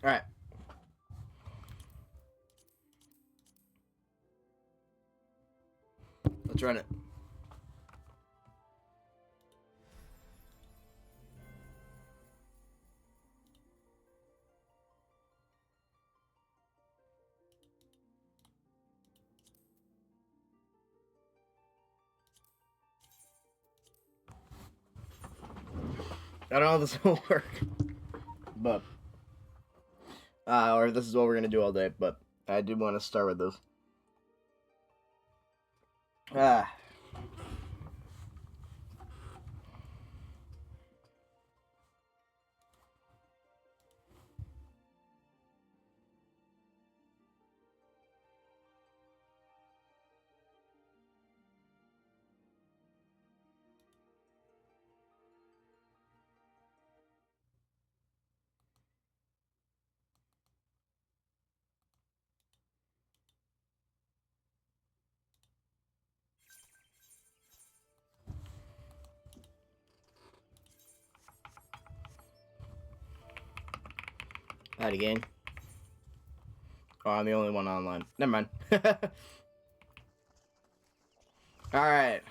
Alright. Let's run it. I don't know if this will work, but or if this is what we're gonna do all day, but I do want to start with this. Howdy, gang. Oh, I'm the only one online. Never mind. Alright.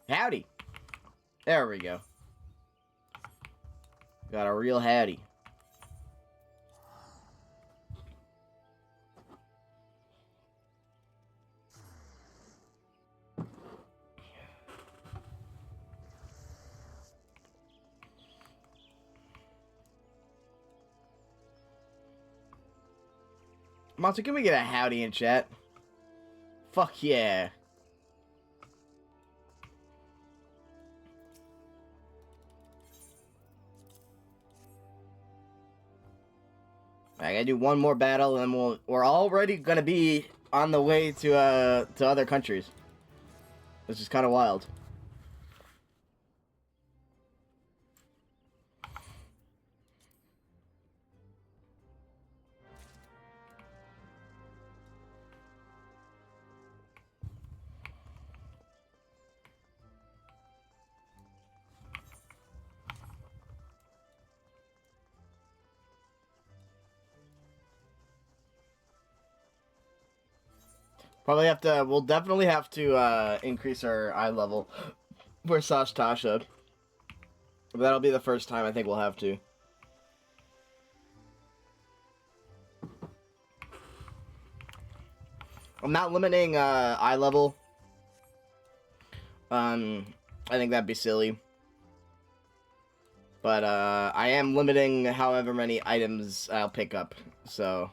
Howdy. There we go. Got a real howdy. Monster, can we get a howdy in chat? Fuck yeah. I gotta do one more battle, and we're already gonna be on the way to other countries. Which is kind of wild. Probably have to. We'll definitely have to increase our eye level for Sash Tasha. But that'll be the first time I think we'll have to. I'm not limiting eye level. I think that'd be silly. But I am limiting however many items I'll pick up. So,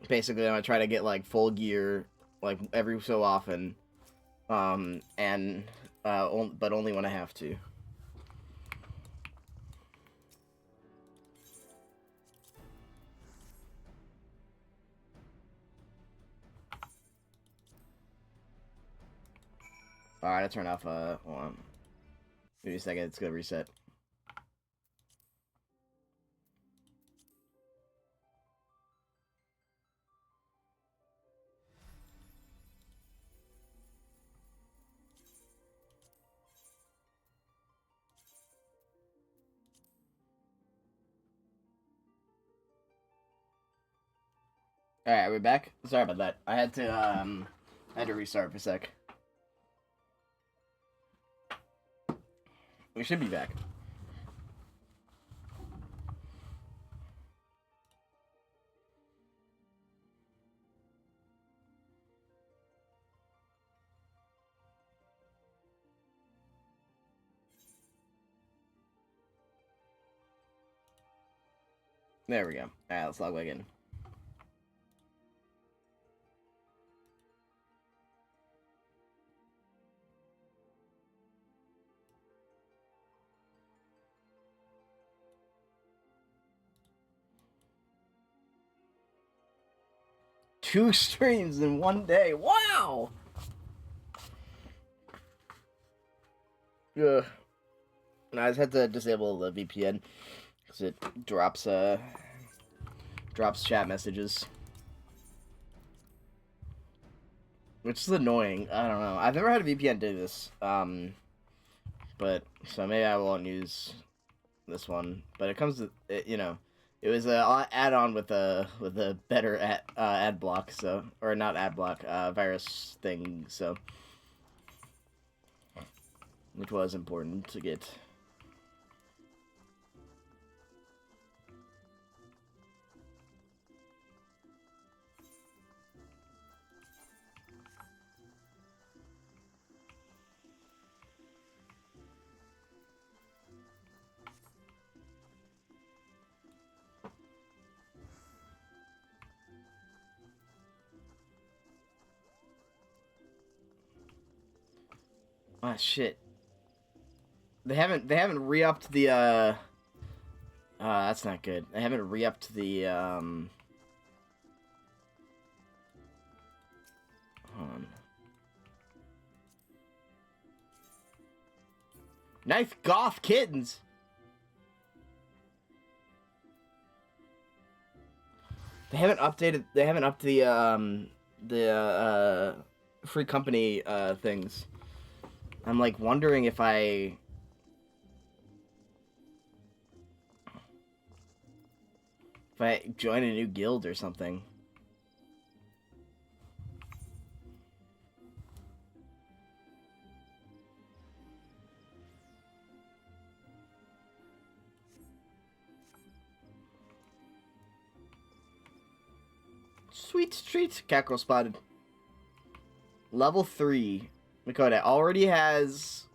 basically, I'm gonna try to get like full gear, like every so often, but only when I have to. Alright, I turn off. Hold on. Give me a second. It's gonna reset. Alright, we're back. Sorry about that. I had to restart for a sec. We should be back. There we go. Alright, let's log back in. Two streams in one day. Wow! Ugh. And I just had to disable the VPN because it drops chat messages, which is annoying. I don't know. I've never had a VPN do this. but so maybe I won't use this one. But it comes with it, you know, it was a add-on with a better ad block, so or not ad block, virus thing, so which was important to get. Ah, shit. They haven't re-upped the that's not good. They haven't re-upped the hold on. Knife goth kittens. They haven't updated. They haven't upped the free company things. I'm like wondering if I join a new guild or something. Sweet treat. Cackle spotted. Level 3. Makota already has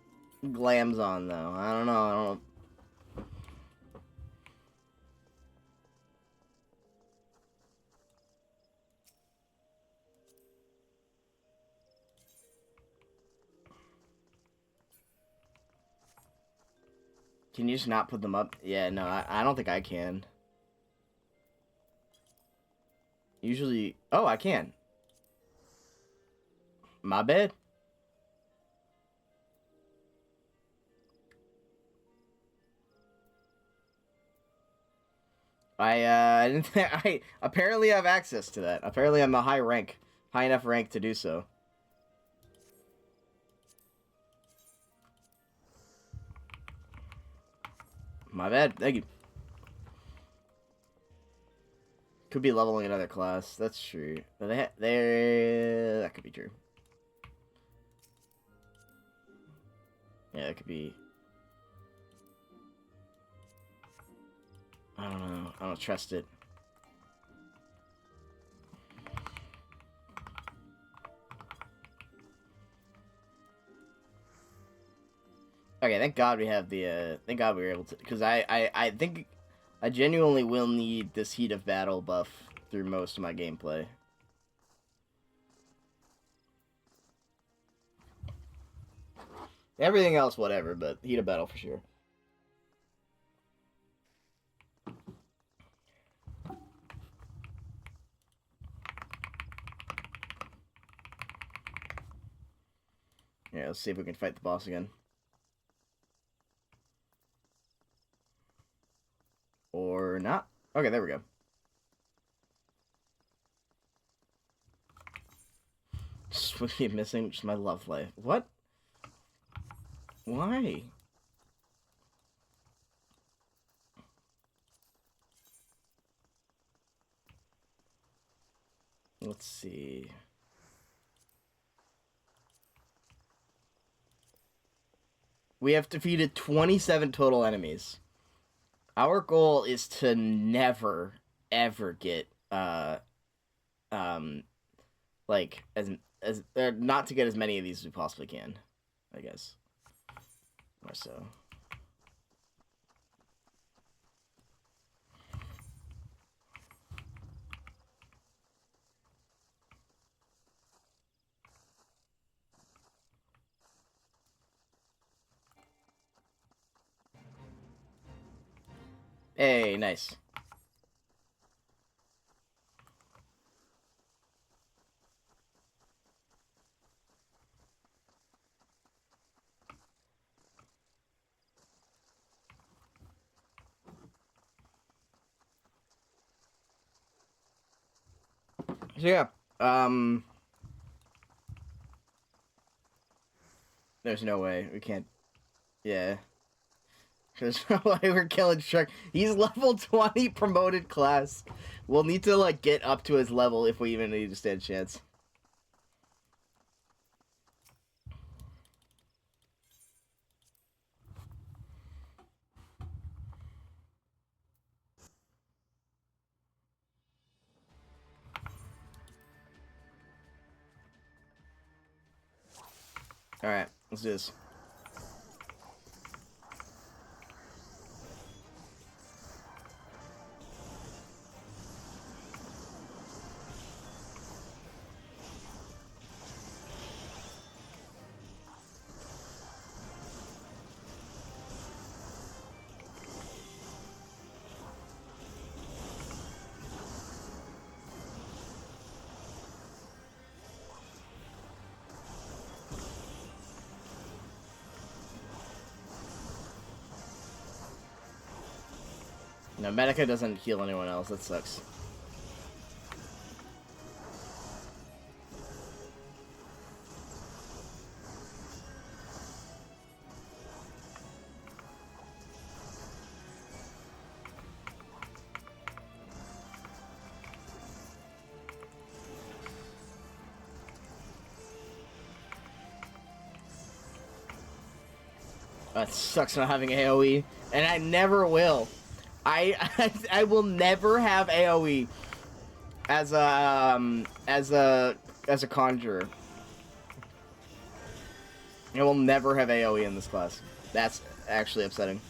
glams on though. I don't know. Can you just not put them up? Yeah, no, I don't think I can. Usually... Oh, I can. My bad. I didn't I apparently have access to that. Apparently I'm a high enough rank to do so. My bad. Thank you. Could be leveling another class. That's true. But that could be true. Yeah, that could be. I don't know. I don't trust it. Okay, thank God we have the. Thank God we were able to, because I think I genuinely will need this heat of battle buff through most of my gameplay. Everything else, whatever, but heat of battle for sure. Yeah, let's see if we can fight the boss again. Or not. Okay, there we go. Just what keep missing? Just my love life. What? Why? Let's see. We have defeated 27 total enemies. Our goal is to never, ever get, like, not to get as many of these as we possibly can, I guess. Or so. Hey, nice. So yeah, there's no way we can't. Yeah. There's no way we're killing Shrek. He's level 20 promoted class. We'll need to, like, get up to his level if we even need to stand a chance. Alright, let's do this. No, Medica doesn't heal anyone else. That sucks. That sucks not having AoE, and I never will. I will never have AoE as a conjurer. I will never have AoE in this class. That's actually upsetting.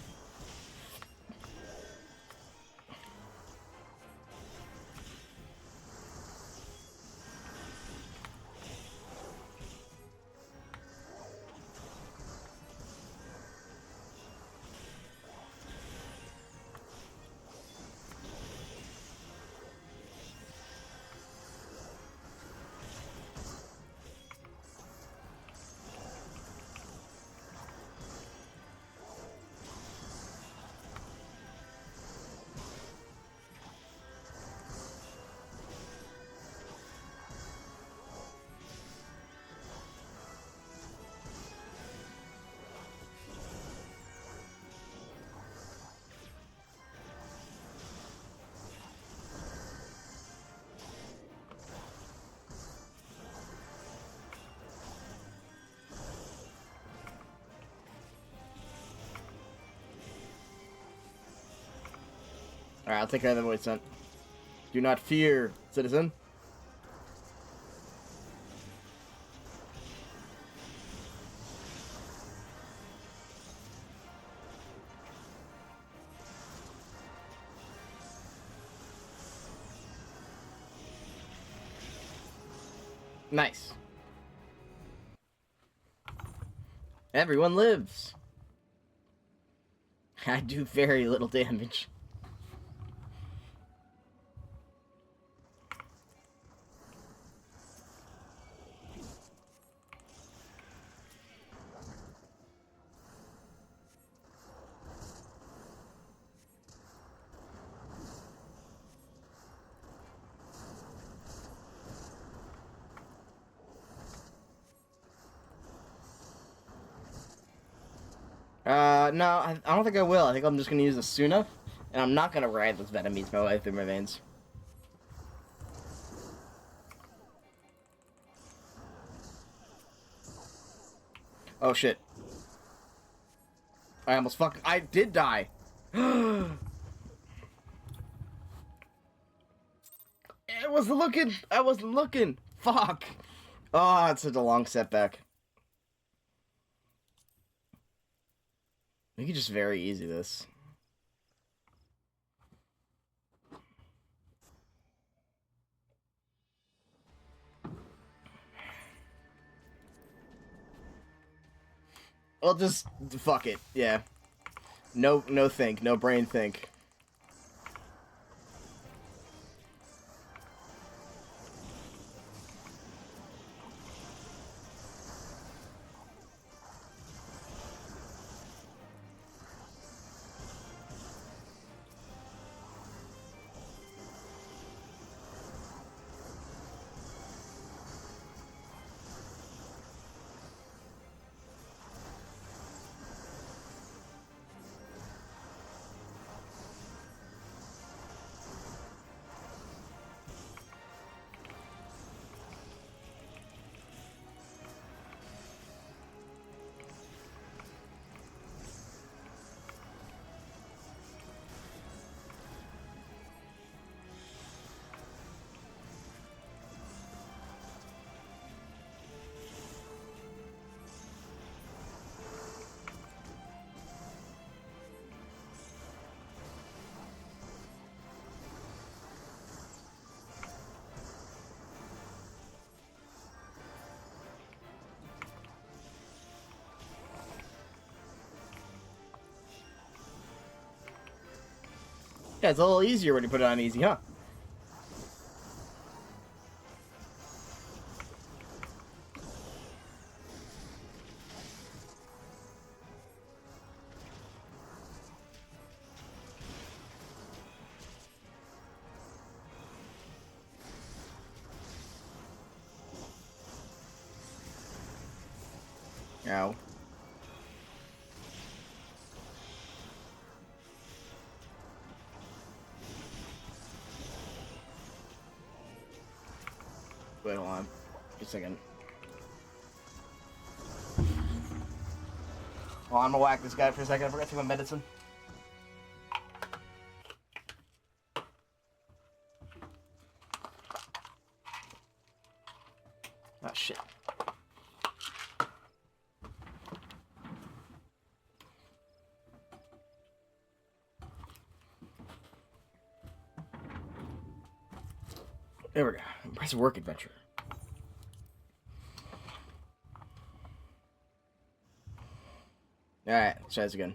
Alright, I'll take care of the void scent. Do not fear, citizen. Nice. Everyone lives. I do very little damage. No, I don't think I will. I think I'm just gonna use a Suna, and I'm not gonna ride this Venomese my way through my veins. Oh shit. I did die. I wasn't looking. Fuck. Oh, it's such a long setback. We could just very easy this. I'll just fuck it. Yeah. No think. No brain think. Yeah, it's a little easier when you put it on easy, huh? Ow. Wait, hold on. Just a second. Well, I'm gonna whack this guy for a second. I forgot to take my medicine. Oh, shit. There we go. Impressive work adventure. Alright, let's try this again.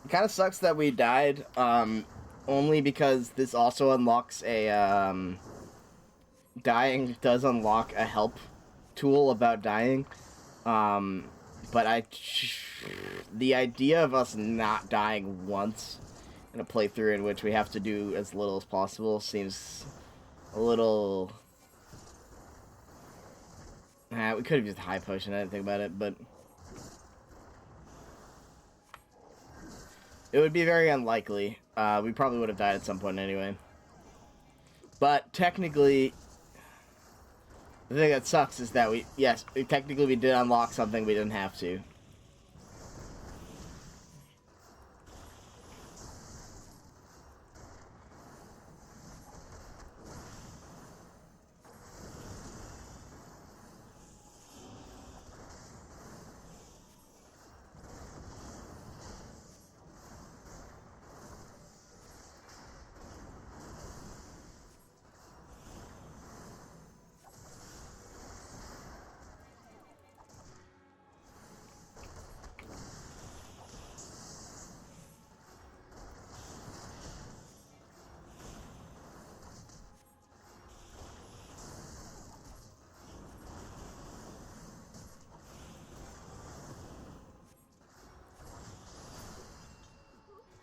It kind of sucks that we died, only because this also unlocks a, dying does unlock a help tool about dying. But the idea of us not dying once in a playthrough in which we have to do as little as possible seems a little... we could have used high potion, I didn't think about it, but... It would be very unlikely. We probably would have died at some point anyway. But technically... The thing that sucks is that technically we did unlock something we didn't have to.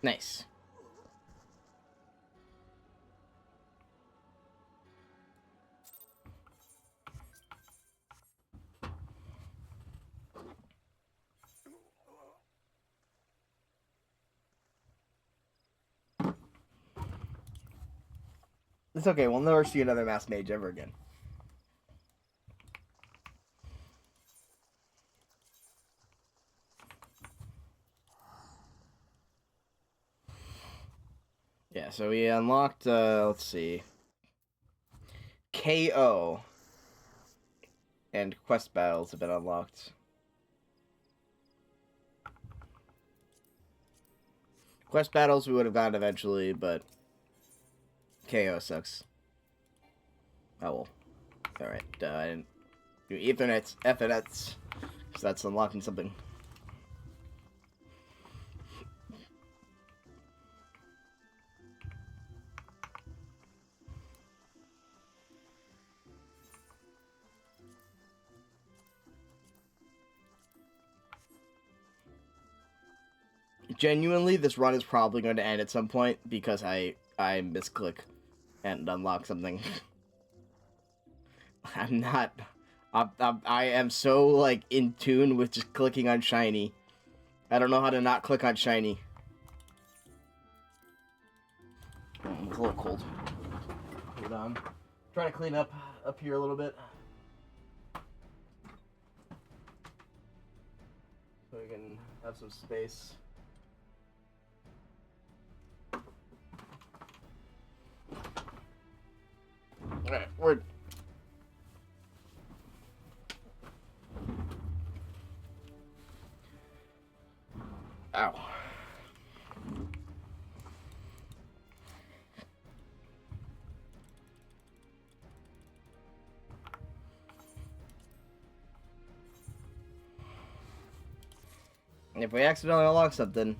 Nice. It's okay, we'll never see another masked mage ever again. Yeah, so we unlocked, let's see, KO and quest battles have been unlocked. Quest battles we would have gotten eventually, but KO sucks. Oh well. Alright, I didn't do Ethernets, Ethernets, because that's unlocking something. Genuinely, this run is probably going to end at some point because I misclick and unlock something. I'm not... I am so, like, in tune with just clicking on shiny. I don't know how to not click on shiny. It's a little cold. Hold on. I'm trying to clean up here a little bit. So we can have some space. Alright, we're... Ow. If we accidentally unlock something,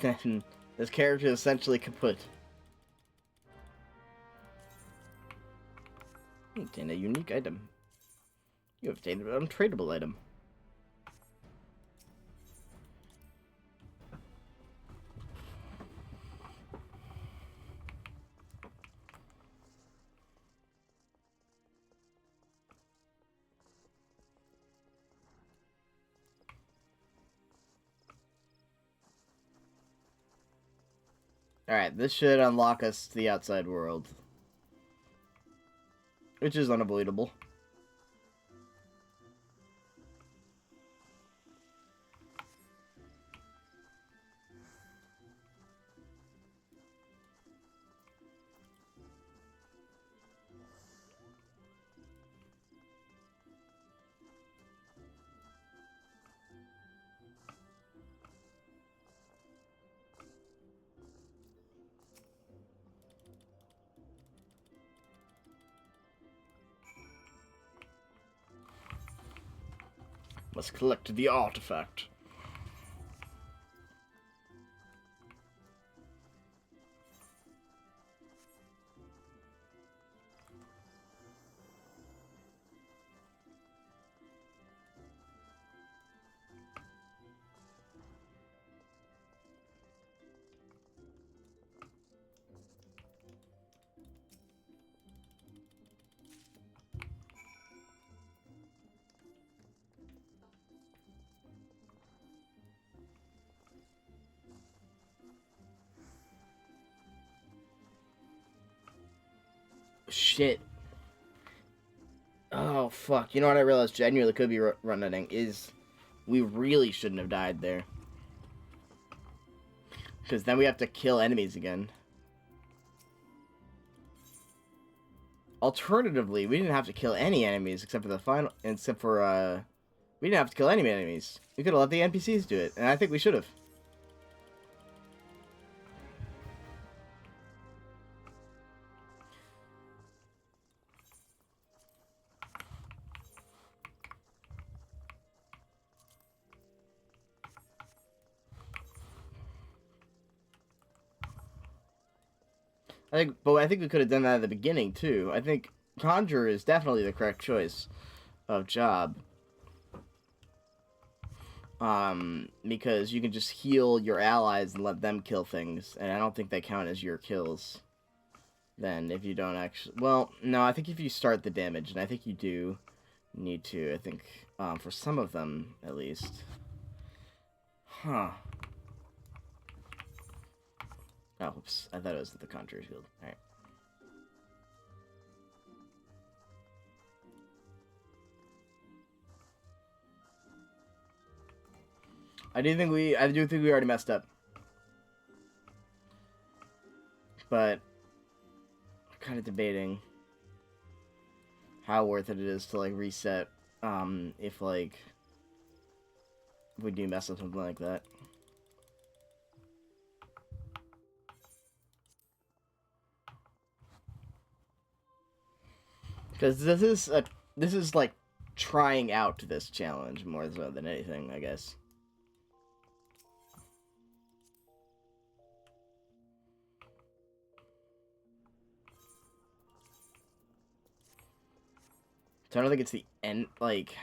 then this character is essentially kaput. Obtain a unique item. You have obtained an untradeable item. Alright, this should unlock us to the outside world. Which is unavoidable. Must collect the artifact. Shit. Oh, fuck. You know what I realized genuinely could be running is we really shouldn't have died there. Because then we have to kill enemies again. Alternatively, we didn't have to kill any enemies except for the final... Except for, we didn't have to kill any enemies. We could have let the NPCs do it, and I think we should have. But I think we could have done that at the beginning, too. I think Conjurer is definitely the correct choice of job. Because you can just heal your allies and let them kill things, and I don't think they count as your kills. Then, if you don't actually... Well, no, I think if you start the damage, and I think you do need to, I think, for some of them, at least. Huh. Oh, oops. I thought it was the Conjurer's Guild. Alright. I do think we already messed up. But I'm kind of debating how worth it is to, like, reset, if we do mess up something like that. Because this is like trying out this challenge more so than anything, I guess. So I don't think it's the end, like,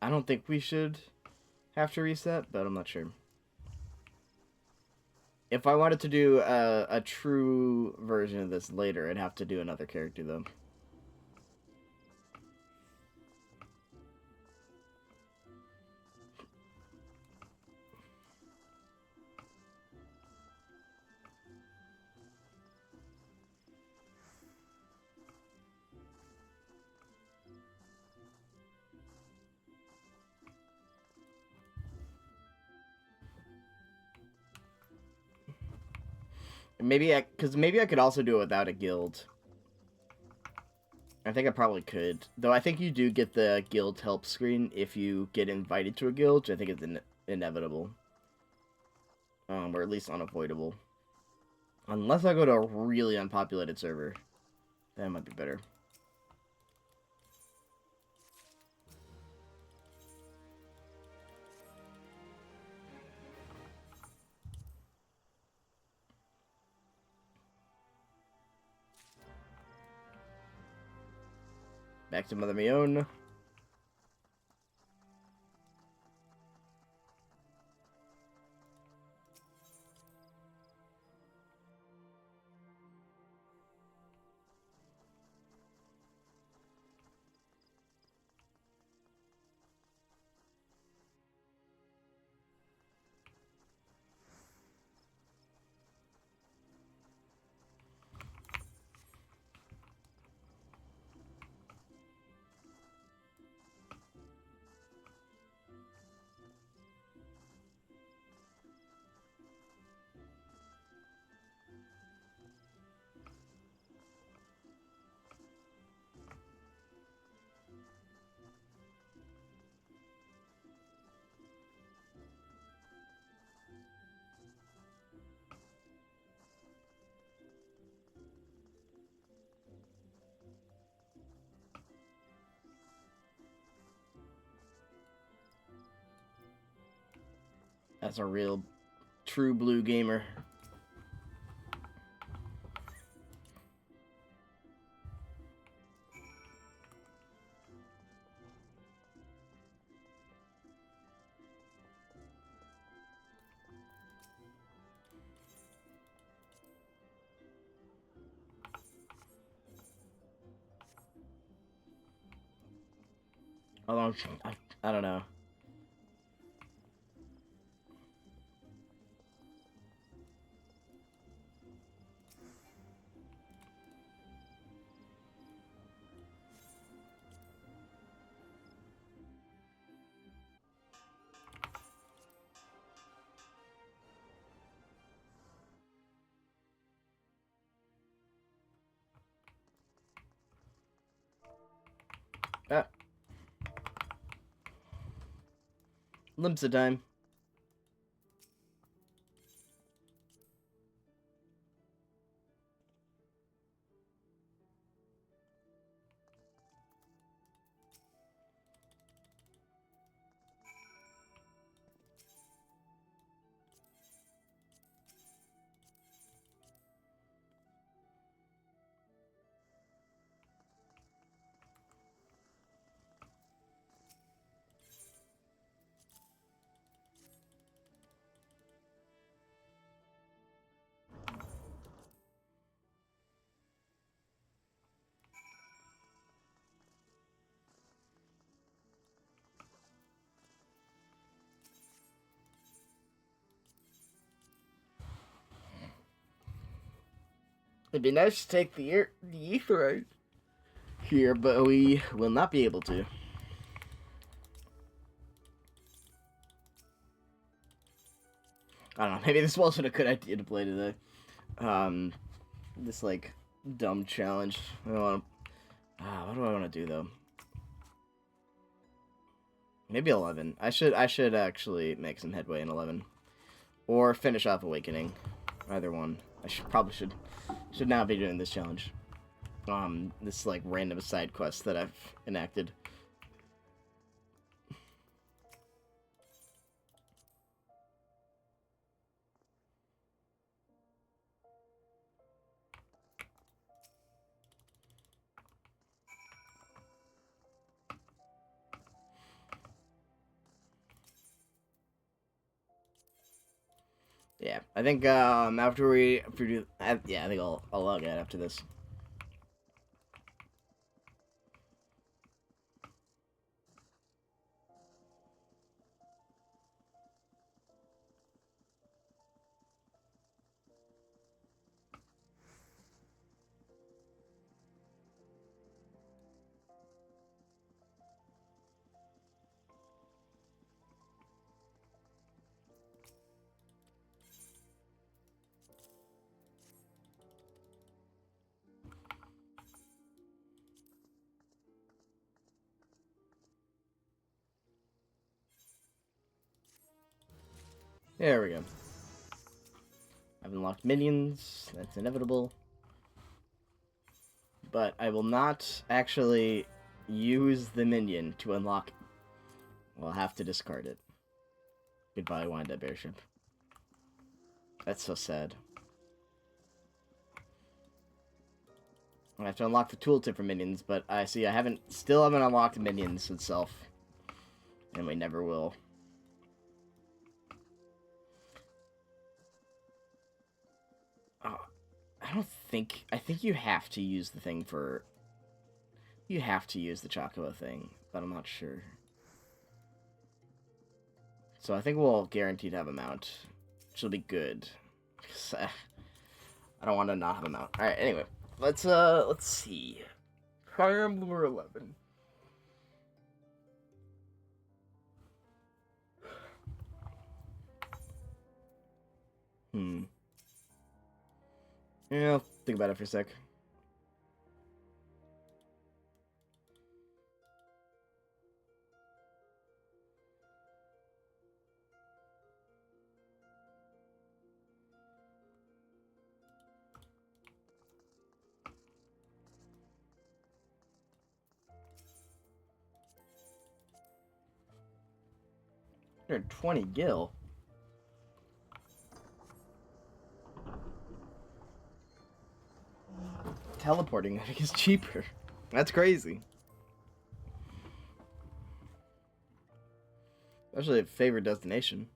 I don't think we should have to reset, but I'm not sure. If I wanted to do a true version of this later, I'd have to do another character, though. Because maybe I could also do it without a guild. I think I probably could. Though I think you do get the guild help screen if you get invited to a guild, which I think is inevitable. Or at least unavoidable. Unless I go to a really unpopulated server. That might be better. Back to Mother Mion. That's a real true blue gamer. How long? I don't know. Ah. Limsa time. It'd be nice to take the etherite here, but we will not be able to. I don't know, maybe this wasn't a good idea to play today. This, like, dumb challenge. I don't want to... what do I want to do, though? Maybe 11. I should actually make some headway in 11. Or finish off Awakening. Either one. I should not be doing this challenge. This, like, random side quest that I've enacted. Yeah, I think after we do, I think I'll log out after this. There we go. I've unlocked minions. That's inevitable. But I will not actually use the minion to unlock it. I'll have to discard it. Goodbye, Wind-Up Airship. That's so sad. I have to unlock the tooltip for minions, but I still haven't unlocked minions itself. And we never will. Oh, I think you have to use the thing for... You have to use the Chocobo thing, but I'm not sure. So I think we'll guarantee to have a mount, which will be good. I don't want to not have a mount. All right. Anyway, let's see. Fire Emblem 11. Yeah, I'll think about it for a sec. You're 20 gil. Teleporting, I think, is cheaper. That's crazy. Especially a favorite destination.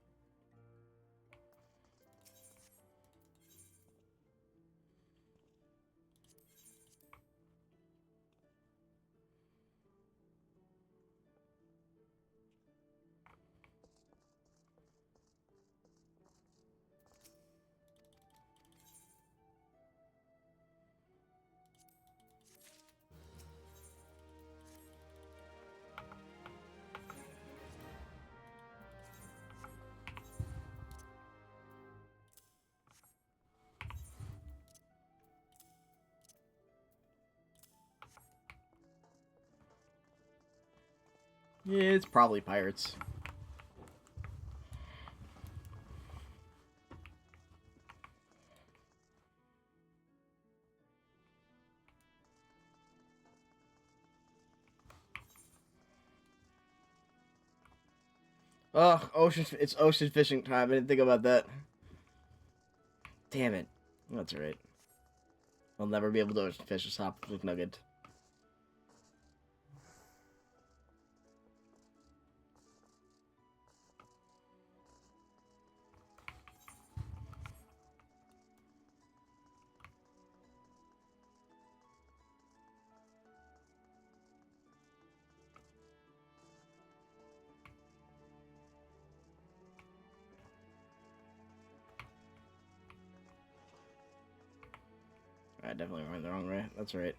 Yeah, it's probably pirates. Oh, it's ocean fishing time. I didn't think about that. Damn it. That's alright. I'll never be able to ocean fish a Hop with Nugget. I definitely went the wrong way. That's right.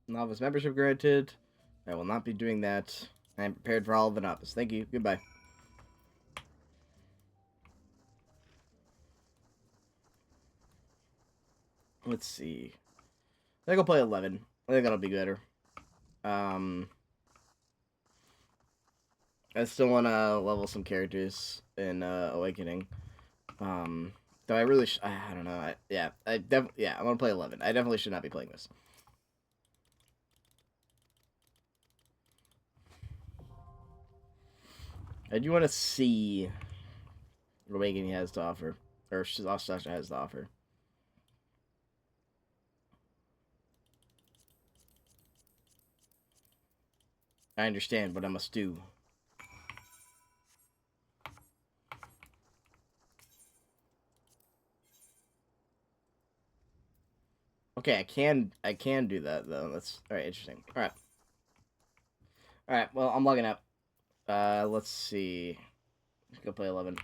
Novice membership granted. I will not be doing that. I am prepared for all of the novice. Thank you. Goodbye. Let's see. I think I'll play 11. I think that'll be better. I still want to level some characters in Awakening. Though I really, I don't know. Yeah, I want to play 11. I definitely should not be playing this. I do want to see what Awakening has to offer, or Sasha has to offer. I understand what I must do. Okay, I can do that though. That's all right. Interesting. All right. Well, I'm logging out. Let's see. Let's go play 11.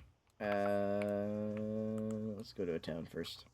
Let's go to a town first.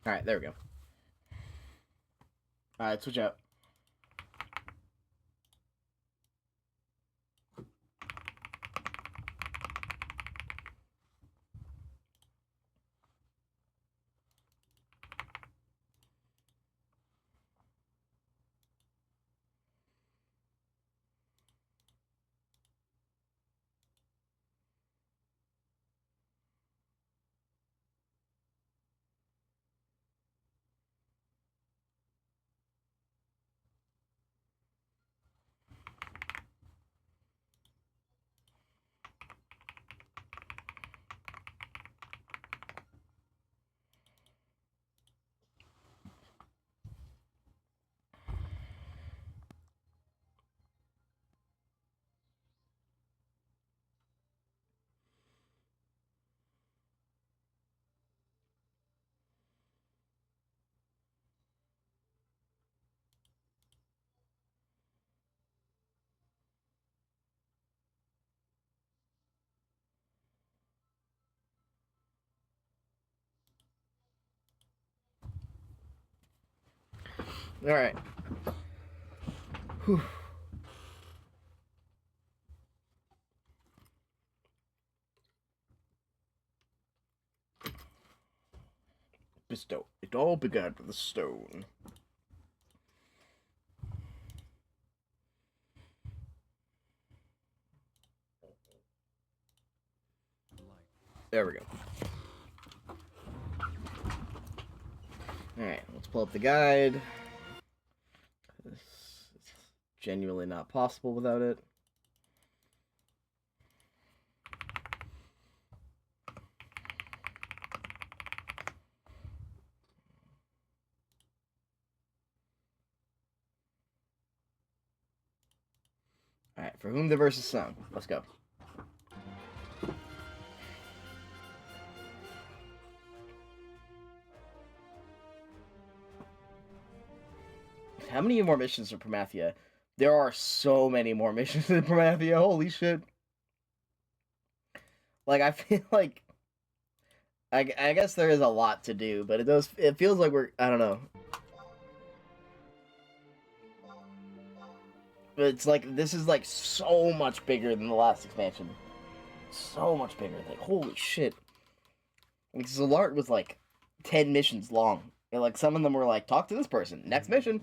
All right, there we go. All right, switch out. All right. Whew. Bestow. It all began with a stone. There we go. Alright, let's pull up the guide. This is genuinely not possible without it. Alright, for whom the verse is sung. Let's go. How many more missions in Promathia? There are so many more missions in Promathia. Holy shit. Like, I feel like... I guess there is a lot to do, but it feels like we're... I don't know. But it's like, this is like so much bigger than the last expansion. So much bigger. Like, holy shit. Like, Zolart was like 10 missions long. And like, some of them were like, talk to this person. Next mission.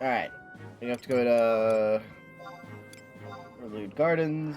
Alright. We have to go to Relude Gardens.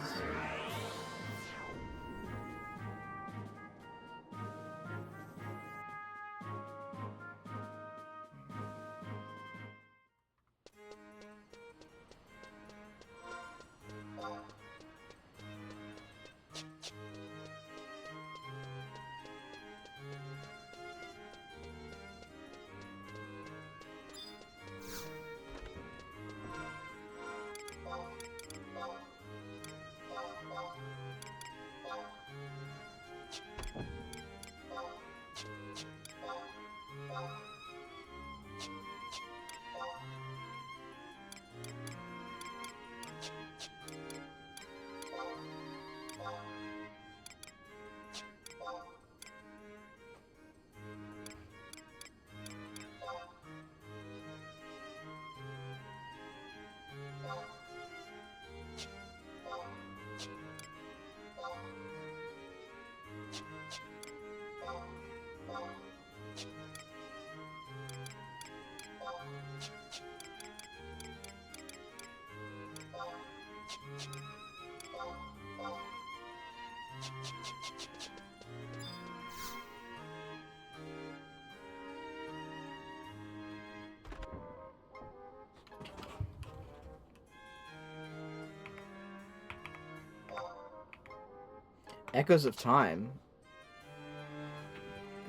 Echoes of Time?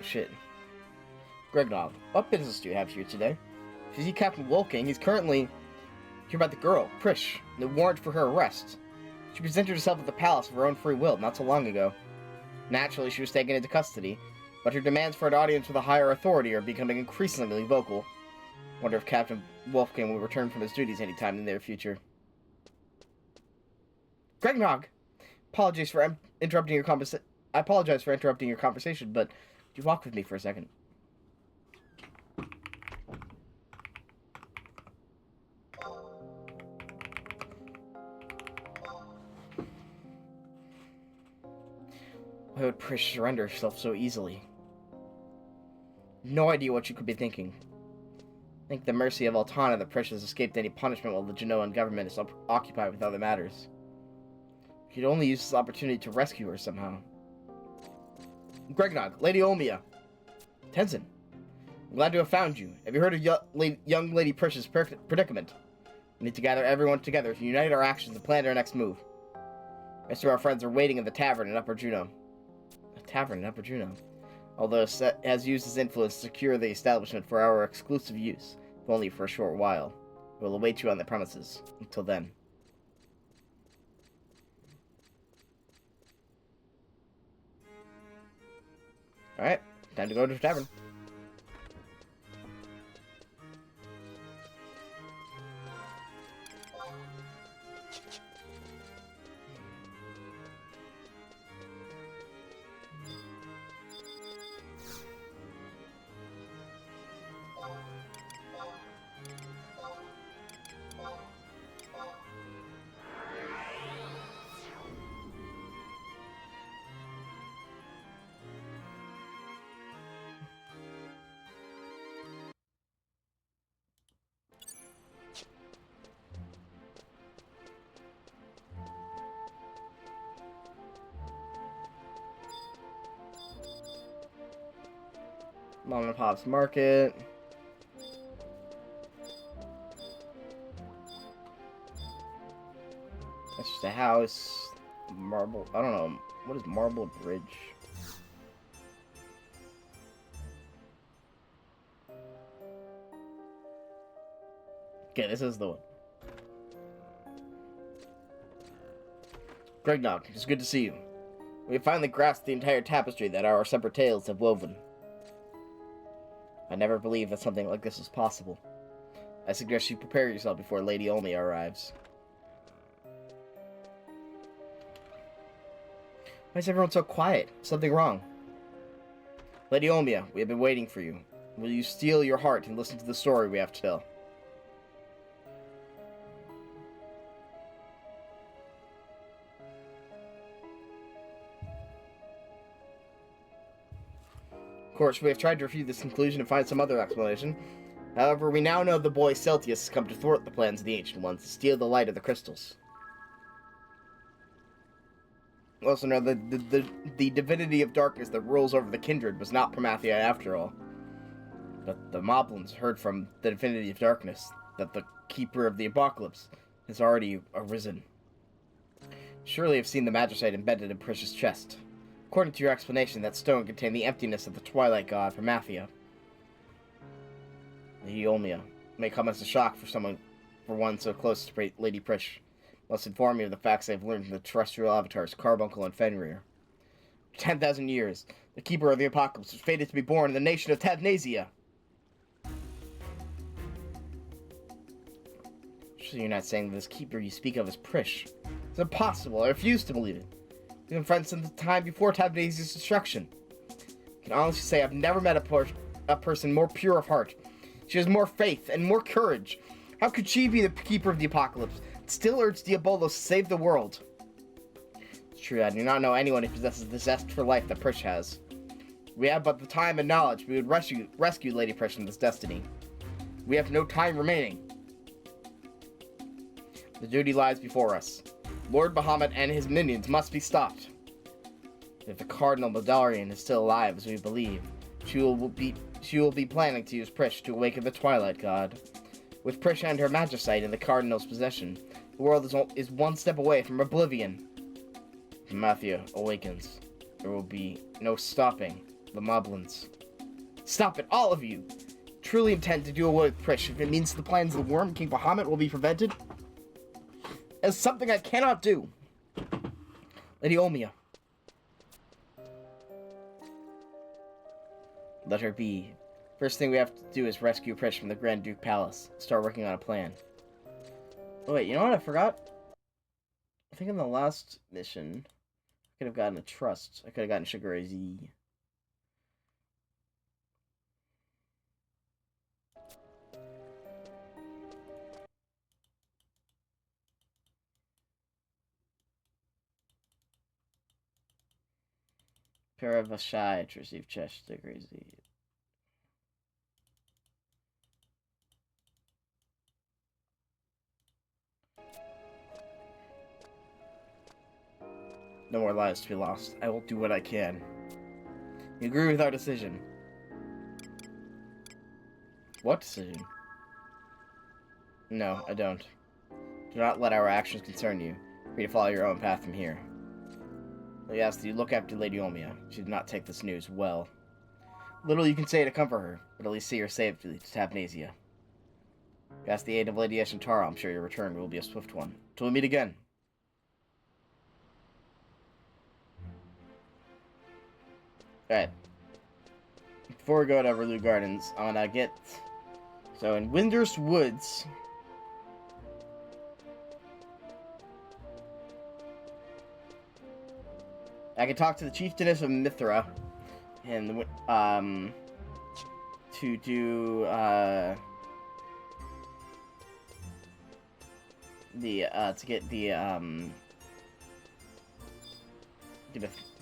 Shit. Gregnov, what business do you have here today? If you see Captain Wolking, he's currently here about the girl, Prish, and the warrant for her arrest. She presented herself at the palace of her own free will not so long ago. Naturally, she was taken into custody, but her demands for an audience with a higher authority are becoming increasingly vocal. Wonder if Captain Wolfgang will return from his duties anytime in the near future. Gregnog! Apologies for interrupting your conversation. I apologize for interrupting your conversation, but could you walk with me for a second? Why would Prish surrender herself so easily? No idea what you could be thinking. Think the mercy of Altana that Prish has escaped any punishment while the Genoan government is occupied with other matters. You could only use this opportunity to rescue her somehow. Gregnog, Lady Olmia. Tenzin, I'm glad to have found you. Have you heard of young Lady Prish's predicament? We need to gather everyone together to unite our actions and plan our next move. The rest of our friends are waiting in the tavern in Upper Juno. A tavern in Upper Juno? Although Set has used his influence to secure the establishment for our exclusive use, if only for a short while. We'll await you on the premises. Until then. Alright, time to go to the tavern. Mom and Pop's Market. That's just a house. Marble. I don't know. What is Marble Bridge? Okay, this is the one. Gregnog, it's good to see you. We have finally grasped the entire tapestry that our separate tales have woven. I never believed that something like this was possible. I suggest you prepare yourself before Lady Olmia arrives. Why is everyone so quiet? Something wrong? Lady Olmia, we have been waiting for you. Will you steel your heart and listen to the story we have to tell? Of course, we have tried to refute this conclusion and find some other explanation. However, we now know the boy Celtius has come to thwart the plans of the Ancient Ones to steal the light of the crystals. We also know that the divinity of darkness that rules over the kindred was not Promathia after all. But the Moblins heard from the divinity of darkness that the keeper of the apocalypse has already arisen. Surely you've seen the magicite embedded in Prish's chest. According to your explanation, that stone contained the emptiness of the twilight god Promathia. Lady Olmia may come as a shock for one so close to Lady Prish. Must inform you of the facts they've learned from the terrestrial avatars Carbuncle and Fenrir. For 10,000 years, the keeper of the apocalypse was fated to be born in the nation of Tavnasia. Surely you're not saying that this keeper you speak of is Prish. It's impossible. I refuse to believe it. We've been friends since the time before Tavnasia's destruction. I can honestly say I've never met a person more pure of heart. She has more faith and more courage. How could she be the keeper of the apocalypse and still urge Diabolos to save the world? It's true, I do not know anyone who possesses the zest for life that Prish has. We have but the time and knowledge. We would rescue Lady Prish from this destiny. We have no time remaining. The duty lies before us. Lord Bahamut and his minions must be stopped. If the Cardinal Baldarian is still alive, as we believe, she will be planning to use Prish to awaken the Twilight God. With Prish and her Magicite in the Cardinal's possession, the world is one step away from oblivion. If Mafia awakens, there will be no stopping the Moblins. Stop it, all of you! Truly intend to do away with Prish if it means the plans of the Worm King Bahamut will be prevented? As something I cannot do. Lady Omia. Let her be. First thing we have to do is rescue Prish from the Grand Duke Palace. Start working on a plan. Oh wait, you know what I forgot? I think in the last mission, I could have gotten a trust. I could have gotten Sugar Z. FFXI to receive chest Sugar Z. No more lives to be lost. I will do what I can. You agree with our decision? What decision? No, I don't. Do not let our actions concern you. Free to follow your own path from here. We ask that you look after Lady Omia. She did not take this news well. Little you can say to comfort her, but at least see her safely to Tabnasia. We ask the aid of Lady Eshantara. I'm sure your return will be a swift one. Till we meet again. Alright. Before we go to Everloo Gardens, I wanna get... So, in Windurst Woods... I can talk to the Chieftainess of Mithra, and, to do,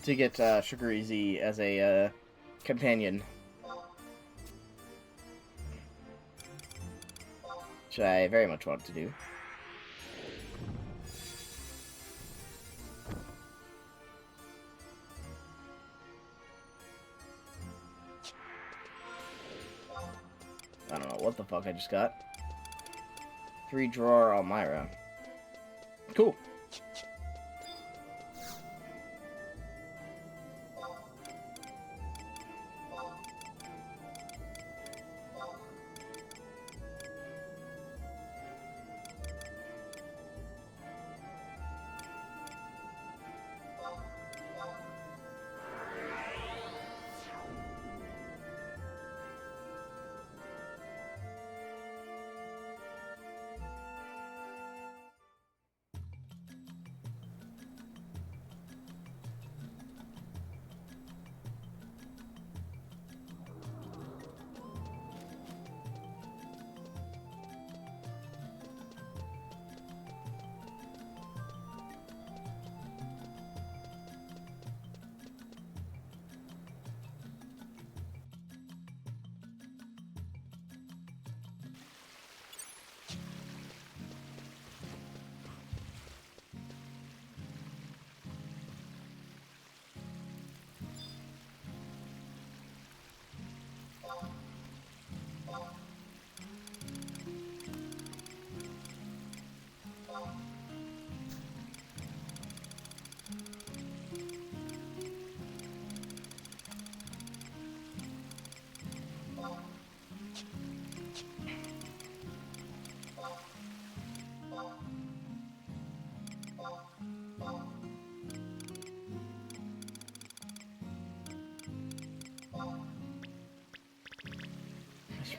to get Sugar Z as a, companion. Which I very much want to do. I don't know what the fuck I just got. 3-drawer Elmira. Cool.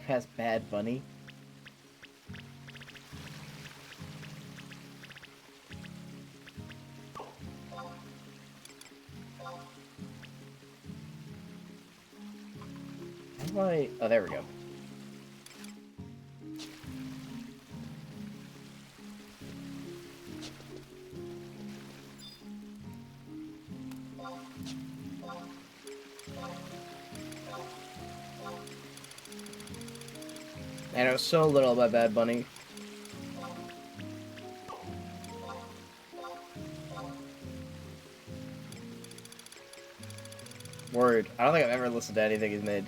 Past Bad Bunny. How do I... Oh, there we go. And it was so little by Bad Bunny. Word. I don't think I've ever listened to anything he's made.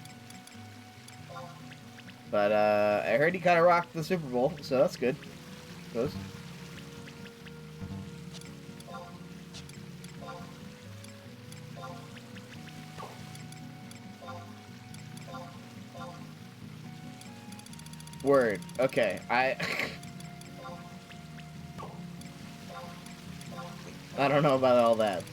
But, I heard he kind of rocked the Super Bowl, so that's good. Goes. Word. Okay. I don't know about all that.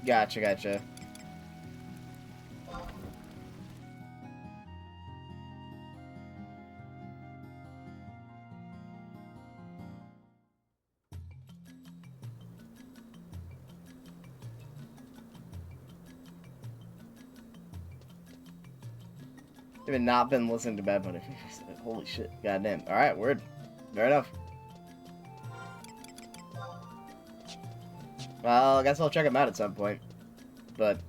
Gotcha, gotcha. I've not been listening to Bad Bunny. Holy shit. Goddamn. Alright, word. Fair enough. Well, I guess I'll check him out at some point. But...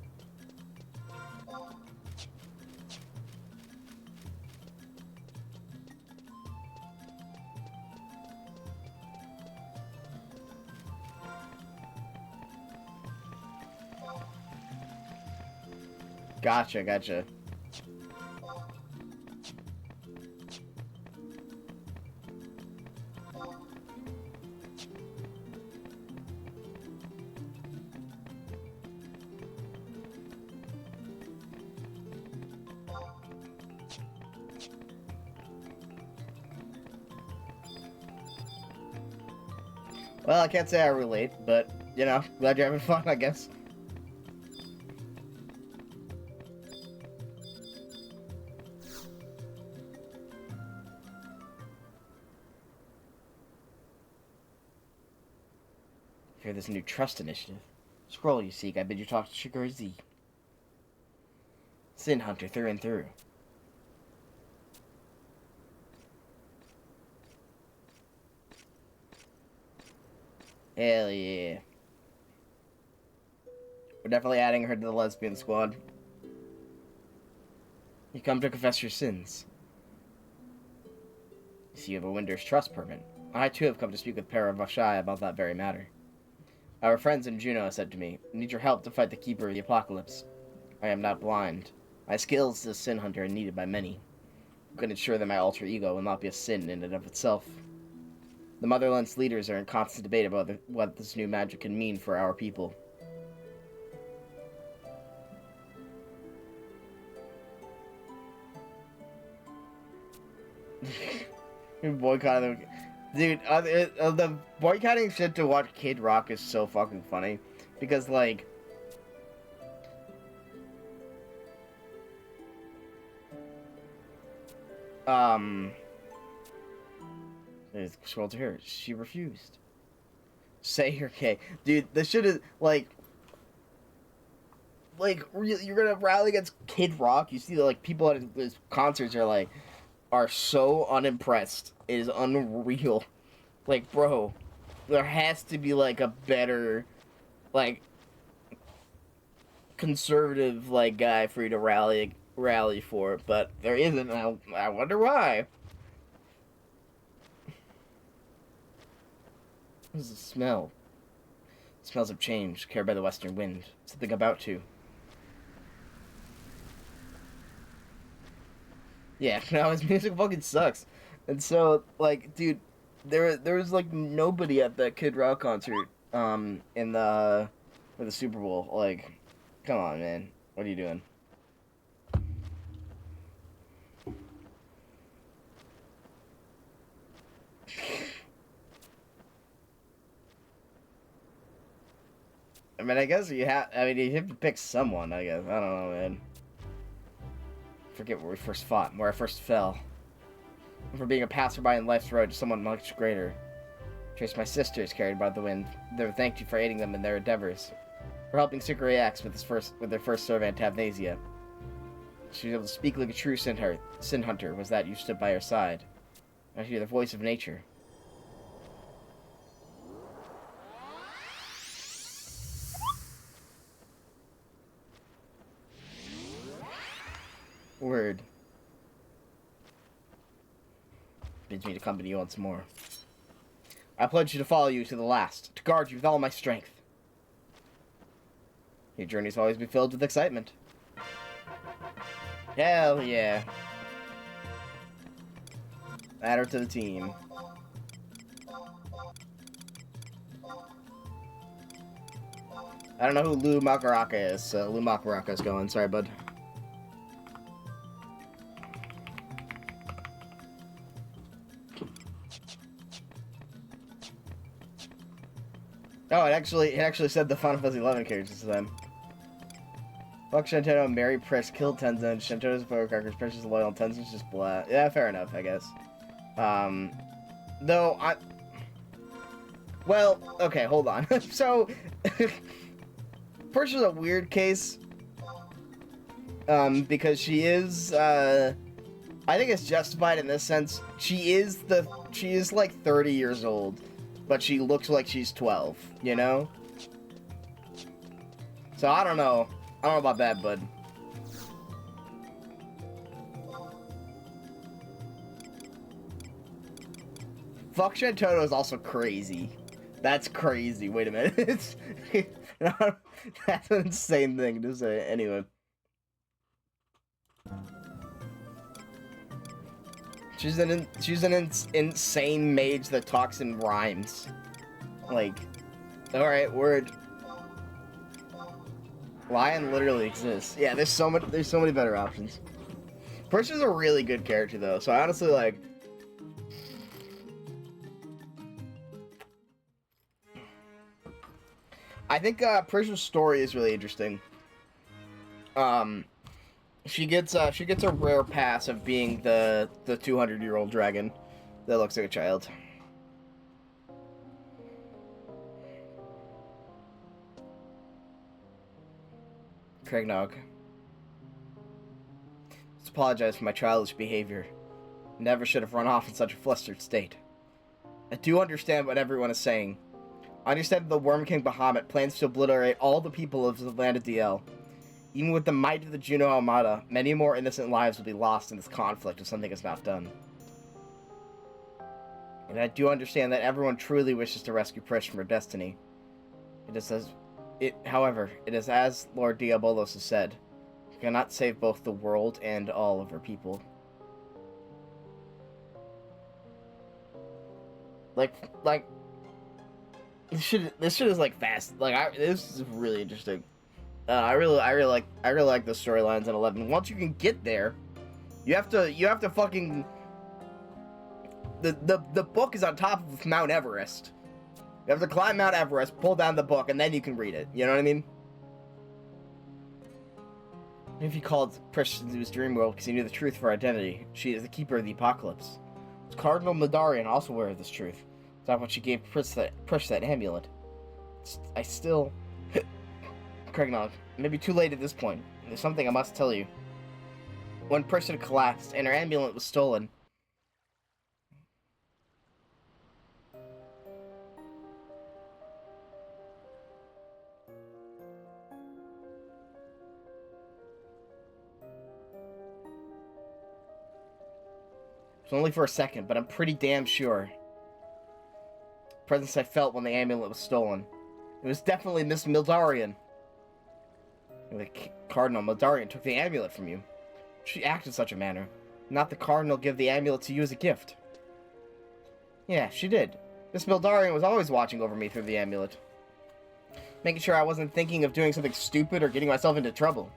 Gotcha, gotcha. Well, I can't say I relate, but, you know, glad you're having fun, I guess. Hear this new trust initiative. Scroll you seek, I bid you talk to Sugar Z. Sin Hunter through and through. Hell yeah. We're definitely adding her to the lesbian squad. You come to confess your sins. You see you have a Winder's trust permit. I too have come to speak with FFXI about that very matter. Our friends in Juneau said to me, I need your help to fight the Keeper of the Apocalypse. I am not blind. My skills as Sin Hunter are needed by many. I can ensure that my alter ego will not be a sin in and of itself. The Motherland's leaders are in constant debate about what this new magic can mean for our people. Boycotting, dude. The boycotting shit to watch Kid Rock is so fucking funny because, like, scroll to her. She refused. Say you're gay, dude. This shit is like you're gonna rally against Kid Rock. You see, like, people at his concerts are so unimpressed. It is unreal. Like, bro, there has to be, like, a better, like, conservative, like, guy for you to rally for, but there isn't. I wonder why. What does it smell? It smells of change, carried by the western wind. Something about to. Yeah, no, his music fucking sucks. And so, like, dude, there was like nobody at that Kid Rock concert, in the for the Super Bowl. Like, come on, man, what are you doing? I mean, I guess you have. I mean, you have to pick someone. I guess. I don't know, man. Forget where we first fought, where I first fell. For being a passerby in life's road to someone much greater. Trace my sisters carried by the wind. They thanked you for aiding them in their endeavors. For helping Sukari X with their first servant Amnesia. She was able to speak like a true sin hunter. Was that you stood by her side? I hear the voice of nature. Word. Bids me to accompany you once more. I pledge to follow you to the last, to guard you with all my strength. Your journeys will always be filled with excitement. Hell yeah. Add her to the team. I don't know who Lou Makaraka is, so Lou Makaraka's going. Sorry, bud. Oh, it actually said the Final Fantasy 11 characters this time. Fuck Shantaro, marry Prish, kill Tenzin. Shantaro's a firecrackers, Prish is loyal, Tenzin's just blah. Yeah, fair enough, I guess. Though I... Well, okay, hold on. So, Prish is a weird case. Because she is, I think it's justified in this sense. She is like 30 years old, but she looks like she's 12, you know? So I don't know. I don't know about that, bud. Fuck Shantaro is also crazy. That's crazy. Wait a minute. It's, that's an insane thing to say. Anyway. She's an insane mage that talks in rhymes. Like, alright, word. Lion literally exists. Yeah, there's so many better options. Prish is a really good character though, so I honestly like. I think Prish's story is really interesting. She gets a rare pass of being the 200-year-old dragon that looks like a child. Craignog. Let's apologize for my childish behavior. Never should have run off in such a flustered state. I do understand what everyone is saying. I understand that the Worm King Bahamut plans to obliterate all the people of the land of DL. Even with the might of the Juno Armada, many more innocent lives will be lost in this conflict if something is not done. And I do understand that everyone truly wishes to rescue Prish from her destiny. However, it is as Lord Diabolos has said, you cannot save both the world and all of her people. Like, this shit is like fast. Like, this is really interesting. I really like the storylines in 11. Once you can get there, you have to fucking. The book is on top of Mount Everest. You have to climb Mount Everest, pull down the book, and then you can read it. You know what I mean? If he called Prish into his dream world because he knew the truth of her identity, she is the keeper of the apocalypse. Was Cardinal Madarian also aware of this truth? Is that when she gave Prish that amulet? I still... Craignog, it may be too late at this point. There's something I must tell you. When Prish had collapsed and her amulet was stolen... It was only for a second, but I'm pretty damn sure. The presence I felt when the amulet was stolen. It was definitely Miss Mildarian. The Cardinal Mildarian took the amulet from you. She acted in such a manner. Not the Cardinal give the amulet to you as a gift. Yeah, she did. Miss Mildarian was always watching over me through the amulet. Making sure I wasn't thinking of doing something stupid or getting myself into trouble.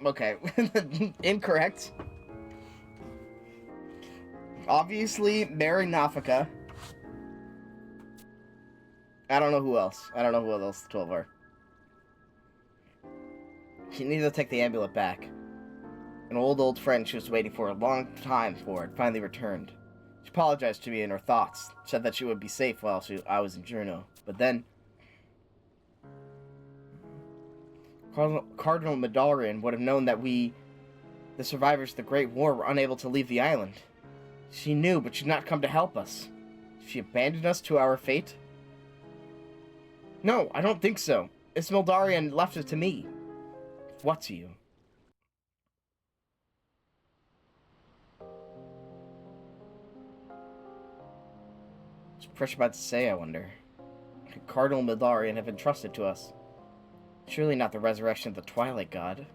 Okay. Incorrect. Obviously, Mary Nafika. I don't know who else. I don't know who else the 12 are. She needed to take the amulet back. An old friend she was waiting for a long time for it finally returned. She apologized to me in her thoughts, said that she would be safe while I was in Juno. But then... Cardinal Madarian would have known that we The survivors of the Great War were unable to leave the island. She knew, but she did not come to help us. She abandoned us to our fate? No, I don't think so. Ismildarian left it to me. What to you? What's Prish about to say, I wonder? Could Cardinal Mildarian have entrusted to us? Surely not the resurrection of the Twilight God. It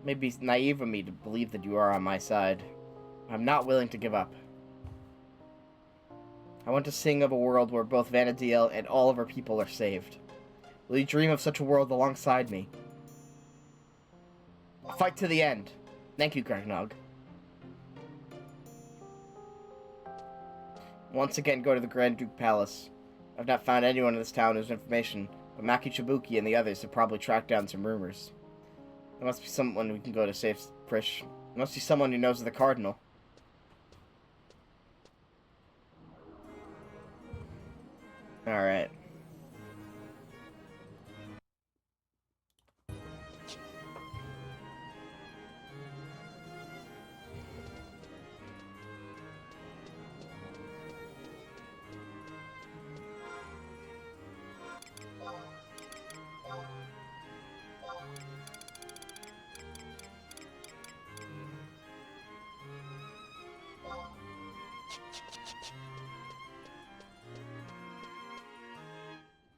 may be naive of me to believe that you are on my side. I'm not willing to give up. I want to sing of a world where both Vana'diel and all of her people are saved. Will you dream of such a world alongside me? Fight to the end. Thank you, Gregnog. Once again, go to the Grand Duke Palace. I've not found anyone in this town who has information, but Maki Chibuki and the others have probably tracked down some rumors. There must be someone we can go to save Prish. There must be someone who knows of the Cardinal. Alright.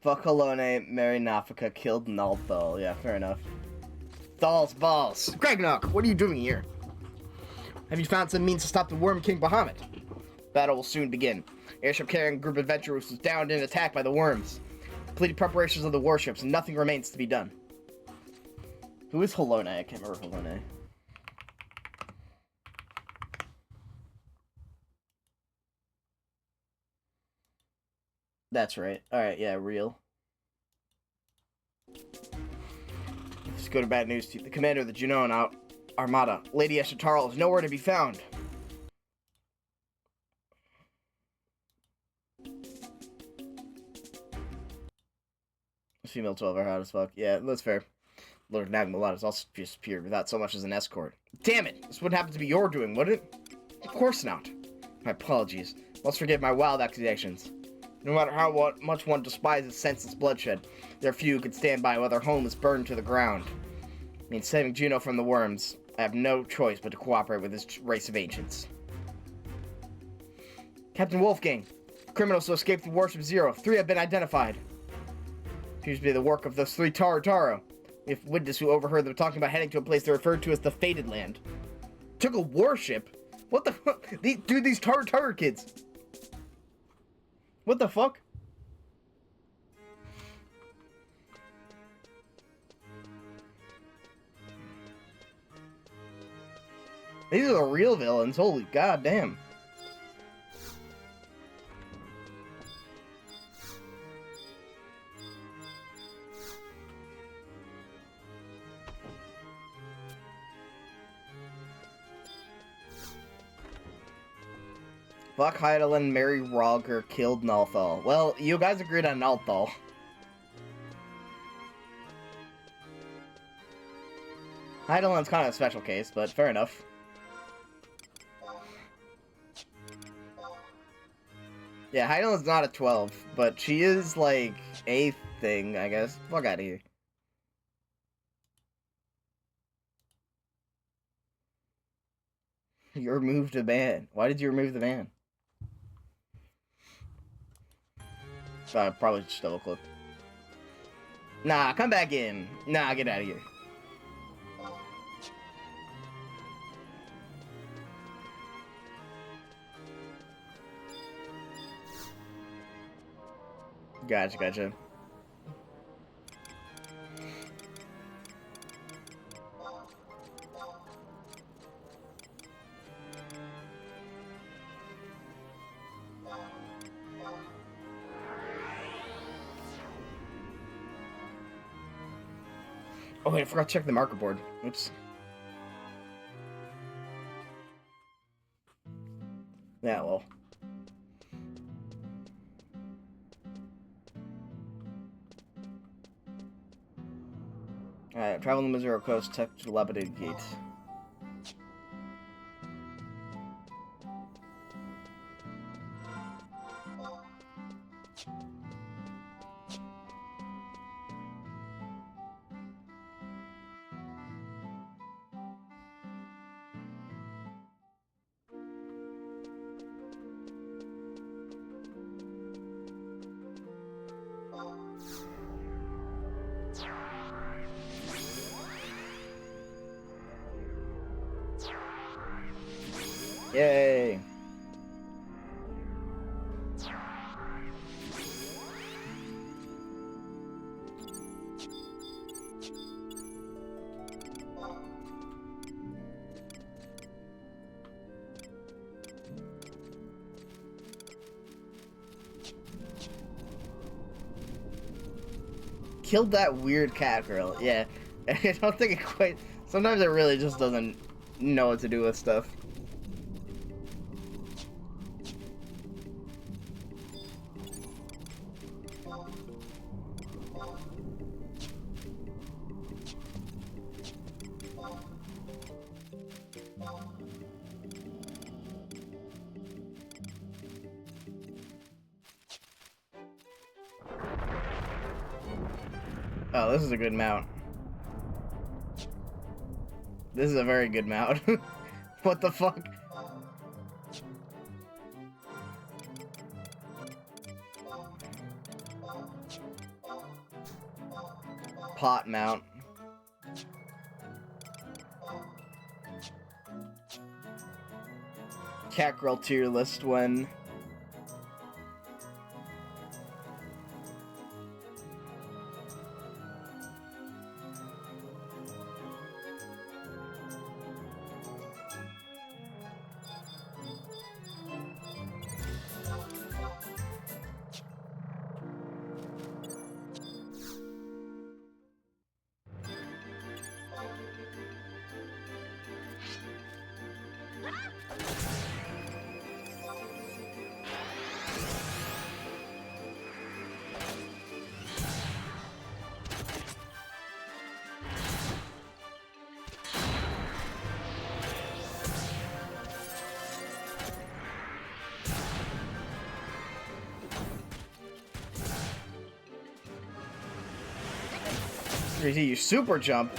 Fuck Halone, marry Nafika, killed Nalthal. Yeah, fair enough. Thal's balls. Gregnog, what are you doing here? Have you found some means to stop the Worm King Bahamut? Battle will soon begin. Airship carrying a group of adventurers was downed and attacked by the worms. Completed preparations of the warships, and nothing remains to be done. Who is Halone? I can't remember Halone. That's right. Alright, yeah, real. Let's go to bad news. The commander of the Junon Armada, Lady Eschatarl, is nowhere to be found. Female 12 are hot as fuck. Yeah, that's fair. Lord Nagmalat has also disappeared without so much as an escort. Damn it! This wouldn't happen to be your doing, would it? Of course not. My apologies. Must forgive my wild accusations. No matter how much one despises senseless bloodshed, there are few who could stand by while their home is burned to the ground. I mean, saving Juno from the worms, I have no choice but to cooperate with this race of ancients. Captain Wolfgang, criminals who escaped from Warship Zero. 3 have been identified. Appears to be the work of those 3 Taro. We have witness who overheard them talking about heading to a place they referred to as the Fated Land. Took a warship? What the fuck? Dude, these Taro kids. What the fuck? These are the real villains. Holy goddamn. Fuck Heidelin, Mary Roger killed Nalthal. Well, you guys agreed on Nalthal. Heidelin's kind of a special case, but fair enough. Yeah, Heidelin's not a 12, but she is, like, a thing, I guess. Fuck out of here. You removed a ban. Why did you remove the ban? Probably just double click. Nah, come back in. Nah, get out of here. Gotcha. Oh wait, I forgot to check the marker board. Oops. Yeah, well. Alright, travel the Missouri coast, tech to the Lapidated Gate. Yay! Killed that weird cat girl. Yeah, I don't think it quite. Sometimes it really just doesn't know what to do with stuff. Oh, this is a good mount. This is a very good mount. What the fuck? Pot mount. Cat girl tier list when. You super jump.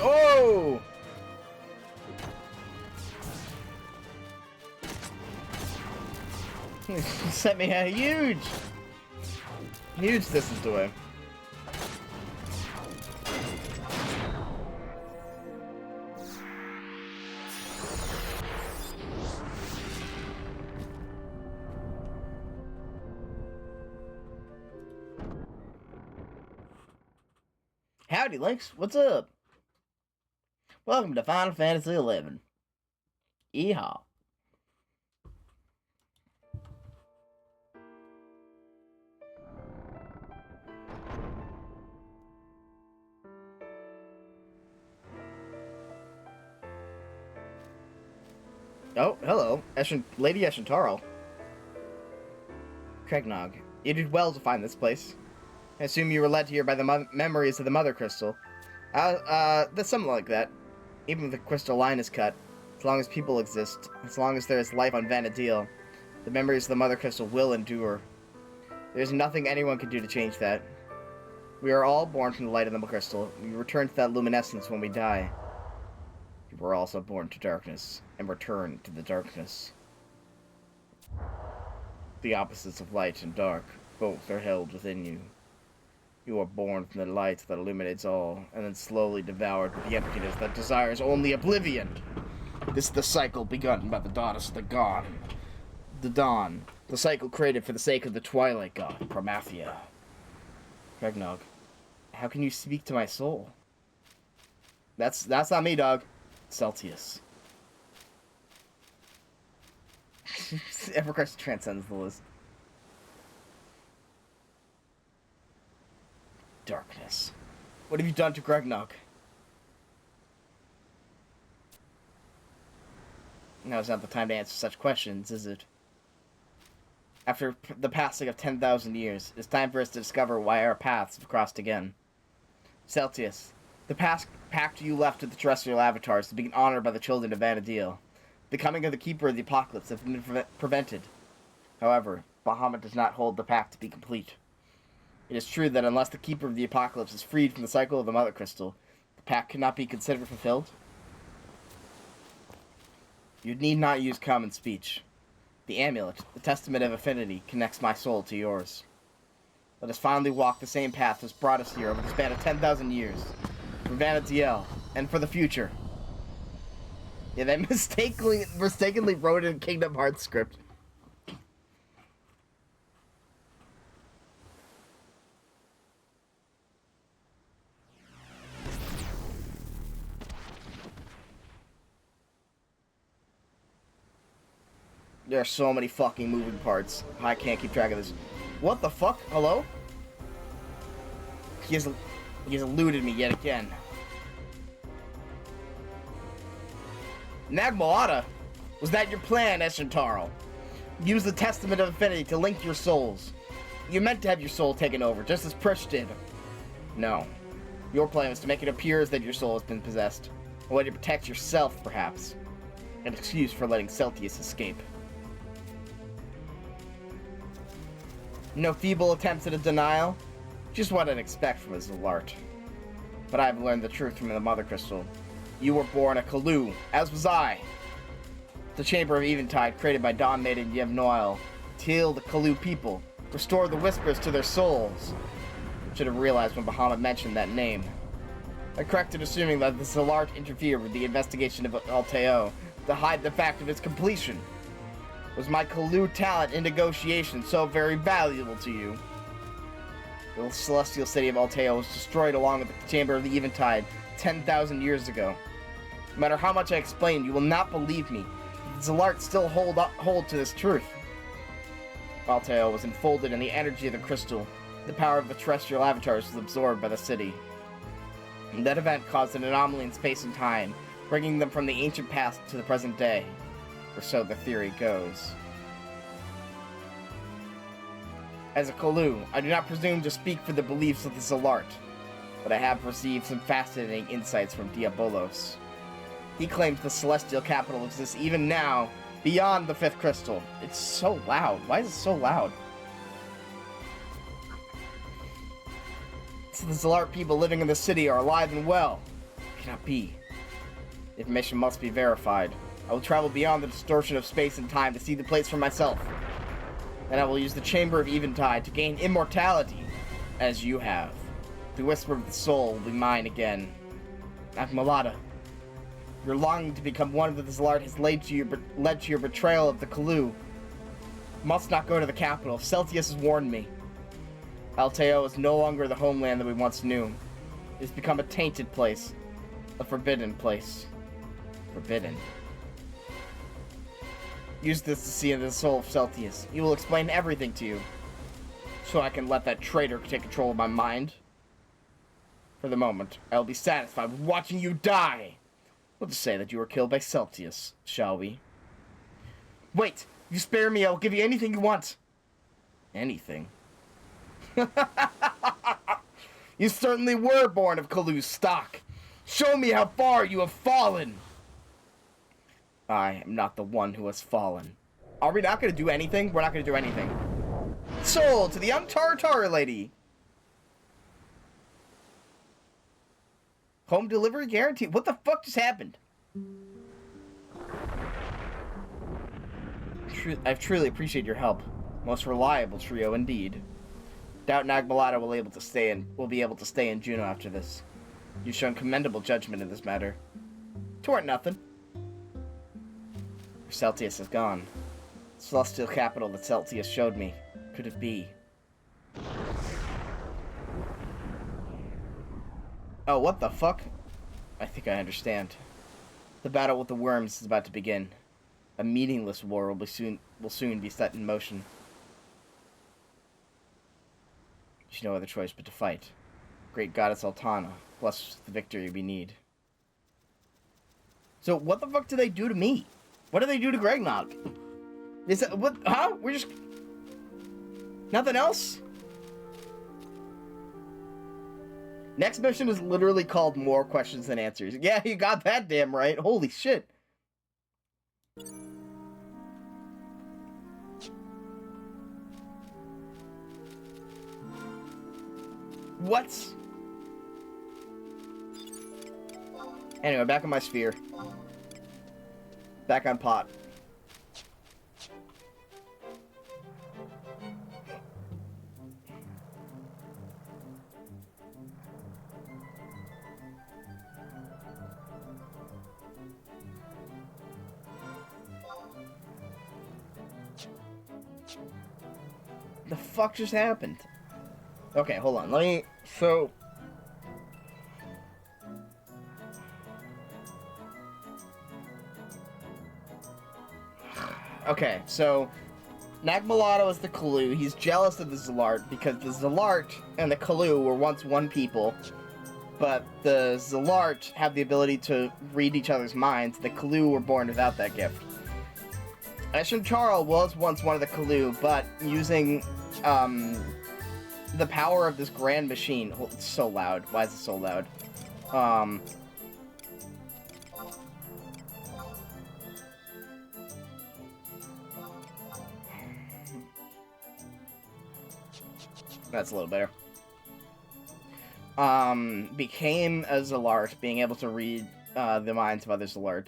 Oh! Sent me a huge distance away. Howdy, Lynx. What's up? Welcome to Final Fantasy XI. Yeehaw. Oh, hello, Lady Eshentaro. Craignog, you did well to find this place. I assume you were led here by the memories of the Mother Crystal. There's something like that. Even if the crystal line is cut, as long as people exist, as long as there is life on Vanadil, the memories of the Mother Crystal will endure. There's nothing anyone can do to change that. We are all born from the light of the crystal. We return to that luminescence when we die. We were also born to darkness, and return to the darkness. The opposites of light and dark, both are held within you. You are born from the light that illuminates all, and then slowly devoured with the emptiness that desires only oblivion. This is the cycle begun by the goddess of the dawn. The dawn. The cycle created for the sake of the twilight god, Promathia. Regnog, how can you speak to my soul? That's not me, dog. Celtius. Evercrest transcends the list. Darkness. What have you done to Gregnog? Now's not the time to answer such questions, is it? After the passing of 10,000 years, it's time for us to discover why our paths have crossed again. Celtius, the pact you left to the terrestrial avatars to be honored by the children of Vanadil. The coming of the Keeper of the Apocalypse has been prevented. However, Bahamut does not hold the pact to be complete. It is true that unless the Keeper of the Apocalypse is freed from the cycle of the Mother Crystal, the pact cannot be considered fulfilled. You need not use common speech. The amulet, the testament of affinity, connects my soul to yours. Let us finally walk the same path that's brought us here over the span of 10,000 years. For Vanadil, and for the future. Yeah, they mistakenly wrote it in Kingdom Hearts script. There are so many fucking moving parts. I can't keep track of this. What the fuck? Hello? He has eluded me yet again. Nagmalata? Was that your plan, Eschentaro? Use the Testament of Affinity to link your souls. You meant to have your soul taken over, just as Prish did. No. Your plan was to make it appear as that your soul has been possessed. A way to protect yourself, perhaps. An excuse for letting Celtius escape. No feeble attempts at a denial? Just what I'd expect from a Zalart. But I've learned the truth from the Mother Crystal. You were born a Kalu, as was I. The Chamber of Eventide, created by Dawn Maiden Yevnoil, to heal the Kalu people, restore the Whispers to their souls. Should have realized when Bahamut mentioned that name. I corrected assuming that the Zalart interfered with the investigation of Alteo to hide the fact of its completion. Was my Kalu talent in negotiation so very valuable to you? The celestial city of Alteo was destroyed along with the Chamber of the Eventide 10,000 years ago. No matter how much I explain, you will not believe me. The Zalart still hold to this truth. Alteo was enfolded in the energy of the crystal. The power of the terrestrial avatars was absorbed by the city. And that event caused an anomaly in space and time, bringing them from the ancient past to the present day. Or so the theory goes. As a Kalu, I do not presume to speak for the beliefs of the Zalart, but I have received some fascinating insights from Diabolos. He claims the celestial capital exists even now, beyond the fifth crystal. It's so loud. Why is it so loud? So the Zalart people living in the city are alive and well. It cannot be. The information must be verified. I will travel beyond the distortion of space and time to see the place for myself. Then I will use the Chamber of Eventide to gain immortality, as you have. The whisper of the soul will be mine again. Akmalata, your longing to become one of the Zalart has led to your betrayal of the Kalu. Must not go to the capital. Celtius has warned me. Alteo is no longer the homeland that we once knew. It has become a tainted place. A forbidden place. Forbidden. Use this to see into the soul of Celtius. He will explain everything to you. So I can let that traitor take control of my mind. For the moment, I will be satisfied with watching you die. We'll just say that you were killed by Celtius, shall we? Wait! If you spare me, I will give you anything you want. Anything? You certainly were born of Kalu's stock. Show me how far you have fallen. I am not the one who has fallen. Are we not going to do anything? We're not going to do anything. Sold to the young Taratara lady. Home delivery guarantee. What the fuck just happened? I truly appreciate your help. Most reliable trio indeed. Doubt Nagbalada will be able to stay in Juneau after this. You've shown commendable judgment in this matter. 'Tweren't nothing. Celtius is gone. Celestial capital that Celtius showed me. Could it be? Oh, what the fuck? I think I understand. The battle with the worms is about to begin. A meaningless war will soon be set in motion. There's no other choice but to fight. Great goddess Altana, bless the victory we need. So what the fuck do they do to me? What do they do to Gregnog? Is that what? Huh? We're just nothing else. Next mission is literally called More Questions Than Answers. Yeah, you got that damn right. Holy shit. What? Anyway, back on my sphere. Back on pot. The fuck just happened? Okay, hold on. Let me... So... Okay, so... Nagmalado is the Kalu. He's jealous of the Zalart because the Zalart and the Kalu were once one people, but the Zalart have the ability to read each other's minds. The Kalu were born without that gift. Eshantarl was once one of the Kalu, but using the power of this grand machine. Oh, it's so loud. Why is it so loud? That's a little better. Became a Zalart, being able to read the minds of other Zalart.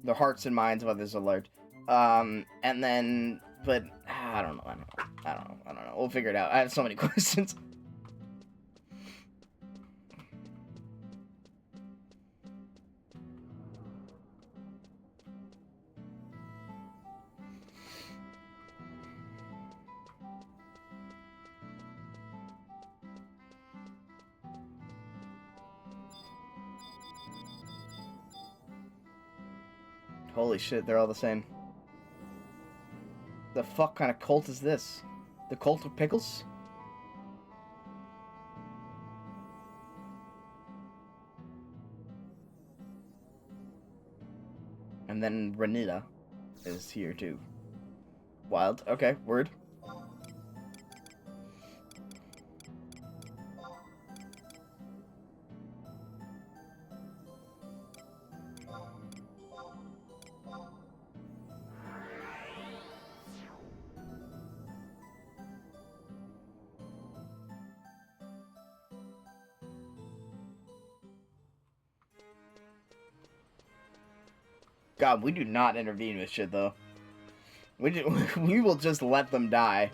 The hearts and minds of other Zalart. And then, but I don't know. We'll figure it out. I have so many questions. Holy shit, they're all the same. The fuck kind of cult is this? The cult of pickles? And then Renita is here too. Wild. Okay, word. God, we do not intervene with shit, though. We will just let them die.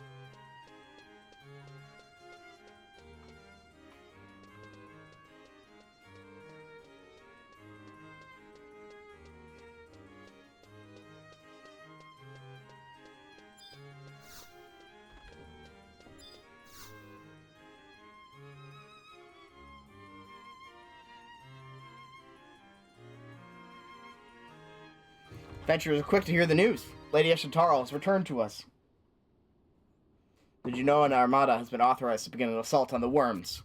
Adventurers are quick to hear the news. Lady Eshantarl has returned to us. Did you know an armada has been authorized to begin an assault on the worms?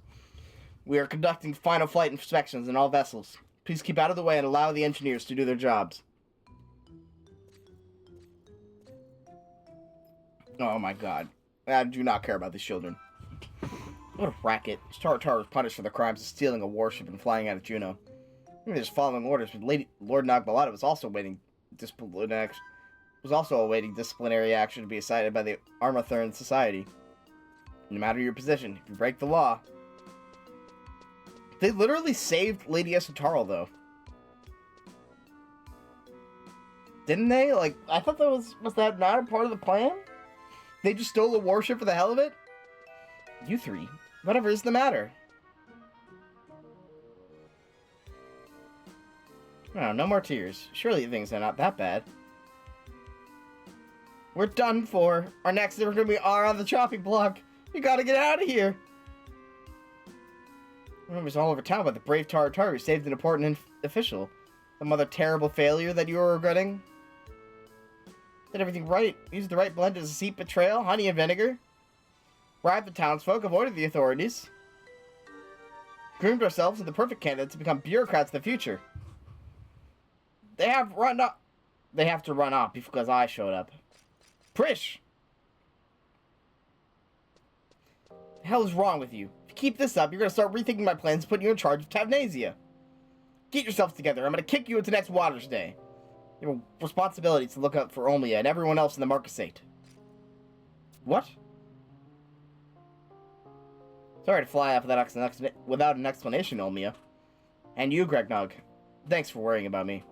We are conducting final flight inspections in all vessels. Please keep out of the way and allow the engineers to do their jobs. Oh my god. I do not care about these children. What a racket. Tar was punished for the crimes of stealing a warship and flying out of Juneau. He was following orders, but Lord Nagbalada was also awaiting disciplinary action to be decided by the Armathern Society. No matter your position, if you break the law... They literally saved Lady Eshantarl, though. Didn't they? Like, I thought that was that not a part of the plan? They just stole a warship for the hell of it? You three? Whatever is the matter? No, no more tears. Surely things are not that bad. We're done for. Our next we're gonna be on the chopping block. We gotta get out of here. Rumors all over town about the brave Tar who saved an important official. Some other terrible failure that you were regretting. Did everything right. Used the right blend of deceit, betrayal, honey, and vinegar. Bribed the townsfolk, avoided the authorities. Groomed ourselves into the perfect candidates to become bureaucrats in the future. They have to run off because I showed up. Prish! The hell is wrong with you? If you keep this up, you're gonna start rethinking my plans to put you in charge of Tavnasia. Get yourselves together. I'm gonna kick you into next Waters Day. You have a responsibility to look out for Olmia and everyone else in the Marquisate. What? Sorry to fly off without an explanation, Olmia. And you, Gregnog. Thanks for worrying about me.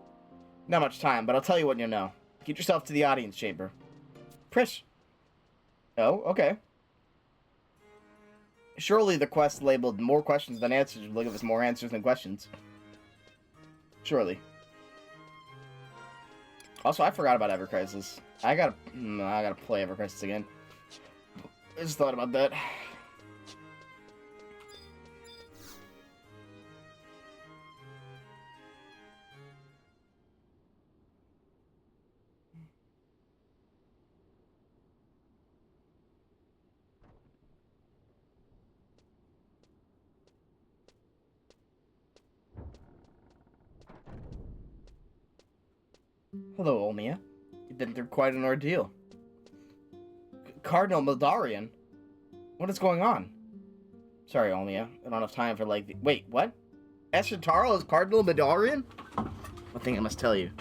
Not much time, but I'll tell you what you know. Get yourself to the audience chamber. Prish. Oh, okay. Surely the quest labeled more questions than answers will give us more answers than questions. Surely. Also, I forgot about Ever Crisis. I gotta play Ever Crisis again. I just thought about that. Hello, Olmia. You've been through quite an ordeal. Cardinal Mildarian? What is going on? Sorry, Olmia. I don't have time for, Wait, what? Escentaro is Cardinal Mildarian? One thing I must tell you.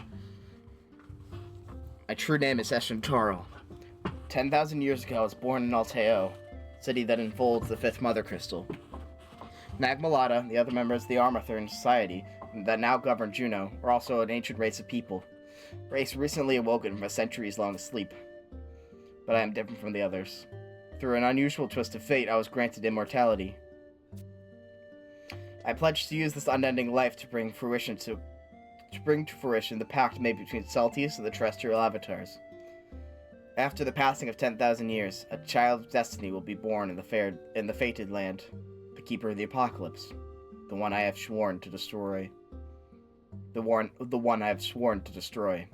My true name is Escentaro. 10,000 years ago, I was born in Alteo, city that enfolds the fifth Mother Crystal. Magmalata, the other members of the Armathern Society that now govern Juno, were also an ancient race of people. Race recently awoken from a centuries-long sleep. But I am different from the others. Through an unusual twist of fate, I was granted immortality. I pledged to use this unending life to bring to fruition the pact made between Celtius and the terrestrial avatars. After the passing of 10,000 years, a child of destiny will be born in the fated land, the Keeper of the Apocalypse, the one I have sworn to destroy. The one I have sworn to destroy.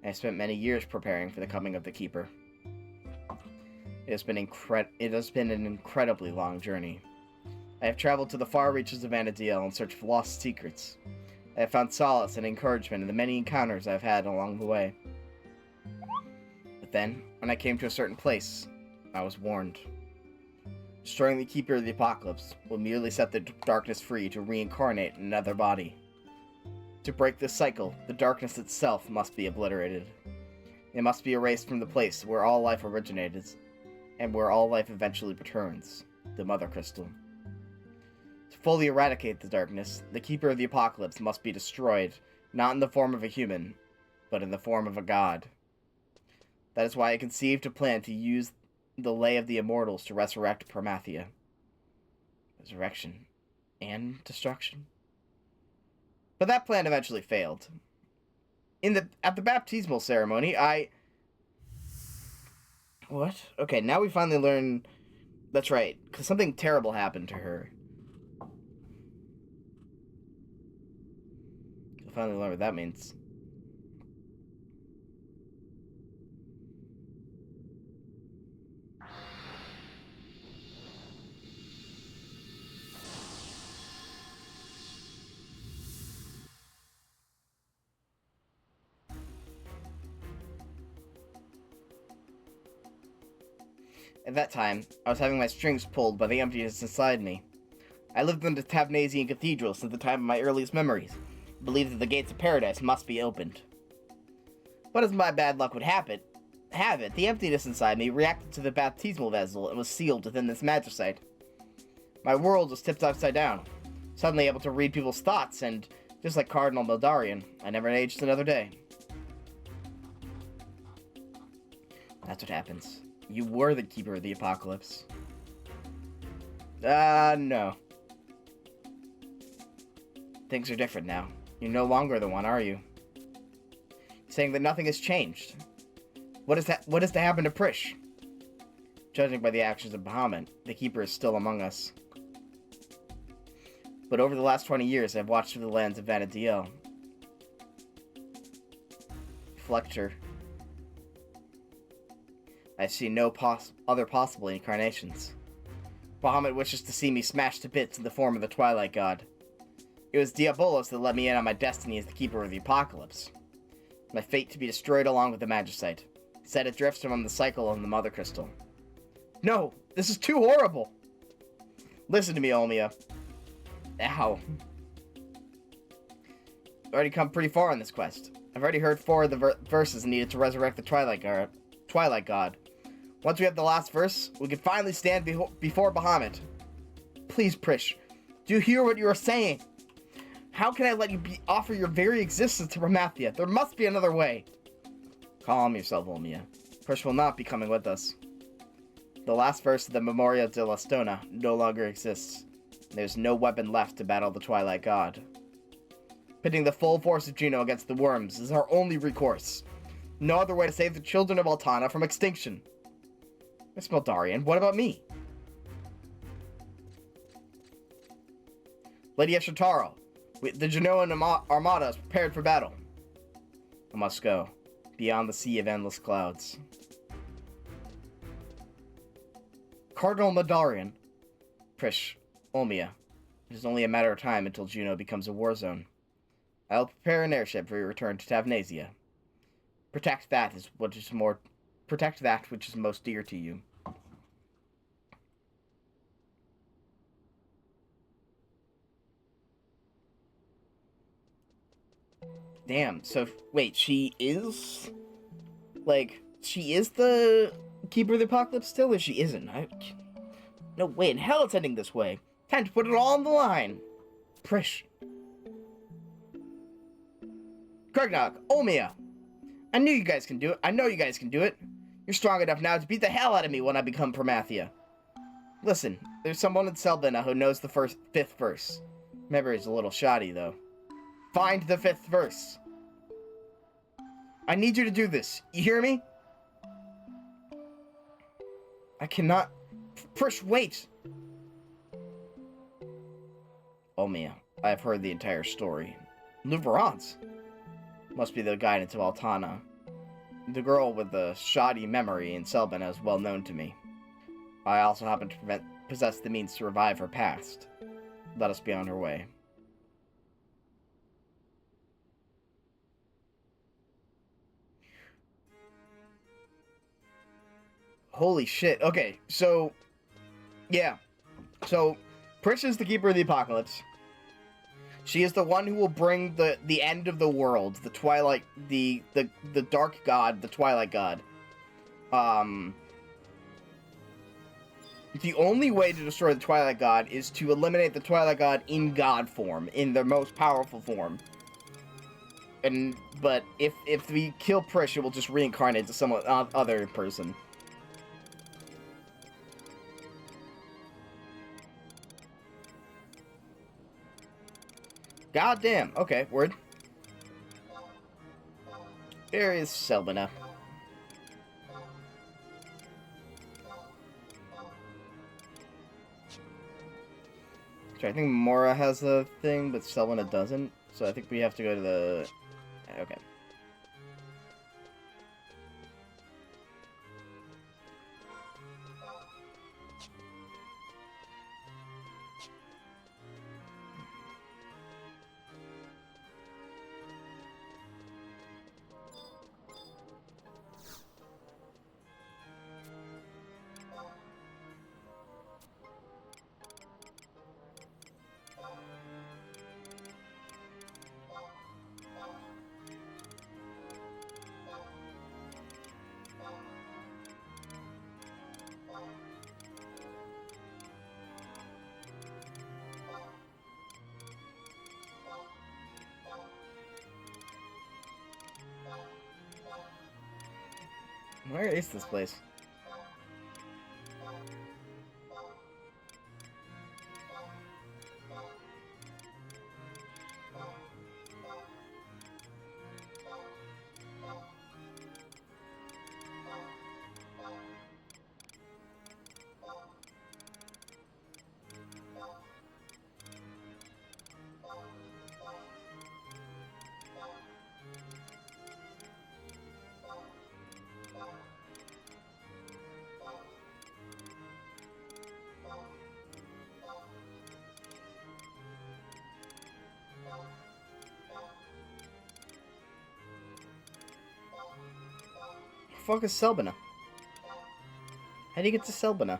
I have spent many years preparing for the coming of the Keeper. It has been an incredibly long journey. I have traveled to the far reaches of Anadiel in search of lost secrets. I have found solace and encouragement in the many encounters I have had along the way. But then, when I came to a certain place, I was warned. Destroying the Keeper of the Apocalypse will merely set the darkness free to reincarnate in another body. To break this cycle, the darkness itself must be obliterated. It must be erased from the place where all life originated, and where all life eventually returns, the Mother Crystal. To fully eradicate the darkness, the Keeper of the Apocalypse must be destroyed, not in the form of a human, but in the form of a god. That is why I conceived a plan to use the Lay of the Immortals to resurrect Promathia. Resurrection and destruction. But that plan eventually failed. At the baptismal ceremony, What? Okay, now we finally learn... That's right, because something terrible happened to her. I finally learn what that means. At that time, I was having my strings pulled by the emptiness inside me. I lived in the Tavnasian Cathedral since the time of my earliest memories, and believed that the gates of paradise must be opened. But as my bad luck would have it, the emptiness inside me reacted to the baptismal vessel and was sealed within this magicite. My world was tipped upside down, suddenly able to read people's thoughts, and, just like Cardinal Mildarian, I never aged another day. That's what happens. You were the Keeper of the Apocalypse. No. Things are different now. You're no longer the one, are you? Saying that nothing has changed. What is to happen to Prish? Judging by the actions of Bahamut, the Keeper is still among us. But over the last 20 years, I've watched through the lens of Vana'diel. Fletcher. I see no other possible incarnations. Bahamut wishes to see me smashed to bits in the form of the Twilight God. It was Diabolos that let me in on my destiny as the Keeper of the Apocalypse. My fate to be destroyed along with the Magicite, set adrift from the cycle of the Mother Crystal. No! This is too horrible! Listen to me, Olmia. Ow. I've already come pretty far on this quest. I've already heard 4 of the verses needed to resurrect the Twilight God. Once we have the last verse, we can finally stand before Bahamut. Please, Prish, do you hear what you are saying? How can I let you offer your very existence to Pramathia? There must be another way. Calm yourself, Olmia. Prish will not be coming with us. The last verse of the Memoria de la Stona no longer exists. There's no weapon left to battle the Twilight God. Pitting the full force of Juno against the worms is our only recourse. No other way to save the children of Altana from extinction. Miss Meldarian, what about me? Lady Eshitaro, the Genoan Armada is prepared for battle. I must go, beyond the sea of endless clouds. Cardinal Meldarian. Prish, Olmia, it is only a matter of time until Juno becomes a war zone. I'll prepare an airship for your return to Tavnasia. Protect that which is most dear to you. Damn, so, wait, she is the Keeper of the Apocalypse still, or she isn't? No way in hell it's ending this way. Time to put it all on the line. Prish. Kragnog, Olmia. I knew you guys can do it. I know you guys can do it. You're strong enough now to beat the hell out of me when I become Pramathia. Listen, there's someone in Selbina who knows the 5th verse. Memory's a little shoddy, though. Find the 5th verse. I need you to do this. You hear me? I cannot... Prish, wait! Olmia, I have heard the entire story. Luverance must be the guidance of Altana. The girl with the shoddy memory in Selbina is well known to me. I also happen to possess the means to revive her past. Let us be on her way. Holy shit. Okay, so... Yeah. So, Prish is the Keeper of the Apocalypse. She is the one who will bring the end of the world, the Twilight, the Dark God, the Twilight God. The only way to destroy the Twilight God is to eliminate the Twilight God in God form, in their most powerful form. But if we kill Prish, it will just reincarnate to some other person. God damn. Okay, word. There is Selbina. So I think Mora has a thing, but Selbina doesn't. So I think we have to go to the... Okay. Where is this place? fuck is Selbina? How do you get to Selbina?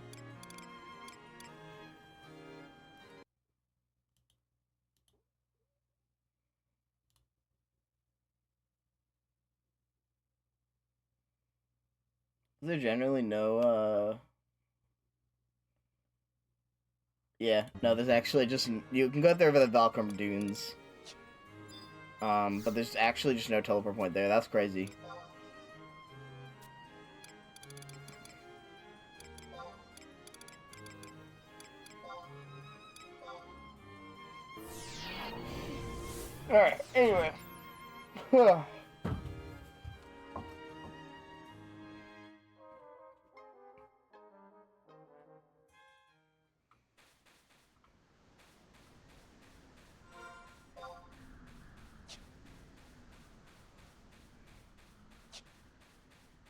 Is there generally no, Yeah, no, there's actually just... You can go there over the Valkyrie Dunes. But there's actually just no teleport point there. That's crazy. Alright, anyway.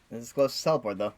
This is close to teleport, though.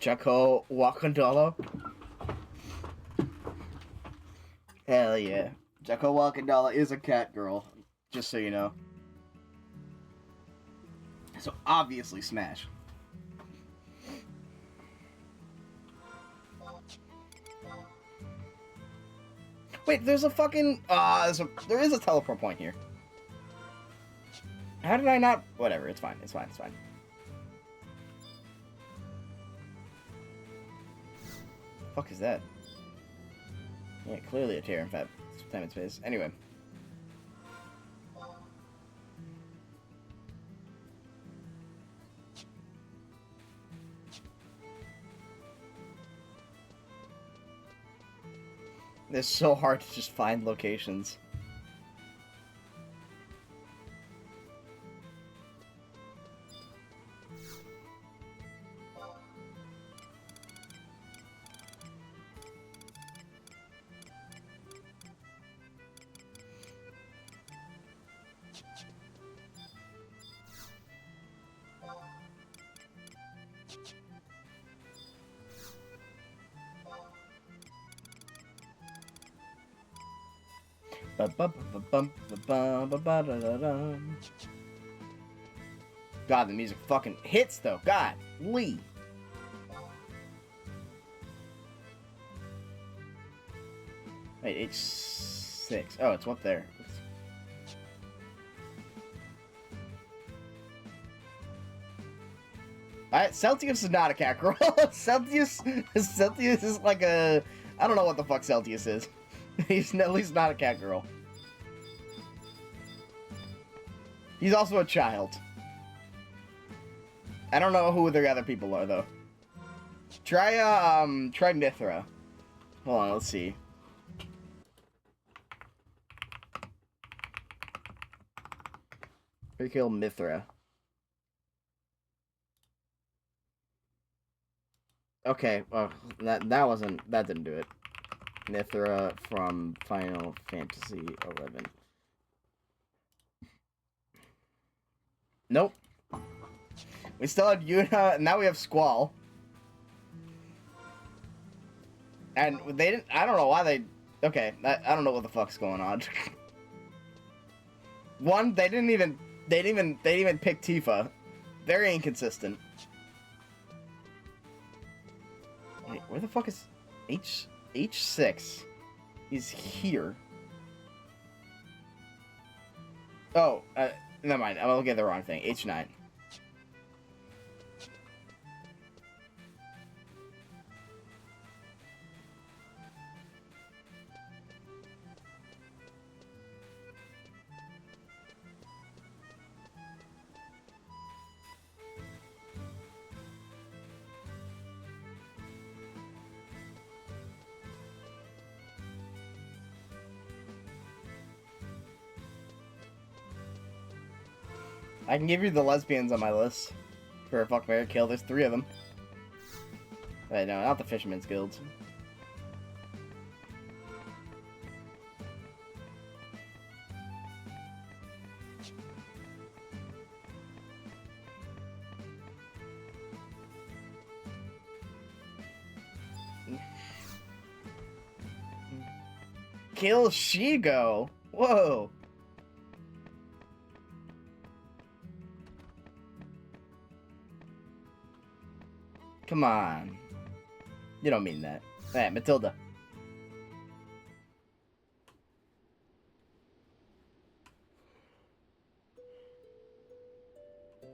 Jaco Wakandala. Hell yeah. Jaco Wakandala is a cat girl, just so you know. So obviously Smash. Wait, there's a fucking... there is a teleport point here. How did I not... Whatever, it's fine, it's fine, it's fine. Fuck is that? Yeah, clearly a tear in time and space. Anyway. It's so hard to just find locations. God, the music fucking hits though. God, Lee. Wait, H6. Oh, it's up there. Celtius is not a cat girl. Celtius is like a... I don't know what the fuck Celtius is. He's at least not a cat girl. He's also a child. I don't know who the other people are, though. Try Nithra. Hold on, let's see. We kill Mithra. Okay, well, that didn't do it. Mithra from Final Fantasy XI. Nope. We still had Yuna, and now we have Squall. And they didn't... I don't know why they... Okay, I don't know what the fuck's going on. One, they didn't even pick Tifa. Very inconsistent. Wait, where the fuck is... H6? He's here. Oh, never mind. I'm looking at the wrong thing. H9. I can give you the lesbians on my list for a fuck, marry, kill. There's 3 of them. Wait, no, not the Fisherman's Guild. Kill Shigo. Whoa. Come on. You don't mean that. Alright, Matilda.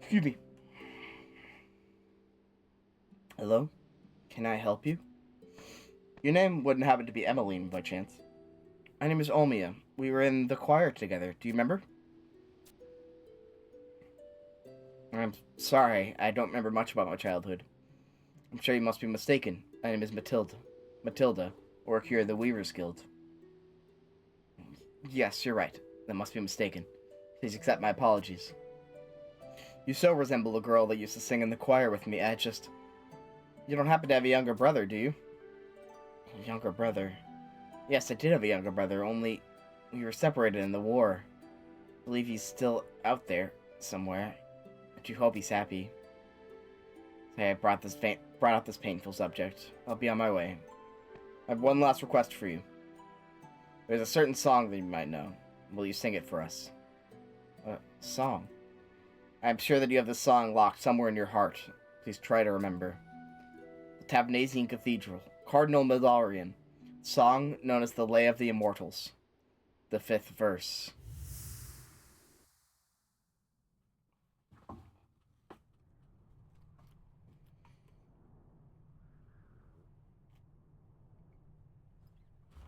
Excuse me. Hello? Can I help you? Your name wouldn't happen to be Emmeline by chance. My name is Olmia. We were in the choir together. Do you remember? I'm sorry. I don't remember much about my childhood. I'm sure you must be mistaken. My name is Matilda. Matilda. I work here at the Weavers Guild. Yes, you're right. That must be mistaken. Please accept my apologies. You so resemble a girl that used to sing in the choir with me. You don't happen to have a younger brother, do you? A younger brother? Yes, I did have a younger brother, only we were separated in the war. I believe he's still out there somewhere. I do hope he's happy. Hey, I brought up this painful subject. I'll be on my way. I have one last request for you. There's a certain song that you might know. Will you sing it for us? Song? I'm sure that you have this song locked somewhere in your heart. Please try to remember. The Tabnasian Cathedral. Cardinal Midorian. Song known as the Lay of the Immortals. The 5th verse.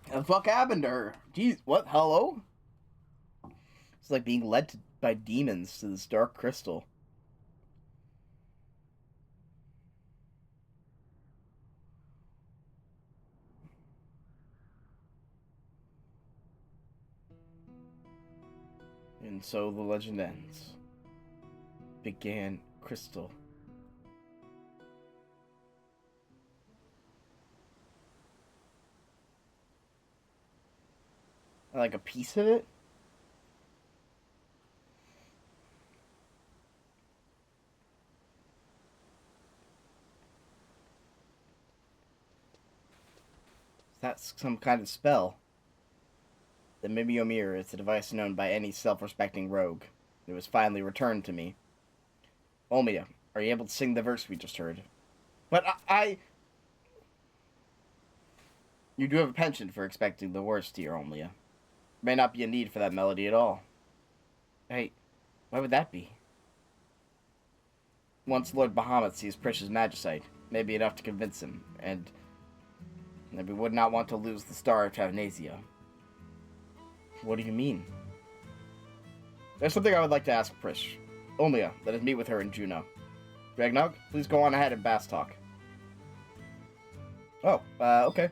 What the fuck happened to her? Jeez, what? Hello? It's like being led by demons to this dark crystal. And so the legend ends. Began crystal. Like a piece of it? That's some kind of spell. The Mimeo Mirror is a device known by any self-respecting rogue. It was finally returned to me. Olmia, are you able to sing the verse we just heard? But I... You do have a penchant for expecting the worst, dear Olmia. May not be a need for that melody at all. Hey, why would that be? Once Lord Bahamut sees Prish's magicite, may be enough to convince him, and we would not want to lose the Star of Tavnasia. What do you mean? There's something I would like to ask Prish. Olmia, let us meet with her in Juneau. Ragnog, please go on ahead and Bass talk. Oh, okay.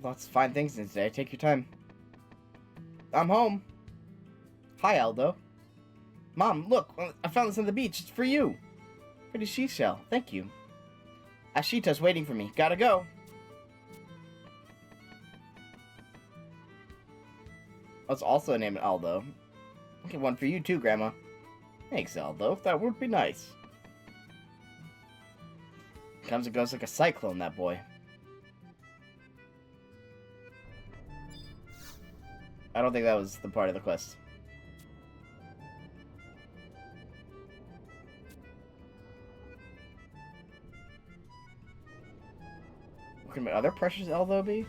Lots of fine things in today. Take your time. I'm home. Hi, Aldo. Mom, look, I found this on the beach. It's for you. Pretty seashell. Thank you. Ashita's waiting for me. Gotta go. Let's also name it Aldo. I'll get one for you too, Grandma. Thanks, Aldo. That would be nice. Comes and goes like a cyclone, that boy. I don't think that was the part of the quest. What can my other precious Aldo be?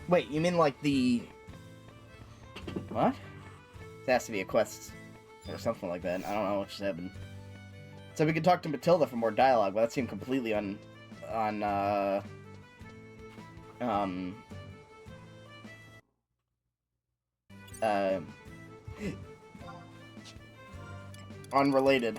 Wait, you mean like the... What? It has to be a quest or something like that. I don't know what just happened. So we could talk to Matilda for more dialogue, but that seemed completely unrelated.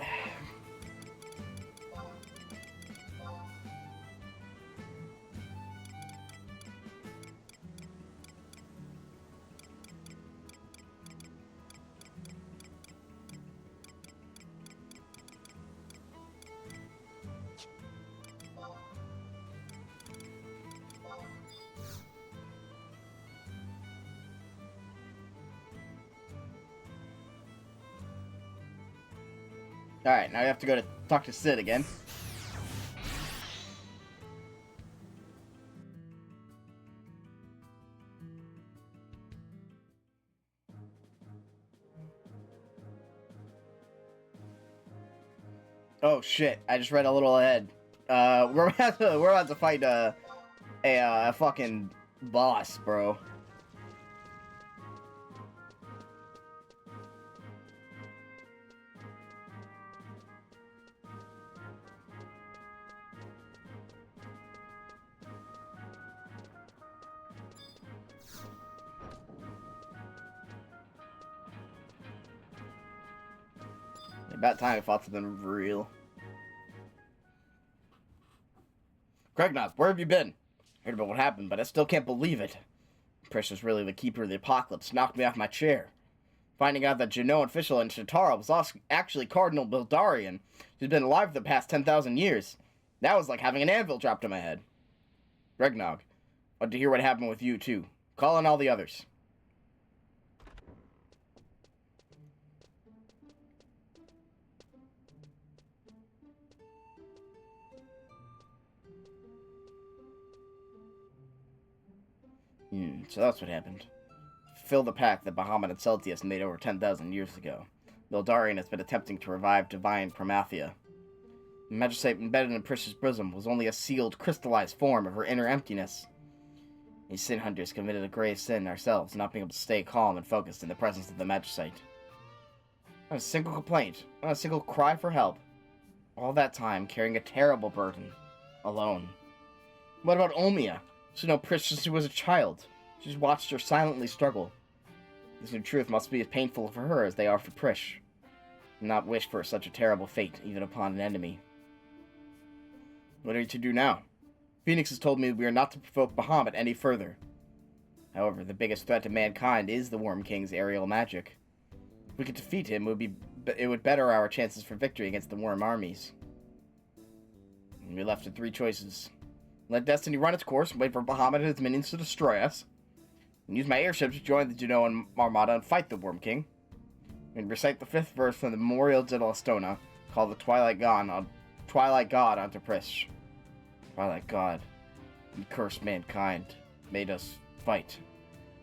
Alright, now you have to go to talk to Sid again. Oh shit, I just read a little ahead. We're about to fight a fucking boss, bro. About time I fought something real. Gregnoth, where have you been? Heard about what happened, but I still can't believe it. Prish is really the keeper of the apocalypse. Knocked me off my chair. Finding out that Genoan official in Shatara was actually Cardinal Bildarian, who's been alive for the past 10,000 years. That was like having an anvil dropped on my head. Gregnog, I want to hear what happened with you, too. Call in all the others. So that's what happened. Fulfill the pact that Bahamut and Celtius made over 10,000 years ago. Bildarian has been attempting to revive divine Promathia. The Magistrate embedded in Prish's bosom was only a sealed, crystallized form of her inner emptiness. These sin hunters committed a grave sin ourselves, not being able to stay calm and focused in the presence of the Magistrate. Not a single complaint, not a single cry for help. All that time carrying a terrible burden. Alone. What about Omia? She knew Prish since she was a child. She just watched her silently struggle. This new truth must be as painful for her as they are for Prish. Not wish for such a terrible fate, even upon an enemy. What are you to do now? Phoenix has told me we are not to provoke Bahamut any further. However, the biggest threat to mankind is the Worm King's aerial magic. If we could defeat him, it would better our chances for victory against the Worm armies. And we're left with three choices. Let Destiny run its course and wait for Bahamut and his minions to destroy us. And use my airship to join the Genoan Armada and fight the Worm King. And recite the 5th verse from the Memorial de la Stona, called the Twilight God unto Prish. Twilight God, he cursed mankind, made us fight.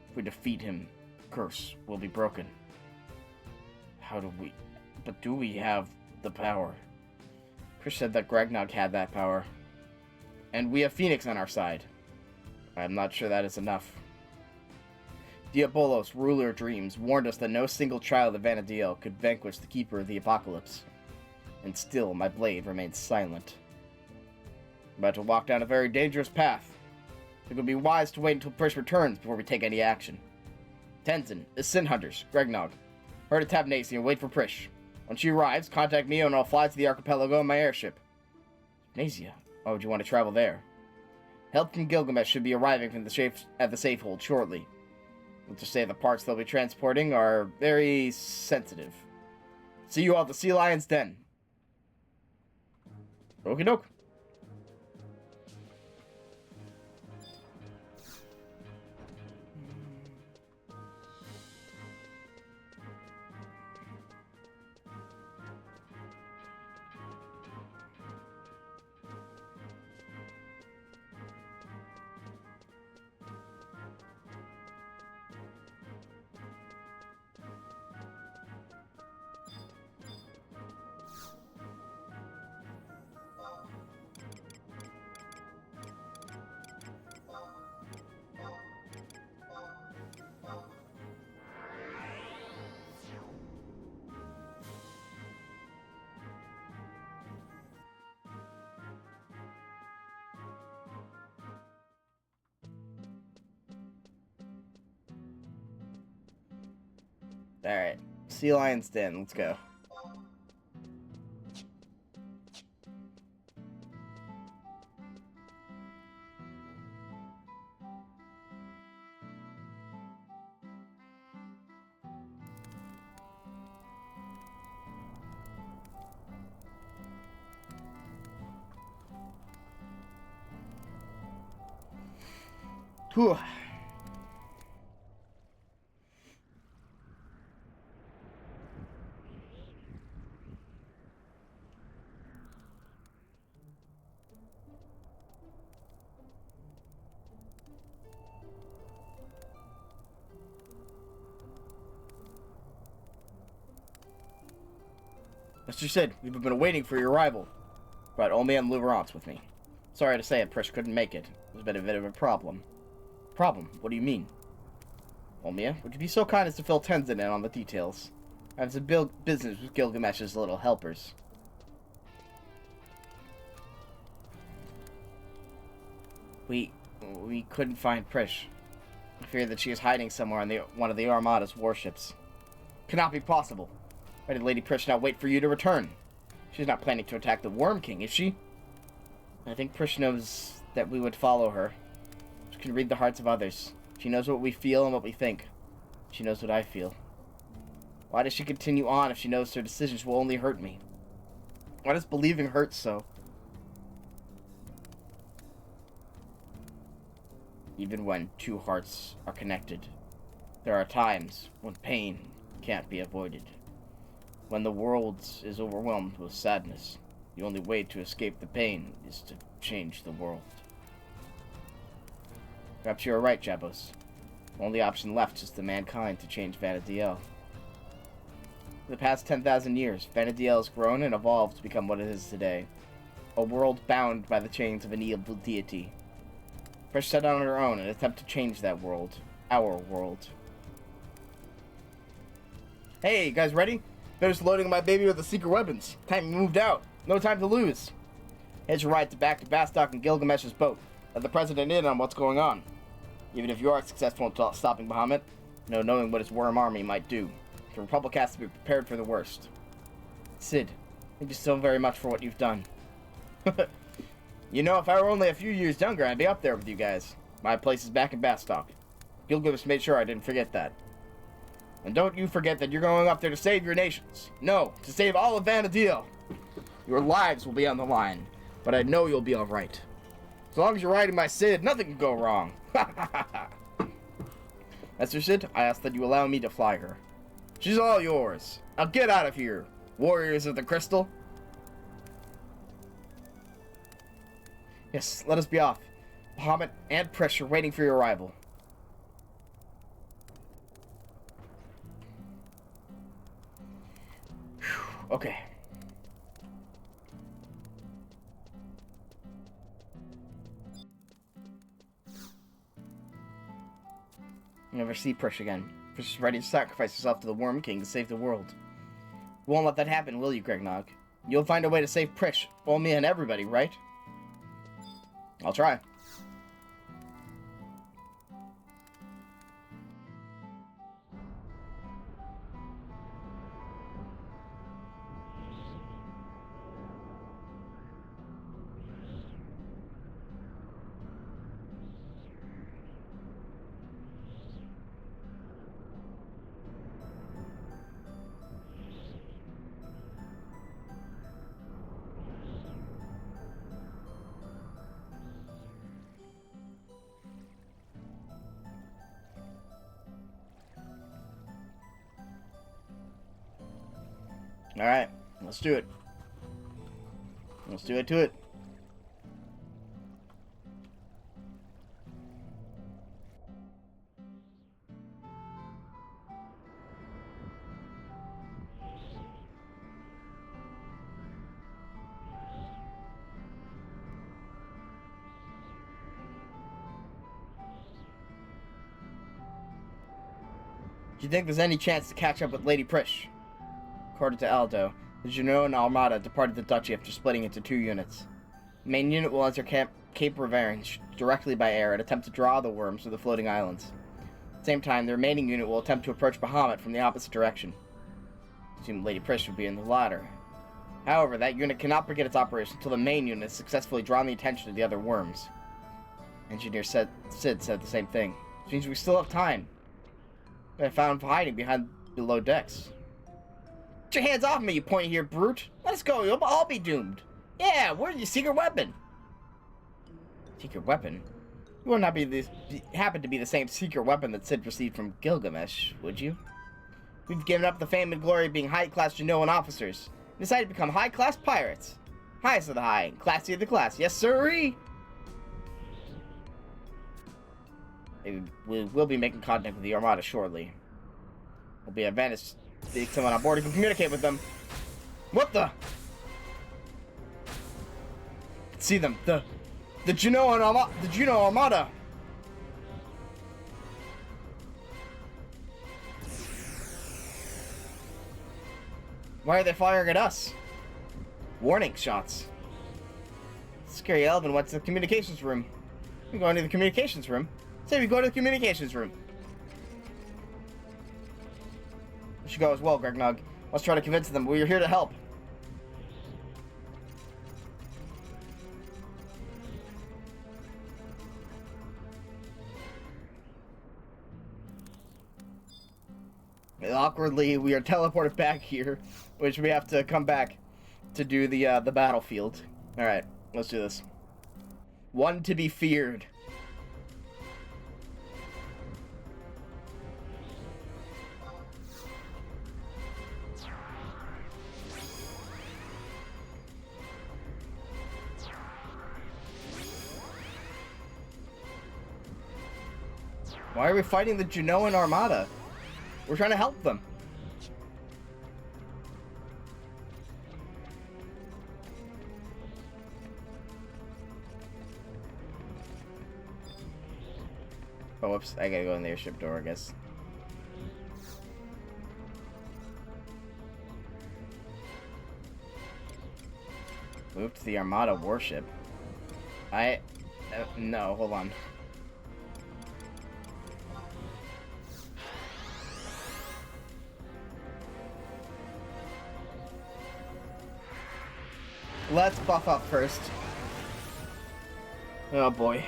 If we defeat him, the curse will be broken. Do we have the power? Prish said that Gregnog had that power. And we have Phoenix on our side. I'm not sure that is enough. Diabolos, ruler of dreams, warned us that no single child of Vana'diel could vanquish the Keeper of the Apocalypse. And still, my blade remains silent. I'm about to walk down a very dangerous path. It would be wise to wait until Prish returns before we take any action. Tenzin, the Sin Hunters, Gregnog. Hurry to Tabnacy and wait for Prish. When she arrives, contact me and I'll fly to the archipelago in my airship. Tabnacia? Why would you want to travel there? Help from Gilgamesh should be arriving from at the safe hold shortly. Let's just say the parts they'll be transporting are very sensitive. See you all at the Sea Lion's Den. Okie doke. Alright. Sea Lion's Den, let's go. Whew. Mr. Sid, we've been waiting for your arrival. Brought Omi and Luverance with me. Sorry to say it, Prish couldn't make it. There's been a bit of a problem. Problem? What do you mean? Olmia, would you be so kind as to fill Tenzin in on the details? I have some business with Gilgamesh's little helpers. We couldn't find Prish. I fear that she is hiding somewhere on one of the Armada's warships. Cannot be possible. Why did Lady Prish not wait for you to return? She's not planning to attack the Worm King, is she? I think Prish knows that we would follow her. She can read the hearts of others. She knows what we feel and what we think. She knows what I feel. Why does she continue on if she knows her decisions will only hurt me? Why does believing hurt so? Even when two hearts are connected, there are times when pain can't be avoided. When the world is overwhelmed with sadness, the only way to escape the pain is to change the world. Perhaps you are right, Jabos. The only option left is for mankind to change Vana'diel. For the past 10,000 years, Vana'diel has grown and evolved to become what it is today. A world bound by the chains of an evil deity. Prish set out on her own and attempt to change that world. Our world. Hey, you guys ready? Finished loading my baby with the secret weapons. Time moved out. No time to lose. Hitch a ride back to Bastok and Gilgamesh's boat. Let the president in on what's going on. Even if you are successful in stopping Bahamut, no knowing what his worm army might do. The Republic has to be prepared for the worst. Sid, thank you so very much for what you've done. You know, if I were only a few years younger, I'd be up there with you guys. My place is back in Bastok. Gilgamesh made sure I didn't forget that. And don't you forget that you're going up there to save your nations. No, to save all of Vana'diel. Your lives will be on the line, but I know you'll be alright. As long as you're riding my Sid, nothing can go wrong. Master Sid, I ask that you allow me to fly her. She's all yours. Now get out of here, warriors of the crystal. Yes, let us be off. Bahamut and Prish are waiting for your arrival. Whew, okay. Never see Prish again. Prish is ready to sacrifice herself to the Worm King to save the world. You won't let that happen, will you, Gregnog? You'll find a way to save Prish, Olmia, and everybody, right? I'll try. Alright, let's do it. Let's do it to it. Do you think there's any chance to catch up with Lady Prish? According to Aldo, the Genoan Armada departed the duchy after splitting into 2 units. The main unit will enter Cape Revenge directly by air and attempt to draw the worms to the floating islands. At the same time, the remaining unit will attempt to approach Bahamut from the opposite direction. I assume Lady Prish would be in the latter. However, that unit cannot begin its operation until the main unit has successfully drawn the attention of the other worms. Engineer Sid said the same thing. Which means we still have time. I found hiding below decks. Get your hands off me, you pointy here brute. Let us go, you'll all be doomed. Yeah, where's your secret weapon? Secret weapon? You would not happen to be the same secret weapon that Sid received from Gilgamesh, would you? We've given up the fame and glory of being high-class Genoan officers and decided to become high-class pirates. Highest of the high, and classy of the class. Yes, sirree! We'll be making contact with the Armada shortly. We'll be advantage to take someone on board who can communicate with them. What the? See them. The Genoan Armada. The Juno Armada. Why are they firing at us? Warning shots. Scary Elvin went to the communications room. I'm going to the communications room. Say we go to the communications room. We should go as well, Gregnog. Let's try to convince them we're here to help. And awkwardly, we are teleported back here, which we have to come back to do the battlefield. All right, let's do this. One to be feared. Why are we fighting the Genoan Armada? We're trying to help them. Oh, whoops. I gotta go in the airship door, I guess. Move to the Armada warship. No, hold on. Let's buff up first. Oh boy.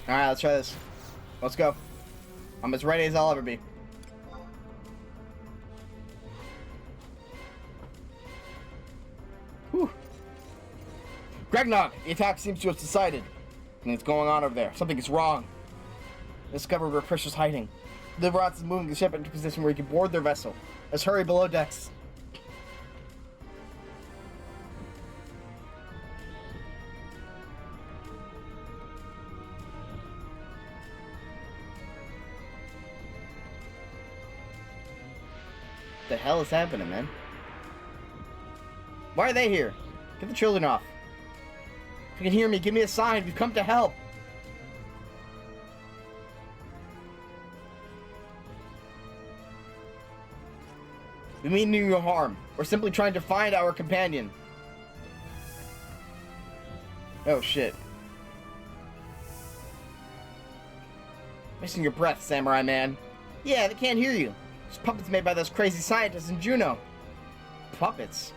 Alright, let's try this. Let's go. I'm as ready as I'll ever be. Whew. Gregnog, the attack seems to have decided. Something's going on over there. Something is wrong. Discover where Krish is hiding. Liverance is moving the ship into a position where he can board their vessel. Let's hurry below decks. What the hell is happening, man? Why are they here? Get the children off. If you can hear me, give me a sign. We've come to help. We mean you no harm. We're simply trying to find our companion. Oh, shit. Missing your breath, samurai man. Yeah, they can't hear you. It's puppets made by those crazy scientists in Juno. Puppets?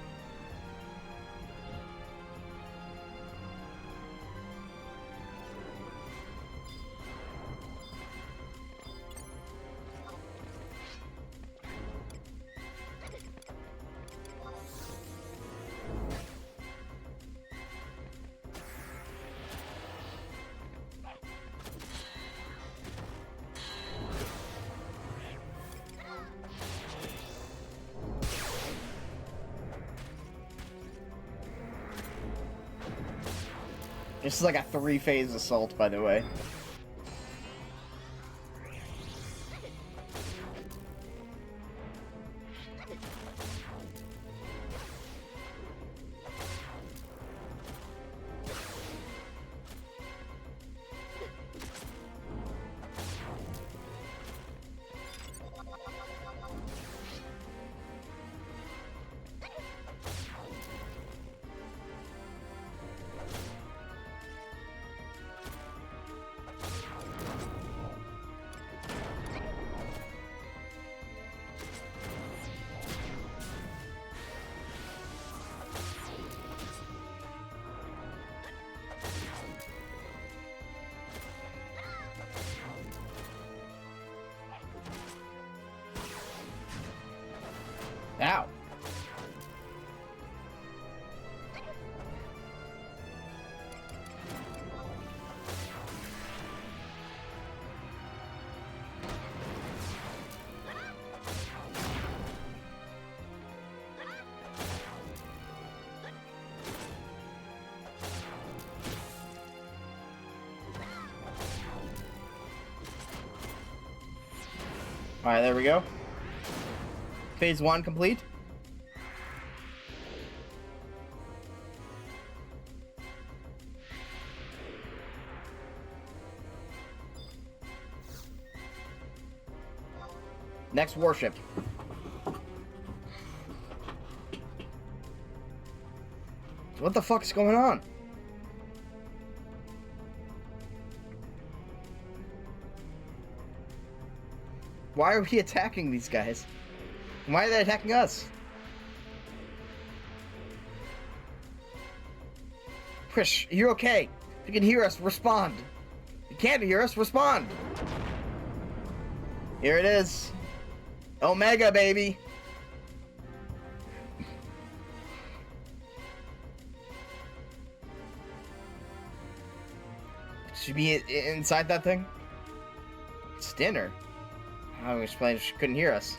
This is like a 3-phase assault, by the way. Ow. Alright, there we go. Phase 1 complete. Next warship. What the fuck's going on? Why are we attacking these guys? Why are they attacking us? Krish, you're okay. If you can hear us, respond. If you can't hear us, respond. Here it is. Omega, baby. Should be inside that thing? It's dinner. I was explaining she couldn't hear us.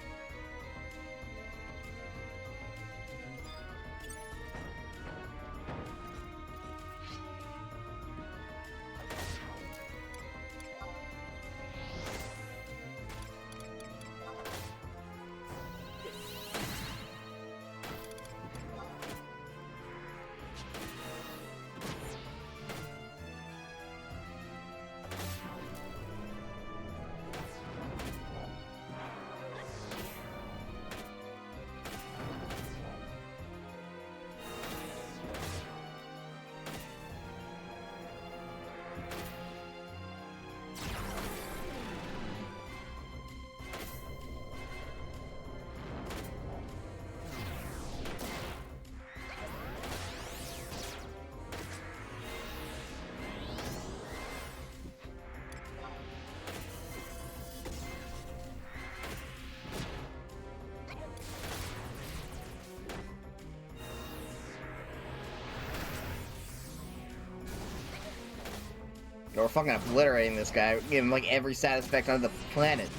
We're fucking obliterating this guy. Give him like every side effect on the planet.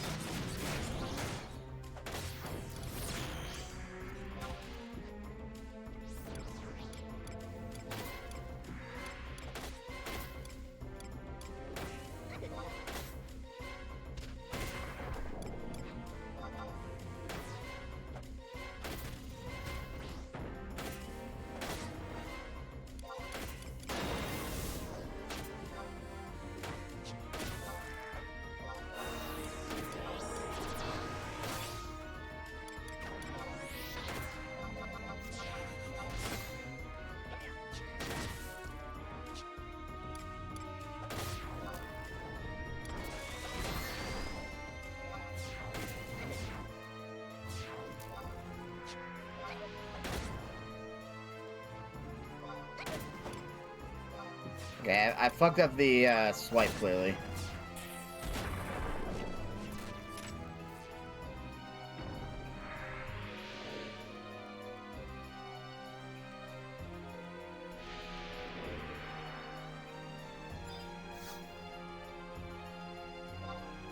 Okay, I fucked up the swipe, clearly.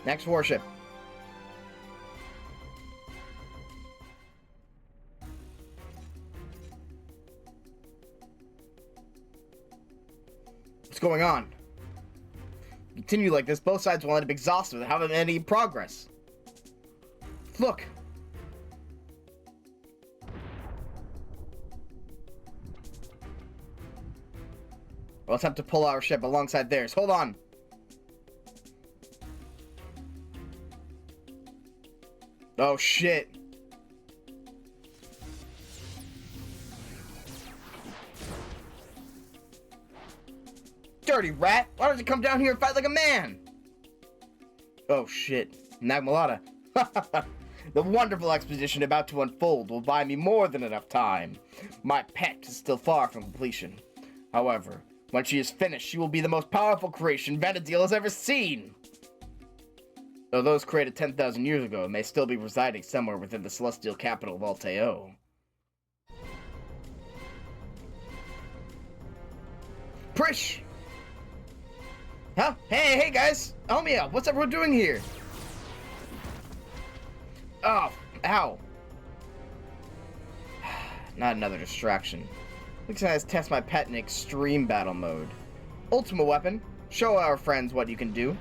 Next warship. going on? Continue like this, both sides will end up exhausted without having any progress. Look. We'll attempt to pull our ship alongside theirs. Hold on. Oh, shit. Dirty rat! Why don't you come down here and fight like a man? Oh, shit. Nagmalata. The wonderful expedition about to unfold will buy me more than enough time. My pet is still far from completion. However, when she is finished, she will be the most powerful creation Vanadil has ever seen. Though those created 10,000 years ago may still be residing somewhere within the celestial capital of Alteo. Prish! Huh? Hey guys! Help me out! What's everyone doing here? Oh, ow. Not another distraction. Looks like I test my pet in extreme battle mode. Ultimate weapon. Show our friends what you can do.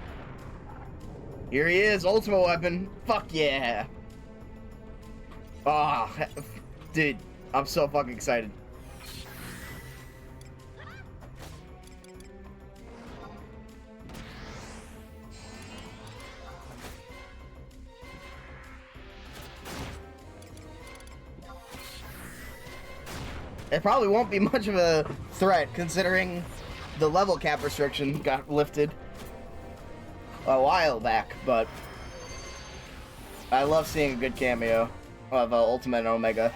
Here he is, ultimate weapon. Fuck yeah. Oh, dude, I'm so fucking excited. It probably won't be much of a threat, considering the level cap restriction got lifted a while back, but I love seeing a good cameo of Ultimate and Omega.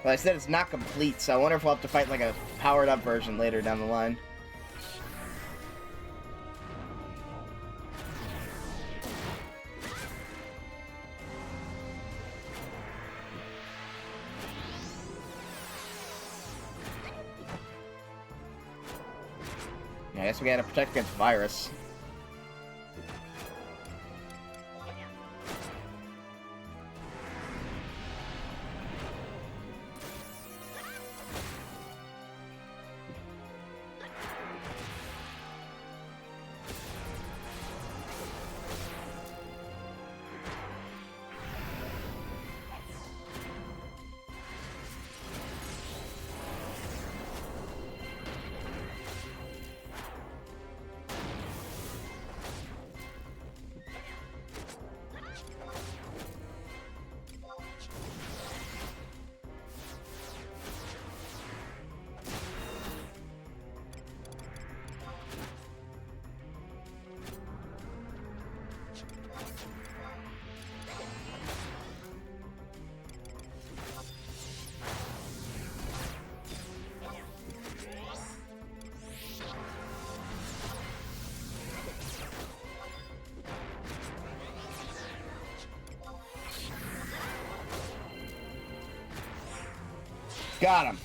But I said it's not complete, so I wonder if we'll have to fight like a powered-up version later down the line. I guess we gotta protect against virus. Got him.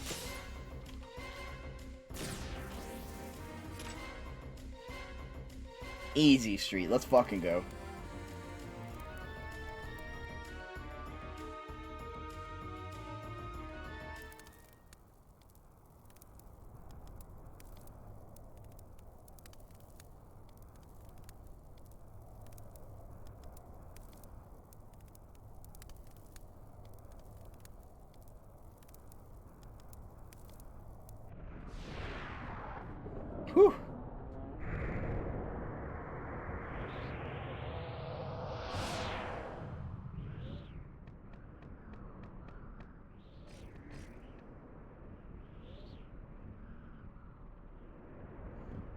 Easy street. Let's fucking go. Whew.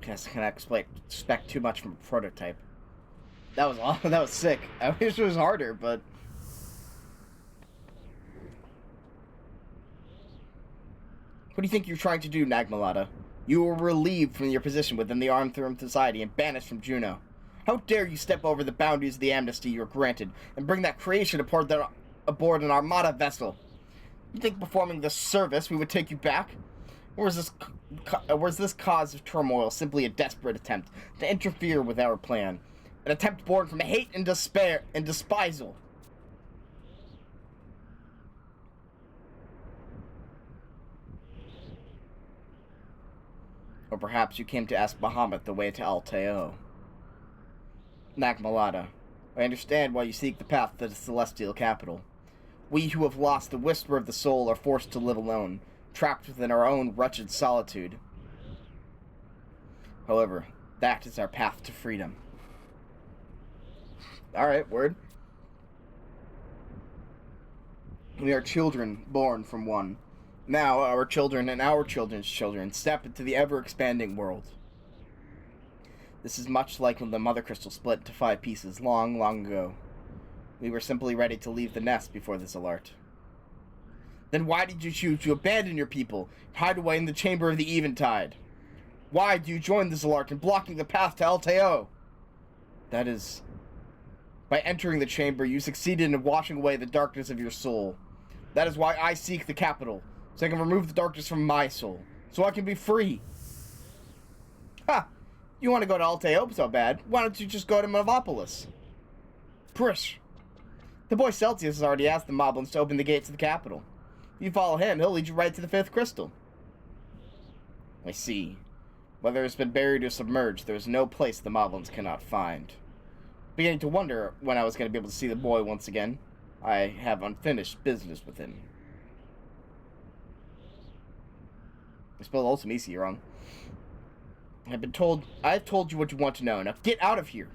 Guess I cannot expect too much from a prototype. That was awesome. That was sick. I wish it was harder, but what do you think you're trying to do, Nagmalata? You were relieved from your position within the Armed Throne Society and banished from Juno. How dare you step over the boundaries of the amnesty you were granted and bring that creation aboard an Armada vessel? You think performing this service we would take you back? Or is this cause of turmoil simply a desperate attempt to interfere with our plan? An attempt born from hate and despair and despisal? Or perhaps you came to ask Bahamut the way to Alteo. Nagmalada, I understand why you seek the path to the celestial capital. We who have lost the whisper of the soul are forced to live alone, trapped within our own wretched solitude. However, that is our path to freedom. Alright, word. We are children born from one. Now, our children and our children's children step into the ever-expanding world. This is much like when the Mother Crystal split into 5 pieces long, long ago. We were simply ready to leave the nest before this alert. Then why did you choose to abandon your people, hide away in the Chamber of the Eventide? Why do you join this alert in blocking the path to Alteo? That is... By entering the chamber, you succeeded in washing away the darkness of your soul. That is why I seek the capital, so I can remove the darkness from my soul, so I can be free. Ha! You want to go to Alteo so bad, why don't you just go to Mavopolis? Prish! The boy Celsius has already asked the Moblins to open the gates of the capital. If you follow him, he'll lead you right to the 5th crystal. I see. Whether it's been buried or submerged, there is no place the Moblins cannot find. Beginning to wonder when I was going to be able to see the boy once again. I have unfinished business with him. I spelled Ultimisi wrong. I've told you what you want to know. Now get out of here.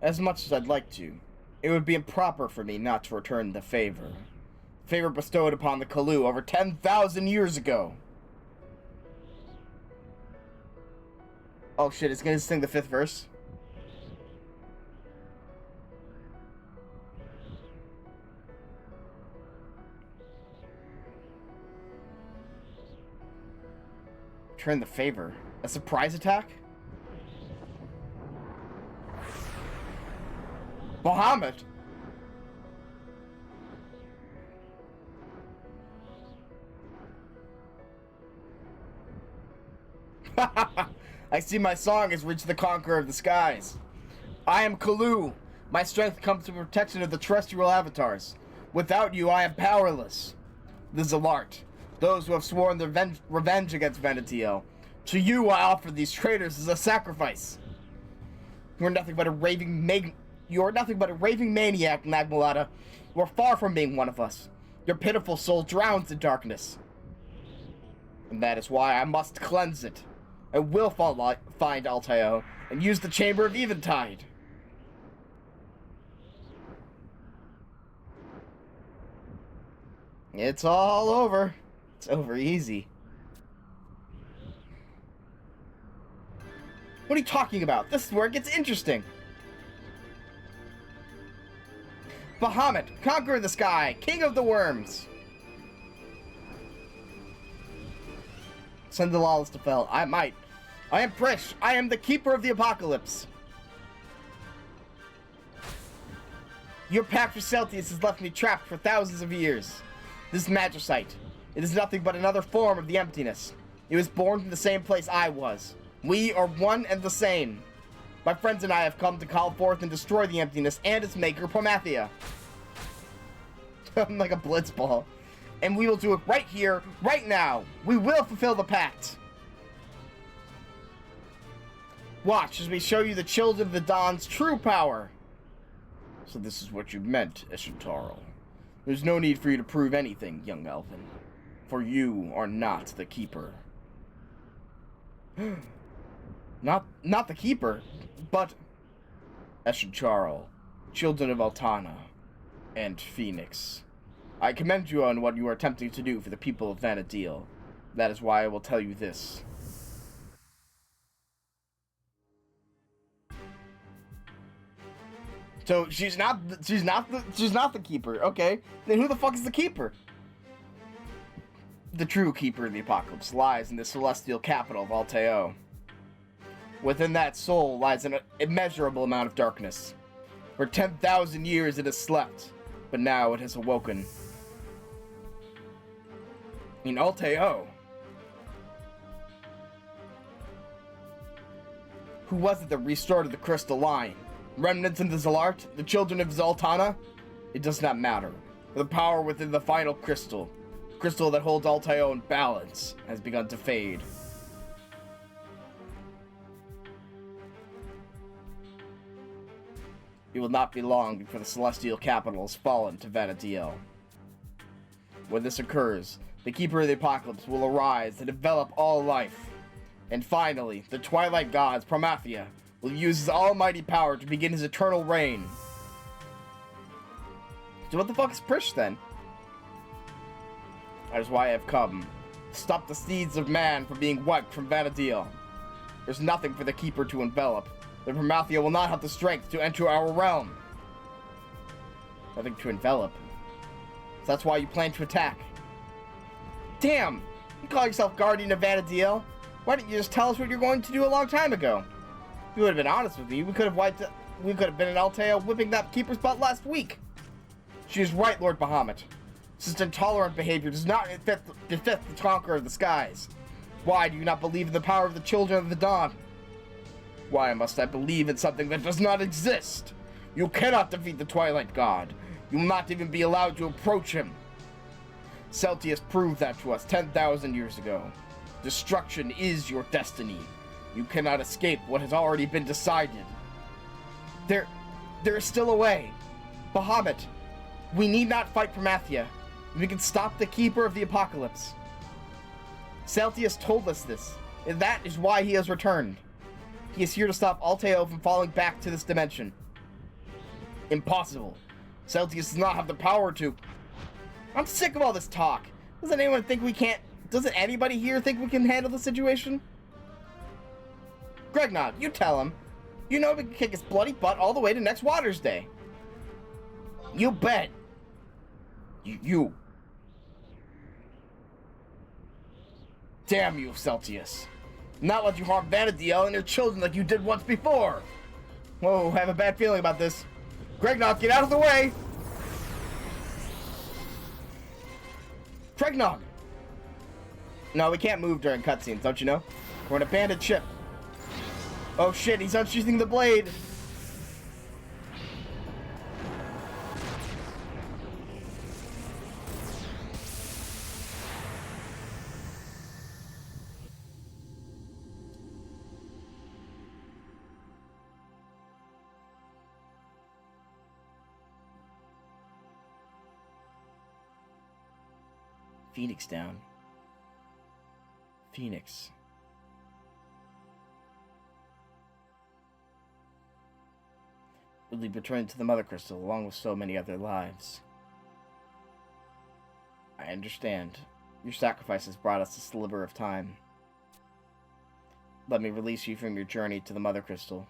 As much as I'd like to, it would be improper for me not to return the favor. Favor bestowed upon the Kalu over 10,000 years ago. Oh shit, it's gonna sing the 5th verse? Return the favor? A surprise attack? Bahamut? I see my song has reached the conqueror of the skies. I am Kalu. My strength comes from protection of the terrestrial avatars. Without you, I am powerless. The Zalart, those who have sworn their revenge against Venetiel. To you, I offer these traitors as a sacrifice. You are nothing but a raving maniac, Nagmalada. You are far from being one of us. Your pitiful soul drowns in darkness. And that is why I must cleanse it. I will find Alteo and use the Chamber of Eventide. It's all over. It's over easy. What are you talking about? This is where it gets interesting. Bahamut, conqueror of the sky, king of the worms. Send the lawless to Fel. I might. I am Prish. I am the keeper of the apocalypse. Your pact with Celtius has left me trapped for thousands of years. This magicite, it is nothing but another form of the emptiness. It was born from the same place I was. We are one and the same. My friends and I have come to call forth and destroy the emptiness and its maker, Promathia. I'm like a blitzball. And we will do it right here, right now. We will fulfill the pact. Watch as we show you the children of the Dawn's true power. So this is what you meant, Ishintaro. There's no need for you to prove anything, young Elfin. For you are not the Keeper. Not the Keeper, but Ishintaro, children of Altana, and Phoenix. I commend you on what you are attempting to do for the people of Vanadil. That is why I will tell you this. So she's not the keeper. Okay, then who the fuck is the keeper? The true keeper of the apocalypse lies in the celestial capital of Alteo. Within that soul lies an immeasurable amount of darkness. For 10,000 years it has slept, but now it has awoken. In Alteo. Who was it that restored the crystal line? Remnants in the Zalart, the children of Zoltana? It does not matter. The power within the final crystal that holds Altair in balance, has begun to fade. It will not be long before the celestial capital has fallen to Vana'diel. When this occurs, the Keeper of the Apocalypse will arise and develop all life. And finally, the Twilight Gods, Promathia, will use his almighty power to begin his eternal reign. So what the fuck is Prish then? That is why I have come. To stop the seeds of man from being wiped from Vana'diel. There's nothing for the Keeper to envelop. The Promathia will not have the strength to enter our realm. Nothing to envelop. So that's why you plan to attack. Damn! You call yourself Guardian of Vana'diel? Why didn't you just tell us what you're going to do a long time ago? If you would have been honest with me, we could have been in Altair whipping that Keeper's butt last week. She is right, Lord Bahamut. Such intolerant behavior does not befit the conqueror of the skies. Why do you not believe in the power of the children of the dawn? Why must I believe in something that does not exist? You cannot defeat the Twilight God. You will not even be allowed to approach him. Celtius proved that to us 10,000 years ago. Destruction is your destiny. You cannot escape what has already been decided. There is still a way. Bahamut, we need not fight Promathia. We can stop the Keeper of the Apocalypse. Celtius told us this, and that is why he has returned. He is here to stop Altair from falling back to this dimension. Impossible. Celtius does not have the power to... I'm sick of all this talk. Doesn't anybody here think we can handle the situation? Gregnog, you tell him. You know we can kick his bloody butt all the way to next Waters Day. You bet. You. Damn you, Celtius. Not let you harm Vana'diel and your children like you did once before. Whoa, I have a bad feeling about this. Gregnog, get out of the way! Gregnog! No, we can't move during cutscenes, don't you know? We're an abandoned ship. Oh shit, he's unsheathing the blade! Phoenix down. Phoenix. Will be returned to the Mother Crystal along with so many other lives. I understand. Your sacrifices brought us a sliver of time. Let me release you from your journey to the Mother Crystal.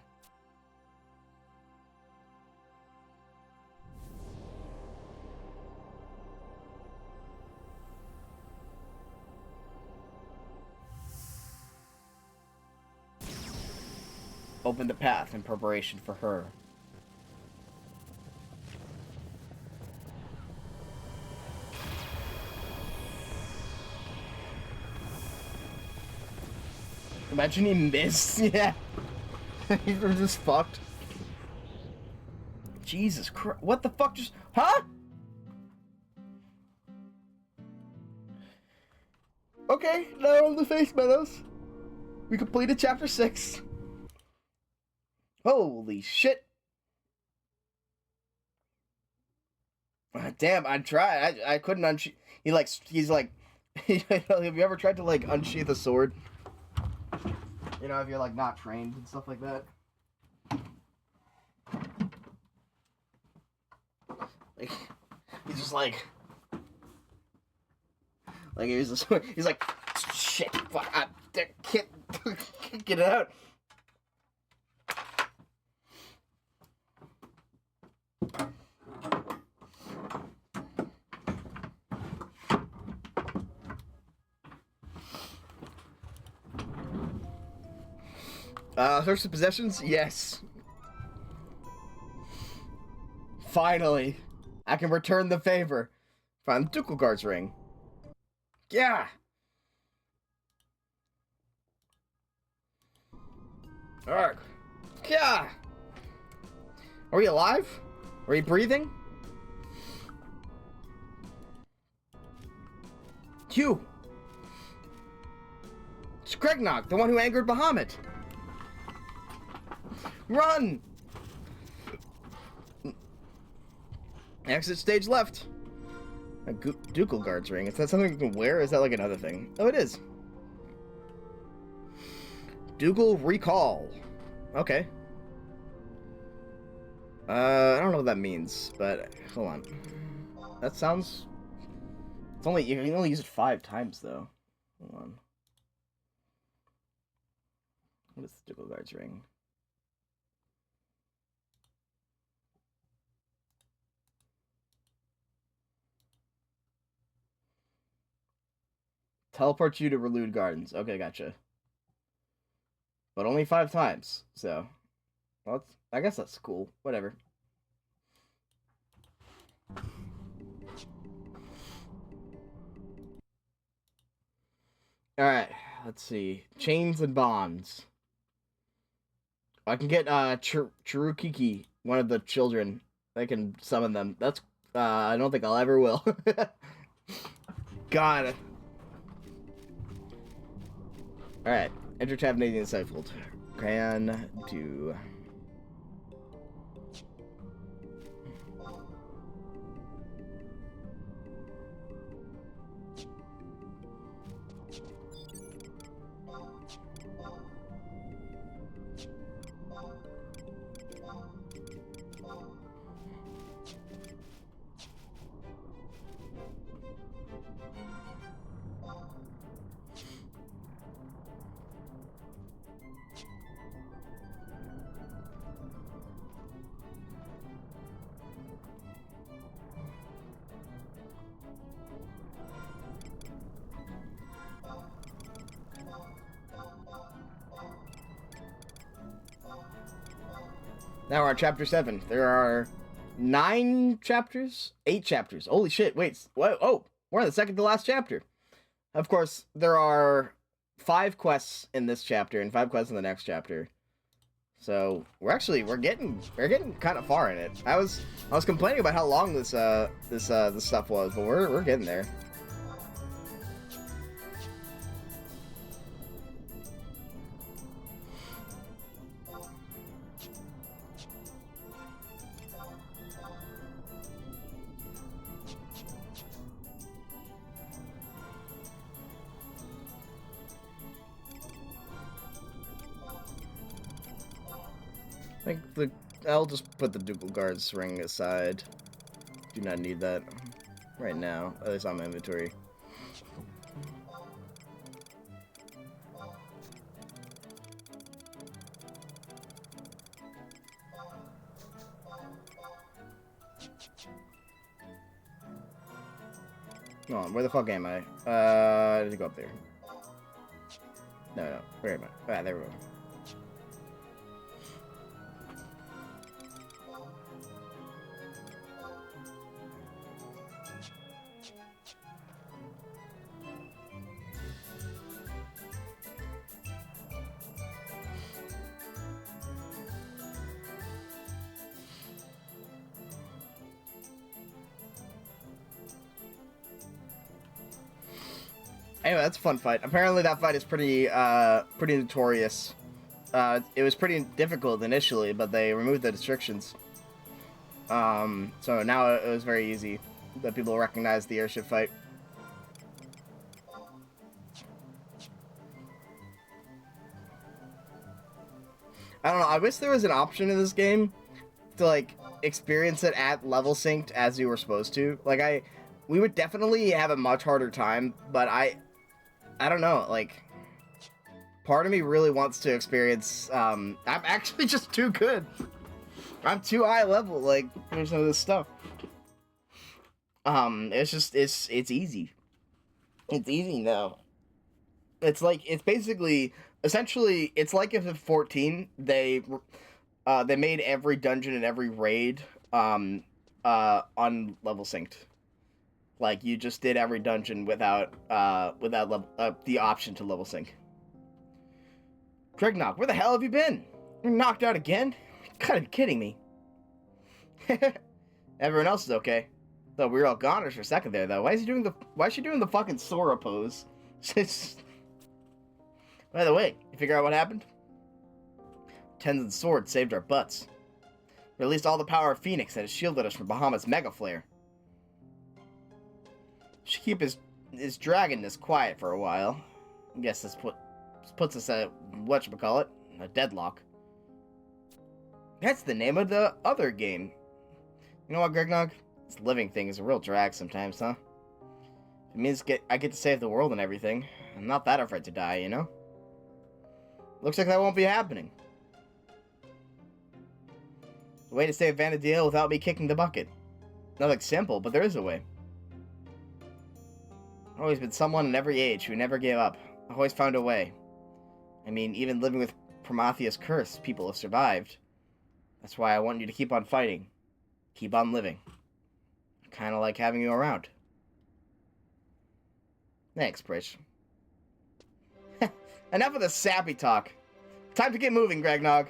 Open the path in preparation for her. Imagine he missed. Yeah. He was just fucked. Jesus Christ. What the fuck just... Huh? Okay, now on the Face Meadows. We completed chapter 6. Holy shit. Damn, I tried. I couldn't unsheath. He's like, have you ever tried to like unsheath a sword? You know, if you're like not trained and stuff like that. Like, he's just like he's like, shit, fuck, I can't get it out. Thirst of possessions? Yes. Finally, I can return the favor. Find the Ducal Guard's ring. Yeah. Alright. Yeah. Are we alive? Are we breathing? Q! It's Kregnok, the one who angered Bahamut! Run! Exit stage left. A ducal guard's ring. Is that something you can wear, or is that like another thing? Oh, it is. Ducal recall. Okay. I don't know what that means, but hold on. That sounds... It's only... You can only use it 5 times, though. Hold on. What is the ducal guard's ring? Teleport you to Relude Gardens. Okay, gotcha. But only 5 times, so... Well, I guess that's cool. Whatever. Alright, let's see. Chains and bonds. I can get Chirukiki, one of the children. I can summon them. That's... I don't think I'll ever will. God. Alright. Enter tab Canadian Stifled. Can do... Now we're on chapter 7. There are 9 chapters? 8 chapters. Holy shit, wait. What? Oh, we're on the second to last chapter. Of course, there are 5 quests in this chapter and 5 quests in the next chapter. So, we're getting kind of far in it. I was complaining about how long this stuff was, but we're getting there. I'll just put the ducal guard's ring aside. Do not need that right now. At least on my inventory. Come on, where the fuck am I? I need to go up there. No, where am I? Ah, there we go. Anyway, that's a fun fight. Apparently that fight is pretty notorious. It was pretty difficult initially, but they removed the restrictions. So now it was very easy that people recognize the airship fight. I don't know, I wish there was an option in this game to, like, experience it at level synced as you were supposed to. Like, we would definitely have a much harder time, but I don't know, like, part of me really wants to experience, I'm actually just too good. I'm too high level, like, for some of this stuff. It's just, it's easy. It's easy now. It's like, it's basically, essentially, it's like if FF14, they made every dungeon and every raid, on level synced. Like, you just did every dungeon without the option to level sync. Kregnok, where the hell have you been? You're knocked out again? You gotta be kidding me. Everyone else is okay. Though we were all goners for a second there, though. Why is she doing the fucking Sora pose? By the way, you figure out what happened? Tenzin's sword saved our butts. Released all the power of Phoenix that has shielded us from Bahamut's Mega Flare. Should keep his dragonness quiet for a while. I guess this puts us at, whatchamacallit, a deadlock. That's the name of the other game. You know what, Gregnog? This living thing is a real drag sometimes, huh? It means I get to save the world and everything. I'm not that afraid to die, you know? Looks like that won't be happening. A way to save Vana'diel without me kicking the bucket. Nothing simple, but there is a way. I've always been someone in every age who never gave up. I've always found a way. I mean, even living with Prometheus' curse, people have survived. That's why I want you to keep on fighting. Keep on living. I kind of like having you around. Thanks, Prish. Enough of the sappy talk. Time to get moving, Gregnog.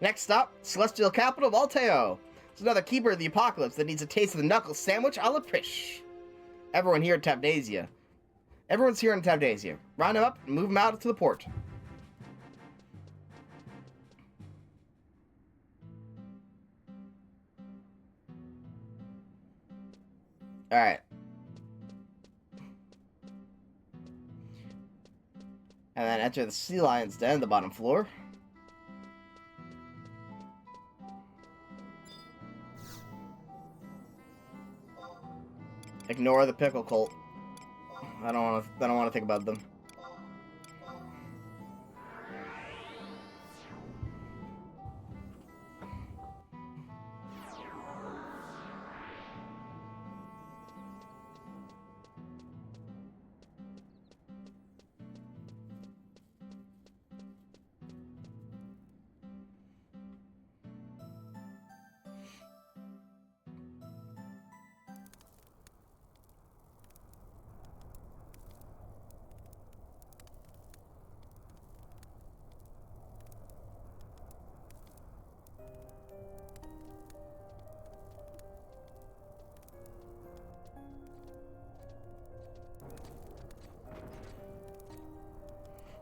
Next stop, celestial capital of Alteo. It's another keeper of the apocalypse that needs a taste of the knuckle sandwich a la Prish. Everyone's here in Tabdasia. Round them up and move them out to the port. Alright. And then enter the Sea Lion's Den on the bottom floor. Ignore the pickle cult. I don't want to think about them.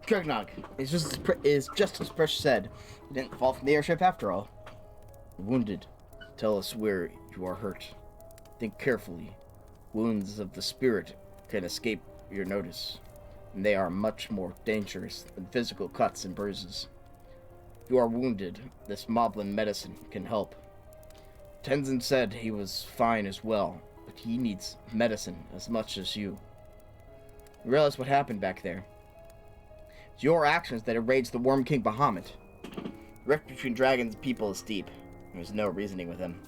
Gregnog is just as Prish said. He didn't fall from the airship after all. Wounded. Tell us where you are hurt. Think carefully. Wounds of the spirit can escape your notice, and they are much more dangerous than physical cuts and bruises. If you are wounded, this Moblin medicine can help. Tenzin said he was fine as well, but he needs medicine as much as you. You realize what happened back there? It's your actions that enraged the Worm King Bahamut. The rift between dragons and people is deep. There's no reasoning with him.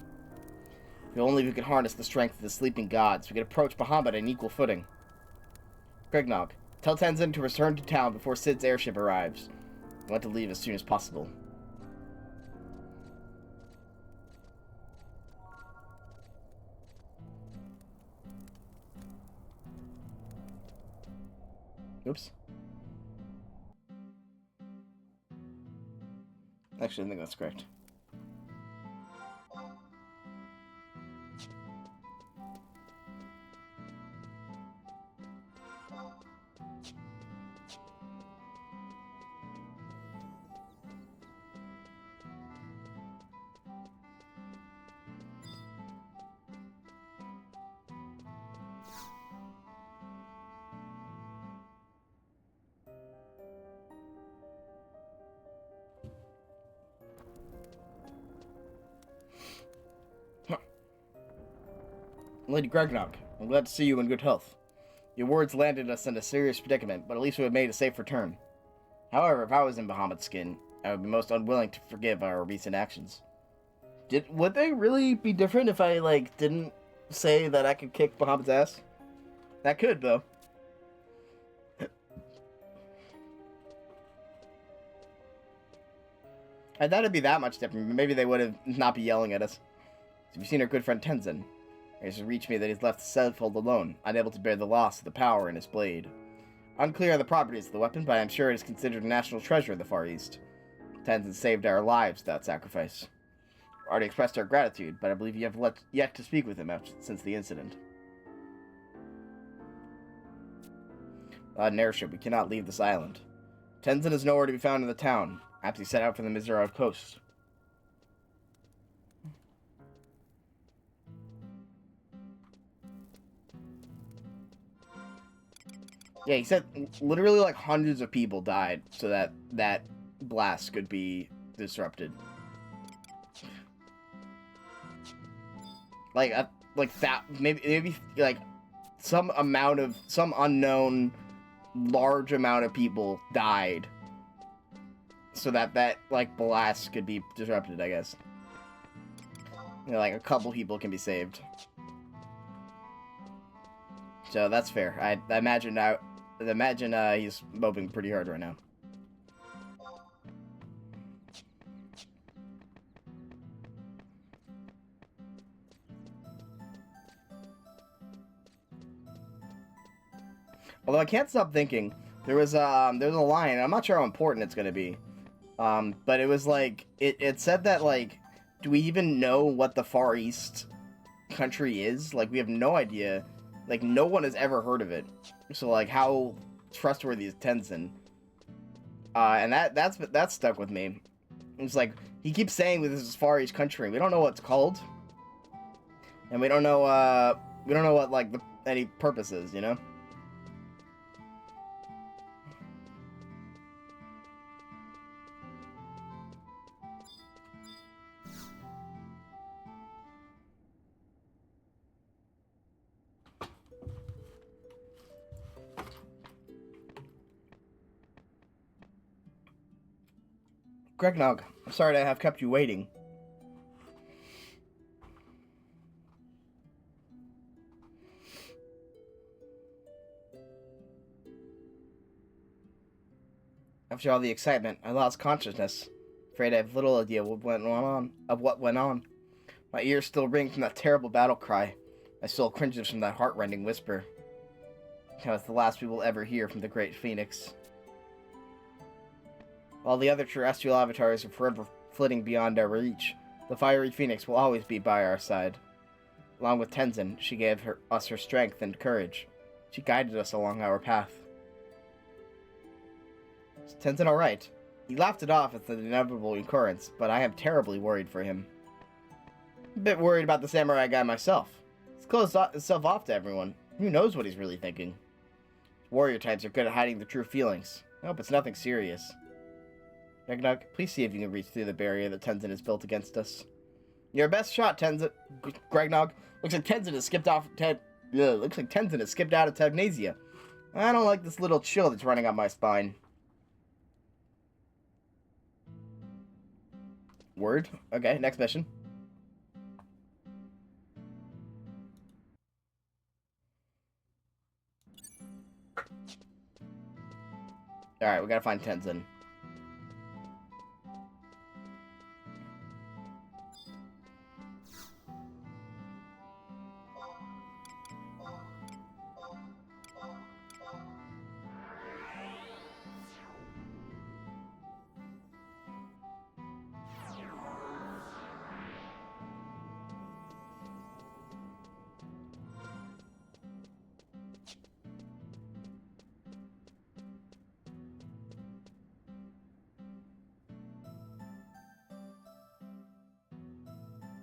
If only we could harness the strength of the sleeping gods, we could approach Bahamut on equal footing. Gregnog, tell Tenzin to return to town before Sid's airship arrives. I want to leave as soon as possible. Oops. Actually, I think that's correct. Lady Gregnog, I'm glad to see you in good health. Your words landed us in a serious predicament, but at least we have made a safe return. However, if I was in Bahamut's skin, I would be most unwilling to forgive our recent actions. Would they really be different if I, didn't say that I could kick Bahamut's ass? That could, though. I thought it'd be that much different, but maybe they would have not be yelling at us. Have you seen our good friend Tenzin? It has reached me that he's left the Sevenfold alone, unable to bear the loss of the power in his blade. Unclear on the properties of the weapon, but I am sure it is considered a national treasure of the Far East. Tenzin saved our lives without sacrifice. already expressed our gratitude, but I believe you have yet to speak with him since the incident. An airship, we cannot leave this island. Tenzin is nowhere to be found in the town. Perhaps he set out for the Mizraov coast. Yeah, he said literally like hundreds of people died so that that blast could be disrupted. Like that, maybe like some unknown large amount of people died so that like blast could be disrupted, I guess. You know, like a couple people can be saved. So that's fair. I imagine he's moping pretty hard right now. Although I can't stop thinking, there was a line, and I'm not sure how important it's gonna be. But it was like it said that like, do we even know what the Far East country is? Like, we have no idea. Like, no one has ever heard of it. So like, how trustworthy is Tenzin? And that stuck with me. It's like he keeps saying this is Far East country. We don't know what it's called, and we don't know what like any purpose is, you know. Gregnog, I'm sorry to have kept you waiting. After all the excitement, I lost consciousness. Afraid I have little idea what went on. My ears still ring from that terrible battle cry. My soul cringes from that heart-rending whisper. That was the last we will ever hear from the Great Phoenix. While the other terrestrial avatars are forever flitting beyond our reach, the fiery Phoenix will always be by our side. Along with Tenzin, she gave us her strength and courage. She guided us along our path. Is Tenzin alright? He laughed it off at the inevitable occurrence, but I am terribly worried for him. A bit worried about the samurai guy myself. He's closed himself off to everyone. Who knows what he's really thinking? Warrior types are good at hiding their true feelings. I hope it's nothing serious. Gregnog, please see if you can reach through the barrier that Tenzin has built against us. Your best shot, Tenzin. Gregnog. Looks like Tenzin has skipped out of Tagnesia. I don't like this little chill that's running up my spine. Word. Okay, next mission. Alright, we gotta find Tenzin.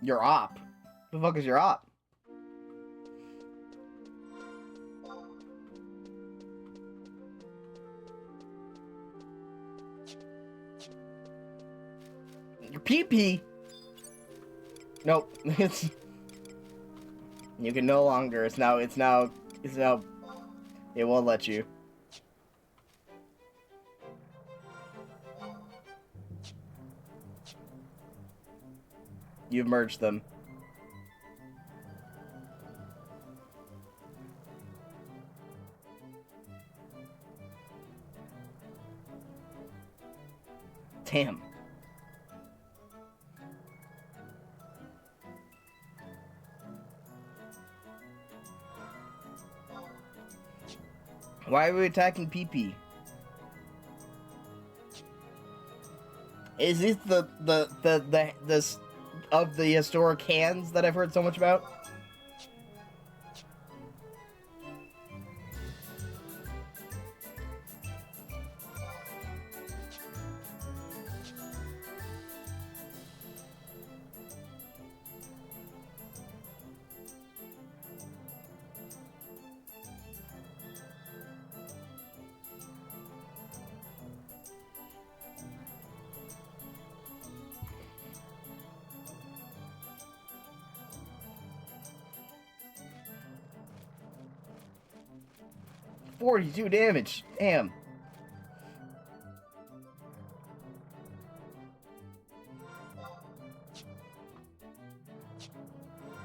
Your op? Who the fuck is your op? Your pee-pee? Nope. It's... You can no longer. It's now... It won't let you. You've merged them. Damn. Why are we attacking PP? Is this the of the historic hands that I've heard so much about. $42 damage. Damn.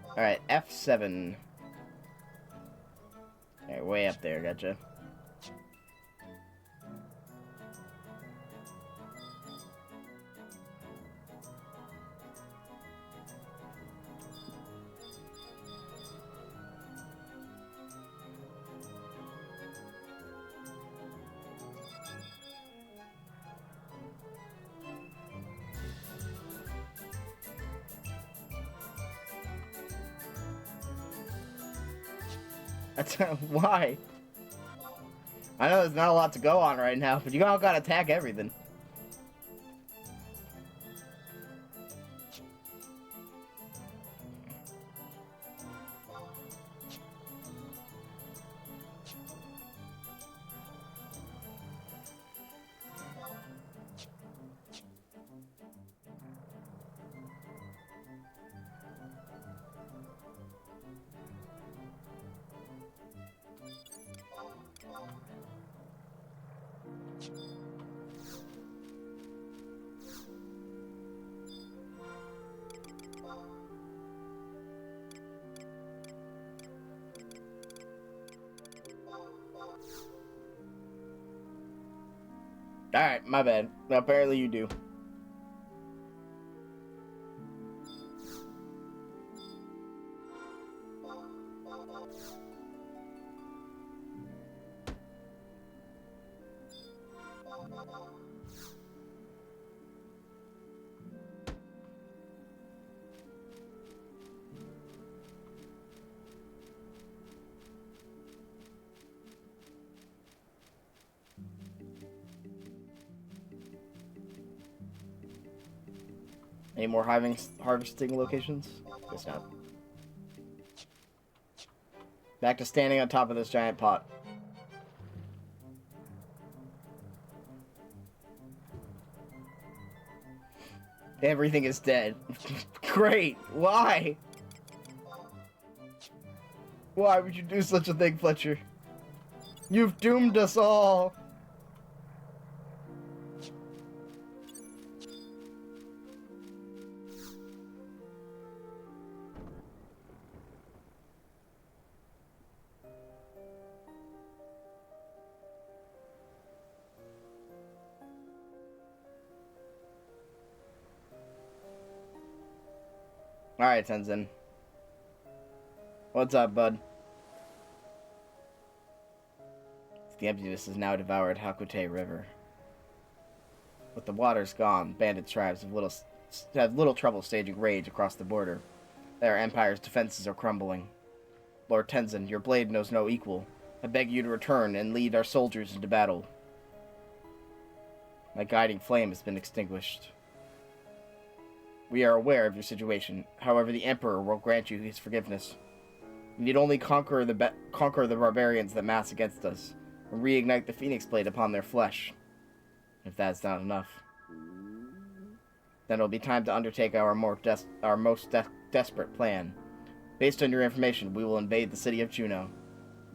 Alright, F7. Alright, way up there, gotcha. That's why. I know there's not a lot to go on right now, but you all gotta attack everything. Alright, my bad. Apparently you do. Any more harvesting locations? Guess not. Back to standing on top of this giant pot. Everything is dead. Great! Why? Why would you do such a thing, Fletcher? You've doomed us all! Alright, Tenzin. What's up, bud? The emptiness has now devoured Hakute River. With the waters gone, bandit tribes have little trouble staging raids across the border. Their empire's defenses are crumbling. Lord Tenzin, your blade knows no equal. I beg you to return and lead our soldiers into battle. My guiding flame has been extinguished. We are aware of your situation. However, the Emperor will grant you his forgiveness. You need only conquer the barbarians that mass against us, and reignite the Phoenix Blade upon their flesh. If that's not enough, then it'll be time to undertake our most desperate plan. Based on your information, we will invade the city of Juno.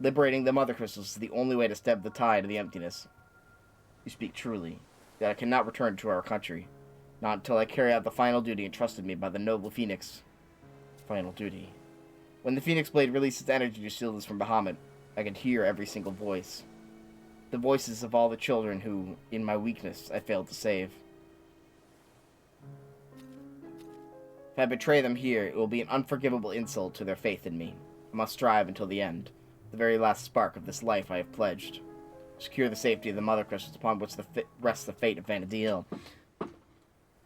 Liberating the Mother Crystals is the only way to stem the tide of the emptiness. You speak truly, that I cannot return to our country. Not until I carry out the final duty entrusted me by the noble Phoenix. Final duty. When the Phoenix Blade releases energy to shield us from Bahamut, I can hear every single voice. The voices of all the children who, in my weakness, I failed to save. If I betray them here, it will be an unforgivable insult to their faith in me. I must strive until the end, the very last spark of this life I have pledged. Secure the safety of the Mother Crystals upon which rests the fate of Vanadil.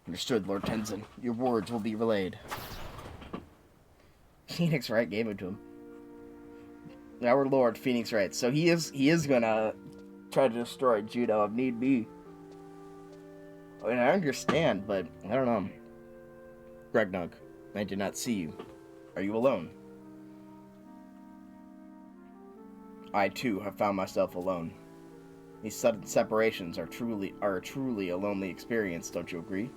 Understood, Lord Tenzin. Your words will be relayed. Phoenix Wright gave it to him. Our Lord Phoenix Wright. So he is gonna try to destroy Juno if need be. I mean, I understand, but I don't know. Gregnog, I did not see you. Are you alone? I too have found myself alone. These sudden separations are truly a lonely experience, don't you agree?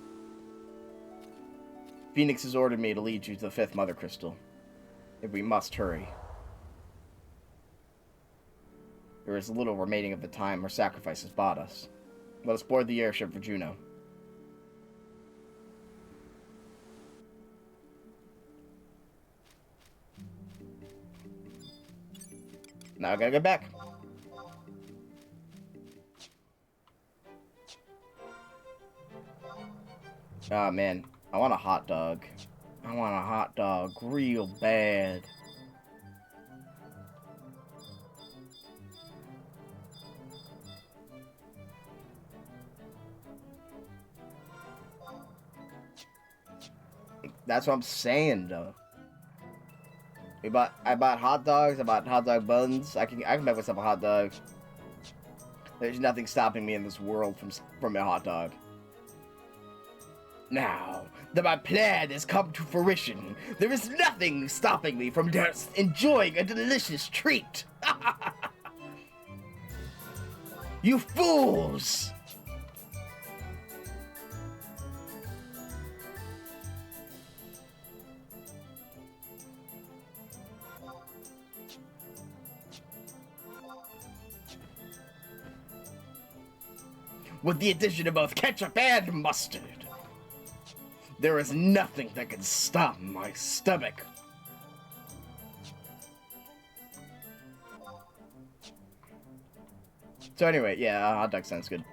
Phoenix has ordered me to lead you to the 5th Mother Crystal. If we must hurry. There is little remaining of the time her sacrifice has bought us. Let us board the airship for Juno. Now I gotta get back. Ah, man. I want a hot dog. I want a hot dog real bad. That's what I'm saying, though. I bought hot dogs. I bought hot dog buns. I can make myself a hot dog. There's nothing stopping me in this world from a hot dog. Now that my plan has come to fruition, there is nothing stopping me from just enjoying a delicious treat. You fools! With the addition of both ketchup and mustard, there is nothing that can stop my stomach. So anyway, yeah, hot dog sounds good.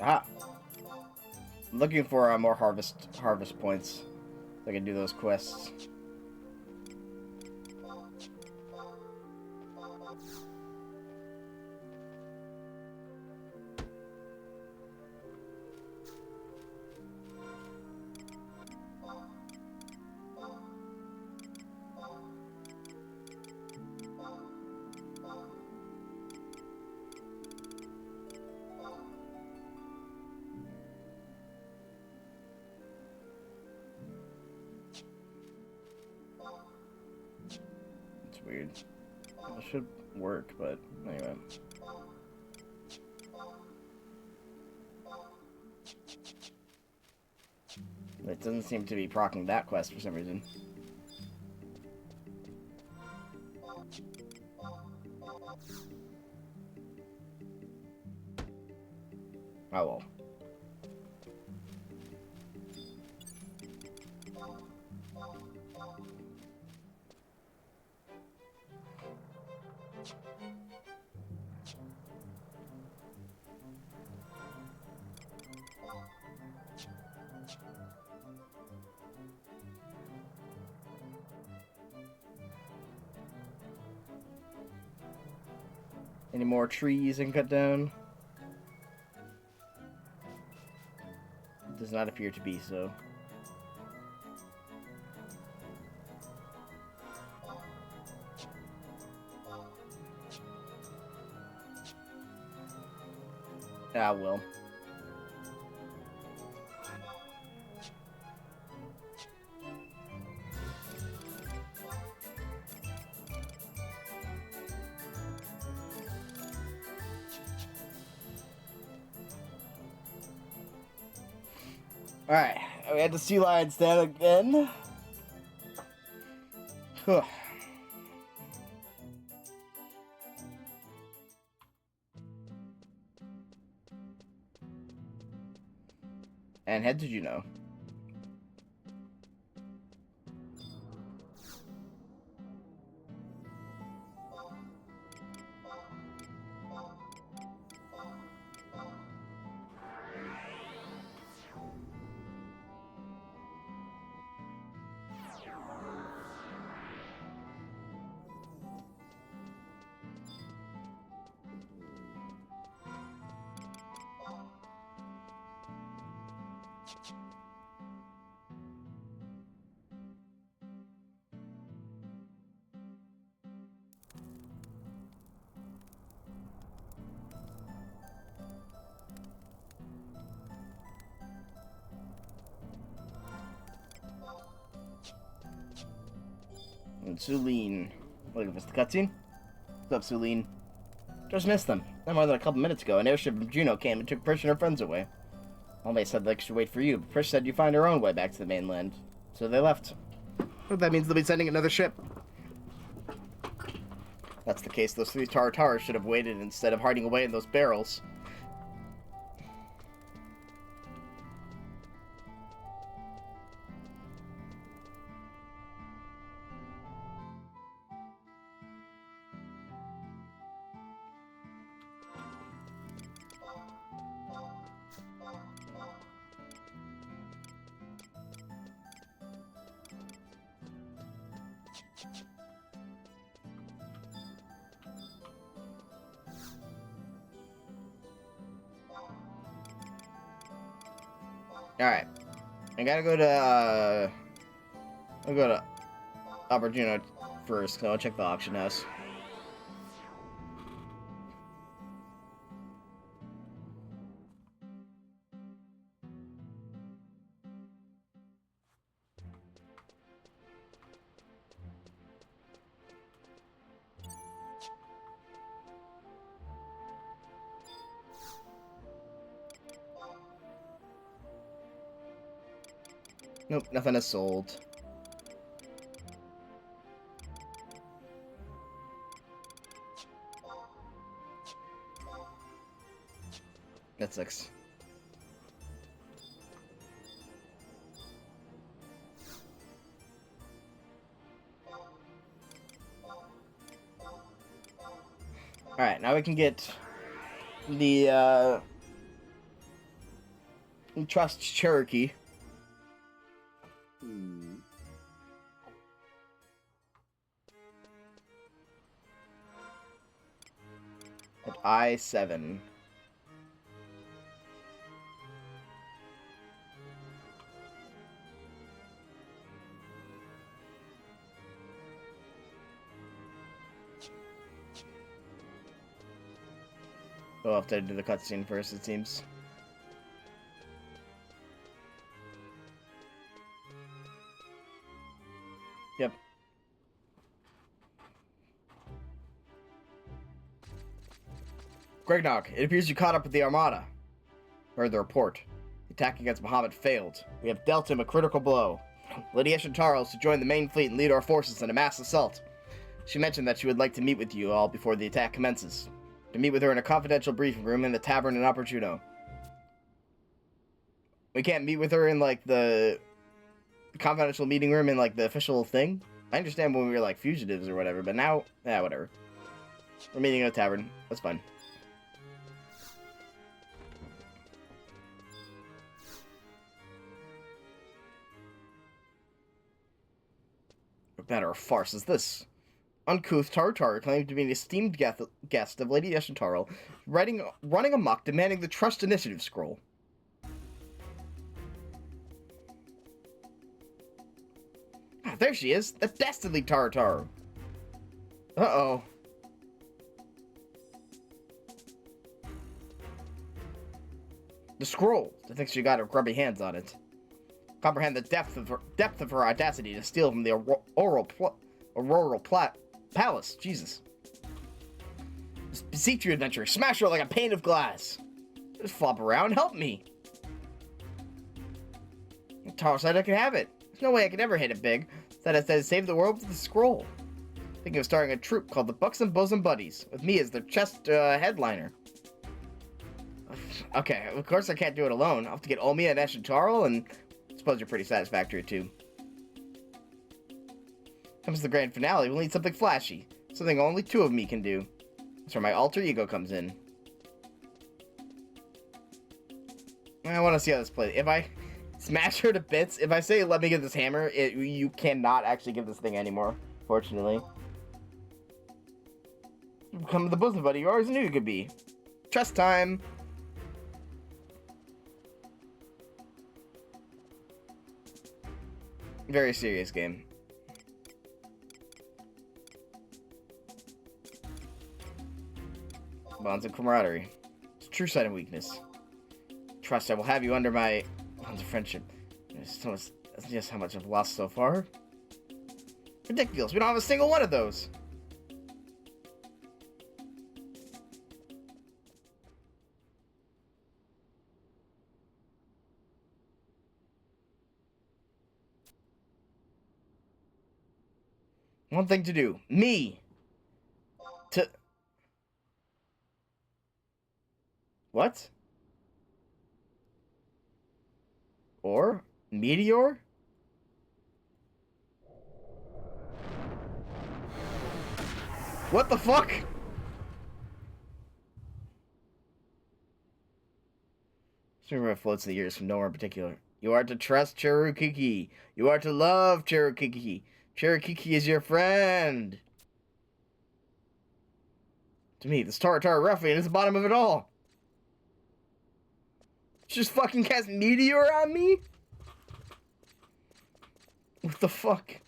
Ah, I'm looking for more harvest points so I can do those quests. Weird. It should work, but anyway. It doesn't seem to be proccing that quest for some reason. Oh well. Any more trees I can cut down? It does not appear to be so. Ah, well. Alright, we had the sea lion stand again. Whew. And head to Juno. And Suline. Look, if it's the cutscene. What's up, Suline? Just missed them. Not more than a couple minutes ago, an airship from Juno came and took Prish and her friends away. Well, they said they should wait for you, but Prish said you find her own way back to the mainland. So they left. Well, that means they'll be sending another ship. If that's the case, those 3 Taratars should have waited instead of hiding away in those barrels. Alright. I gotta go to, I'll go to Upper Juno first, so I'll check the auction house. Nope, nothing is sold. That sucks. Alright, now we can get the, Trust Cherokee. At I-7. We'll have to do the cutscene first, it seems. Yep. Gregnog, it appears you caught up with the Armada. Heard the report. The attack against Muhammad failed. We have dealt him a critical blow. Lady Eshantaro is to join the main fleet and lead our forces in a mass assault. She mentioned that she would like to meet with you all before the attack commences. To meet with her in a confidential briefing room in the tavern in Upper Juno. We can't meet with her in, like, the confidential meeting room in, like, the official thing. I understand when we were, like, fugitives or whatever, but now, yeah, whatever. We're meeting in a tavern. That's fine. What matter of farce is this? Uncouth Tartar claimed to be an esteemed guest of Lady Eshantaro, running amok, demanding the Trust Initiative scroll. Ah, there she is, the dastardly Tartar. Uh-oh. The scroll. I think she got her grubby hands on it. Comprehend the depth of her audacity to steal from the Auroral Palace. Jesus. Beseech you, adventurer. Smash her like a pane of glass. Just flop around. Help me. Shintaro said I could have it. There's no way I could ever hit it big. That I said save the world with the scroll. Thinking of starting a troupe called the Bucks and Bosom Buddies, with me as their chest headliner. Okay, of course I can't do it alone. I'll have to get Omiya and Shintaro, and I suppose you're pretty satisfactory too. Comes to the grand finale, we'll need something flashy. Something only two of me can do. That's where my alter ego comes in. I want to see how this plays. If I smash her to bits, if I say let me get this hammer, you cannot actually give this thing anymore, fortunately. Come to the bosom buddy you always knew you could be. Trust time. Very serious game. Bonds of camaraderie. It's a true sign of weakness. Trust, I will have you under my bonds of friendship. That's just how much I've lost so far. Ridiculous, we don't have a single one of those. One thing to do. Me. What? Or? Meteor? What the fuck? This river floats the years from nowhere in particular. You are to trust Cherukiki. You are to love Cherukiki. Cherukiki is your friend. To me, this Taratara ruffian is the bottom of it all. Just fucking cast Meteor on me? What the fuck?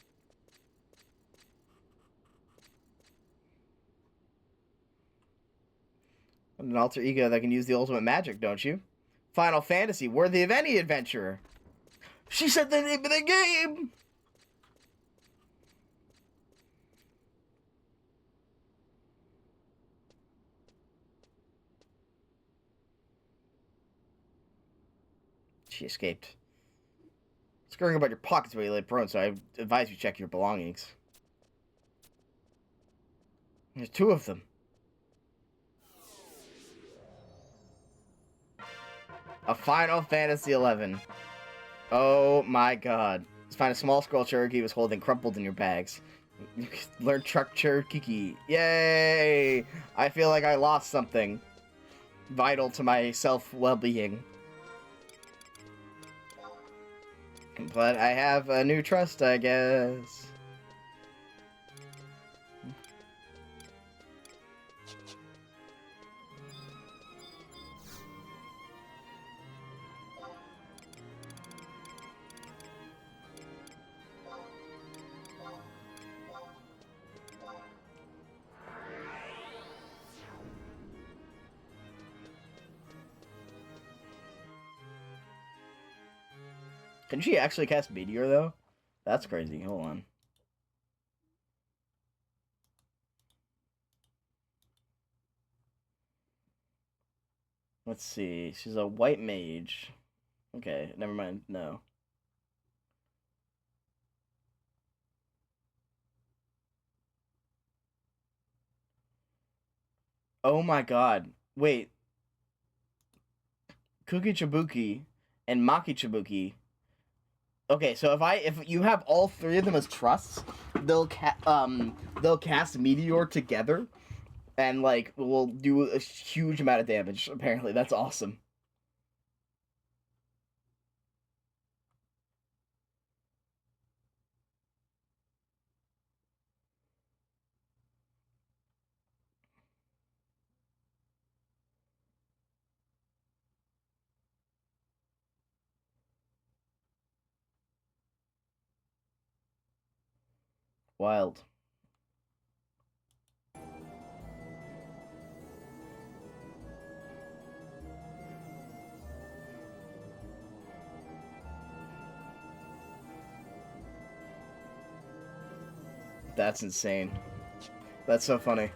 An alter ego that can use the ultimate magic, don't you? Final Fantasy, worthy of any adventurer. She said the name of the game! She escaped. Scurrying about your pockets while you lay prone, so I advise you check your belongings. There's two of them. A Final Fantasy XI. Oh my god. Let's find a small scroll Cherokee was holding crumpled in your bags. Learn Truck Cherokee. Yay! I feel like I lost something vital to my self-well-being. But I have a new trust, I guess. Can she actually cast Meteor, though? That's crazy. Hold on. Let's see. She's a white mage. Okay, never mind. No. Oh my god. Wait. Kuki Chibuki and Maki Chibuki. Okay, so if you have all three of them as trusts, they'll cast Meteor together, and like will do a huge amount of damage. Apparently, that's awesome. Wild. That's insane. That's so funny.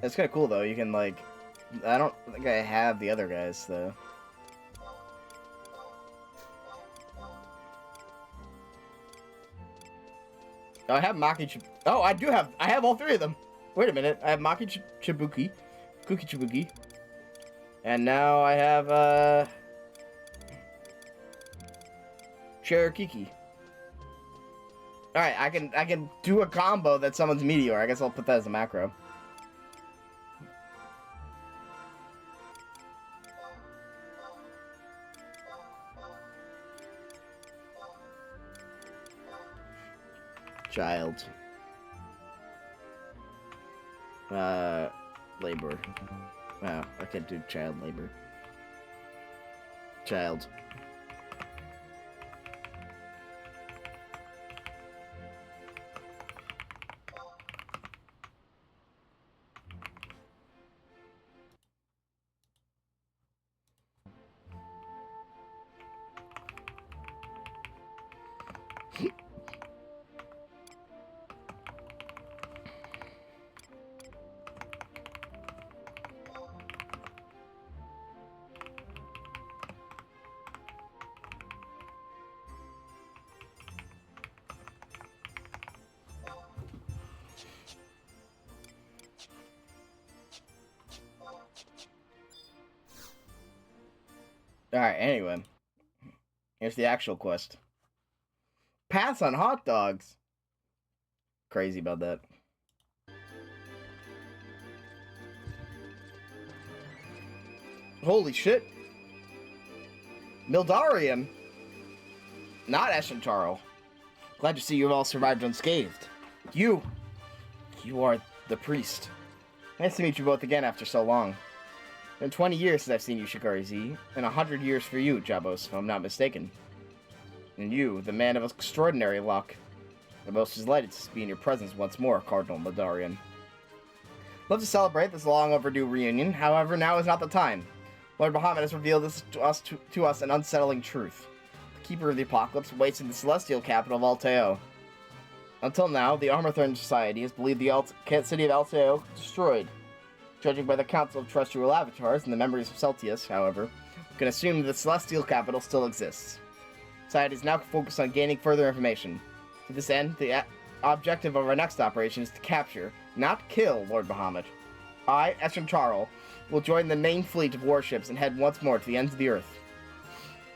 It's kind of cool, though. You can, like... I don't think I have the other guys, though. Oh, I have Maki. Oh, I do have. I have all three of them. Wait a minute. I have Maki Chibuki, Kuki Chibuki, and now I have Cherokiki. All right, I can do a combo that summons Meteor. I guess I'll put that as a macro. Child. Labor. Wow, I can't do child labor. Child. Alright, anyway. Here's the actual quest. Pass on hot dogs. Crazy about that. Holy shit. Mildarian. Not Eschentarl. Glad to see you've all survived unscathed. You are the priest. Nice to meet you both again after so long. It's been 20 years since I've seen you, Shikari Z, and 100 years for you, Jabos, if I'm not mistaken. And you, the man of extraordinary luck. I'm most delighted to be in your presence once more, Cardinal Mildarian. Love to celebrate this long overdue reunion, however, now is not the time. Lord Bahamut has revealed this to us an unsettling truth. The Keeper of the Apocalypse waits in the celestial capital of Alteo. Until now, the Armorthorn Society has believed the city of Alteo destroyed. Judging by the Council of Terrestrial Avatars and the memories of Celtius, however, we can assume that the celestial capital still exists. Society is now focused on gaining further information. To this end, the objective of our next operation is to capture, not kill, Lord Bahamut. I, Eschentarl, will join the main fleet of warships and head once more to the ends of the Earth.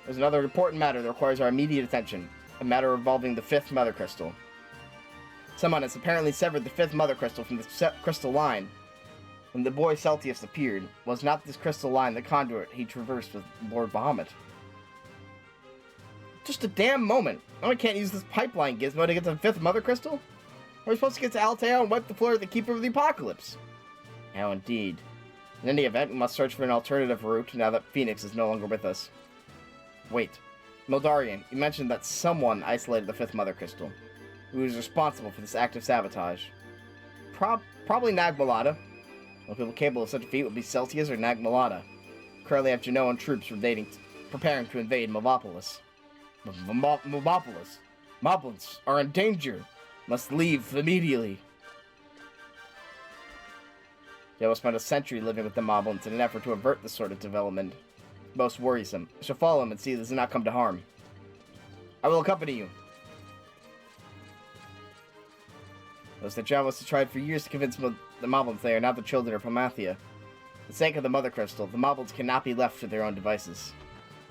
There's another important matter that requires our immediate attention, a matter involving the fifth Mother Crystal. Someone has apparently severed the fifth Mother Crystal from the crystal line. When the boy Celtius appeared, was not this crystal line the conduit he traversed with Lord Bahamut? Just a damn moment. I can't use this pipeline gizmo to get to the fifth Mother Crystal? Are we supposed to get to Alteo and wipe the floor of the Keeper of the Apocalypse? How indeed. In any event, we must search for an alternative route now that Phoenix is no longer with us. Wait. Mildarian, you mentioned that someone isolated the fifth Mother Crystal. Who is responsible for this act of sabotage? Probably Nagmalada. One people capable of such a feat would be Celtius or Nagmalada. Currently have Genoan troops preparing to invade Movopolis. Movopolis. Moblins are in danger. Must leave immediately. They will spend a century living with the Moblins in an effort to avert this sort of development. Most worrisome. I shall follow him and see this does not come to harm. I will accompany you. Those that Javos have tried for years to convince the Moblins they are not the children of Hamathia. For the sake of the Mother Crystal, the Moblins cannot be left to their own devices.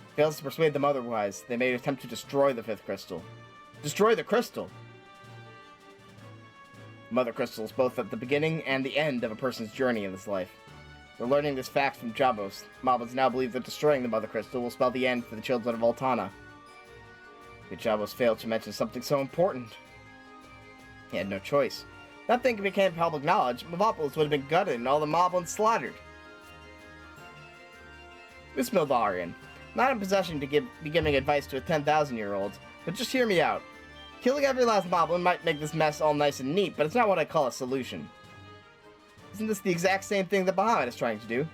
If it fails to persuade them otherwise, they may attempt to destroy the fifth crystal. Destroy the crystal! The Mother Crystal is both at the beginning and the end of a person's journey in this life. We're learning this fact from Jabos. Moblins now believe that destroying the Mother Crystal will spell the end for the children of Altana. But Jabos failed to mention something so important. He had no choice. If that thing became public knowledge, Movopolis would have been gutted and all the Moblins slaughtered. Miss Mildarian, not in possession to be giving advice to a 10,000-year-old, but just hear me out. Killing every last Moblin might make this mess all nice and neat, but it's not what I call a solution. Isn't this the exact same thing that Bahamut is trying to do?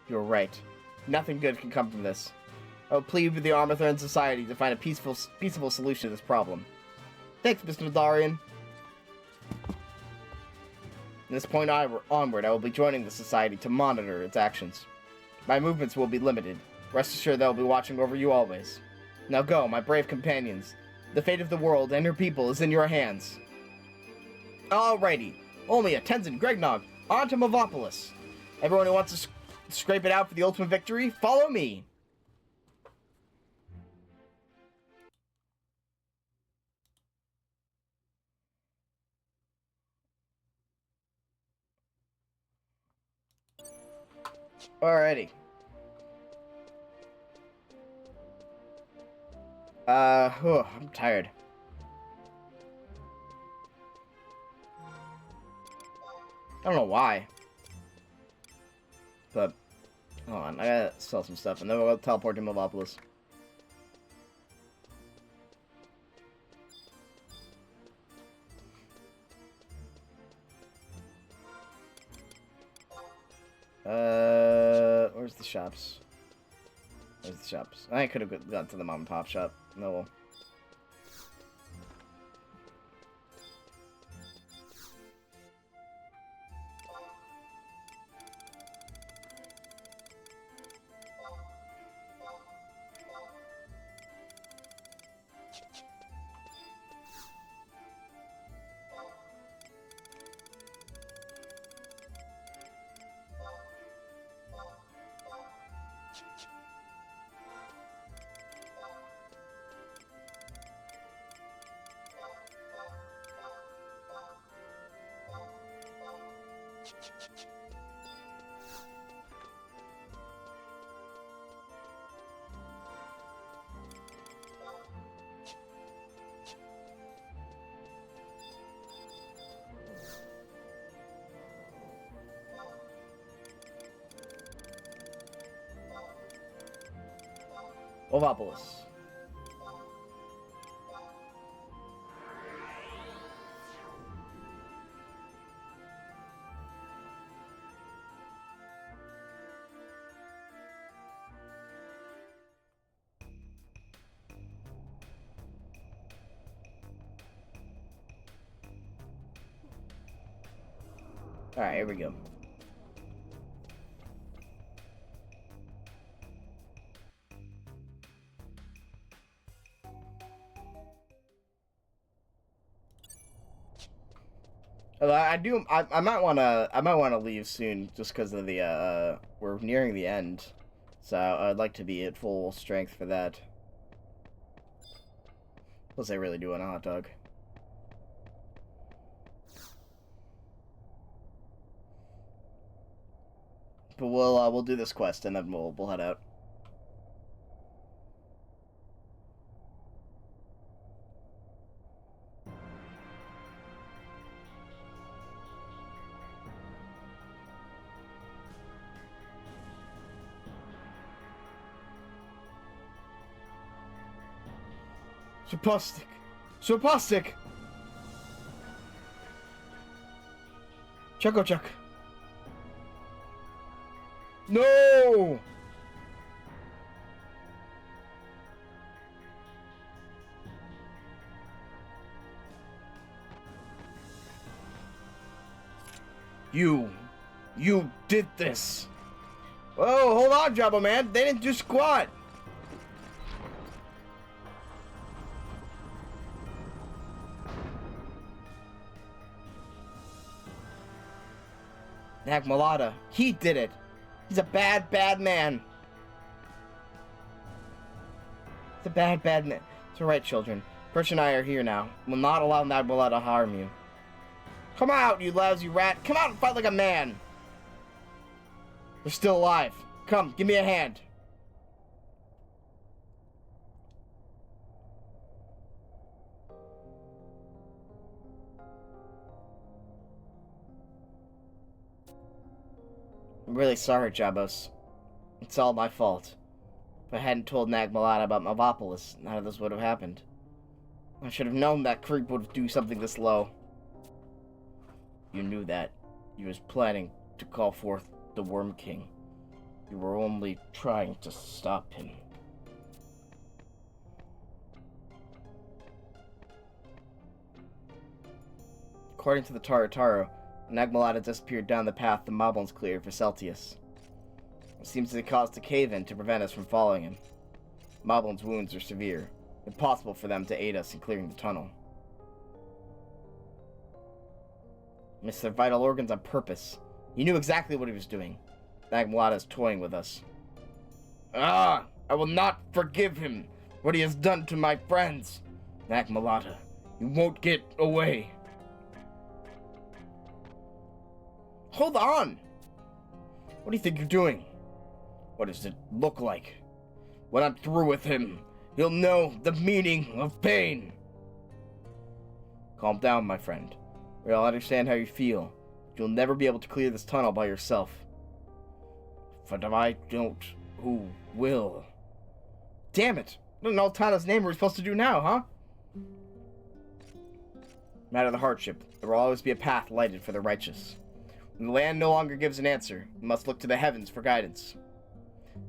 You're right. Nothing good can come from this. I will plead with the Armorthorn Society to find a peaceful solution to this problem. Thanks, Mr. Mildarian. From this point onward, I will be joining the Society to monitor its actions. My movements will be limited. Rest assured that I will be watching over you always. Now go, my brave companions. The fate of the world and her people is in your hands. Alrighty. Olmia, Tenzin, Gregnog, on to Mavopolis. Everyone who wants to scrape it out for the ultimate victory, follow me. Alrighty. I'm tired. I don't know why. But, hold on, I gotta sell some stuff, and then we'll teleport to Mavopolis. Where's the shops? Where's the shops? I could have gone to the mom and pop shop. No, well. Mavopolis. Alright, here we go. I might wanna leave soon just because of the we're nearing the end, so I'd like to be at full strength for that. Plus, I really do want a hot dog. But we'll do this quest and then we'll head out. Suppostic! Suppostic! Chuck. No! You did this! Whoa, hold on, Jabba man. They didn't do squat. Nagmalada, he did it. He's a bad man. He's a bad man. It's alright, children. Perch and I are here now. We'll not allow Nagmalada to harm you. Come out, you lousy rat. Come out and fight like a man. You're still alive. Come, give me a hand. I'm really sorry, Jabos. It's all my fault. If I hadn't told Nagmalada about Mavopolis, none of this would have happened. I should have known that creep would do something this low. You knew that. You was planning to call forth the Worm King. You were only trying to stop him. According to the Tarataro, Nagmalada disappeared down the path the Moblins cleared for Celtius. It seems that it caused a cave-in to prevent us from following him. Moblin's wounds are severe. Impossible for them to aid us in clearing the tunnel. Missed their vital organs on purpose. He knew exactly what he was doing. That mulata is toying with us. Ah! I will not forgive him what he has done to my friends. That mulata, you won't get away. Hold on! What do you think you're doing? What does it look like? When I'm through with him, he'll know the meaning of pain. Calm down, my friend. I'll understand how you feel. You'll never be able to clear this tunnel by yourself. But if I don't, who will? Damn it! I don't know Tana's name we're supposed to do now, huh? No matter the hardship, there will always be a path lighted for the righteous. When the land no longer gives an answer, we must look to the heavens for guidance.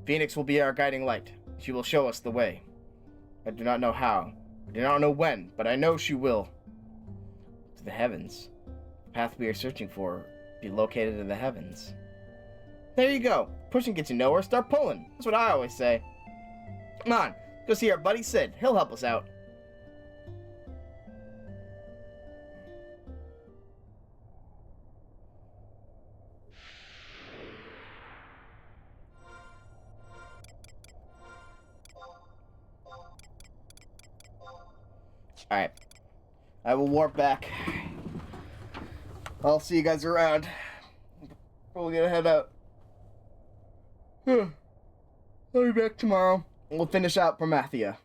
Phoenix will be our guiding light. She will show us the way. I do not know how. I do not know when, but I know she will. To the heavens. The path we are searching for be located in the heavens. There you go. Pushing gets you nowhere. Start pulling. That's what I always say. Come on. Go see our buddy Sid. He'll help us out. Alright. I will warp back. I'll see you guys around. We're gonna head out. I'll be back tomorrow. We'll finish out Promathia.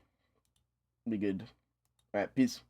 Be good. Alright, peace.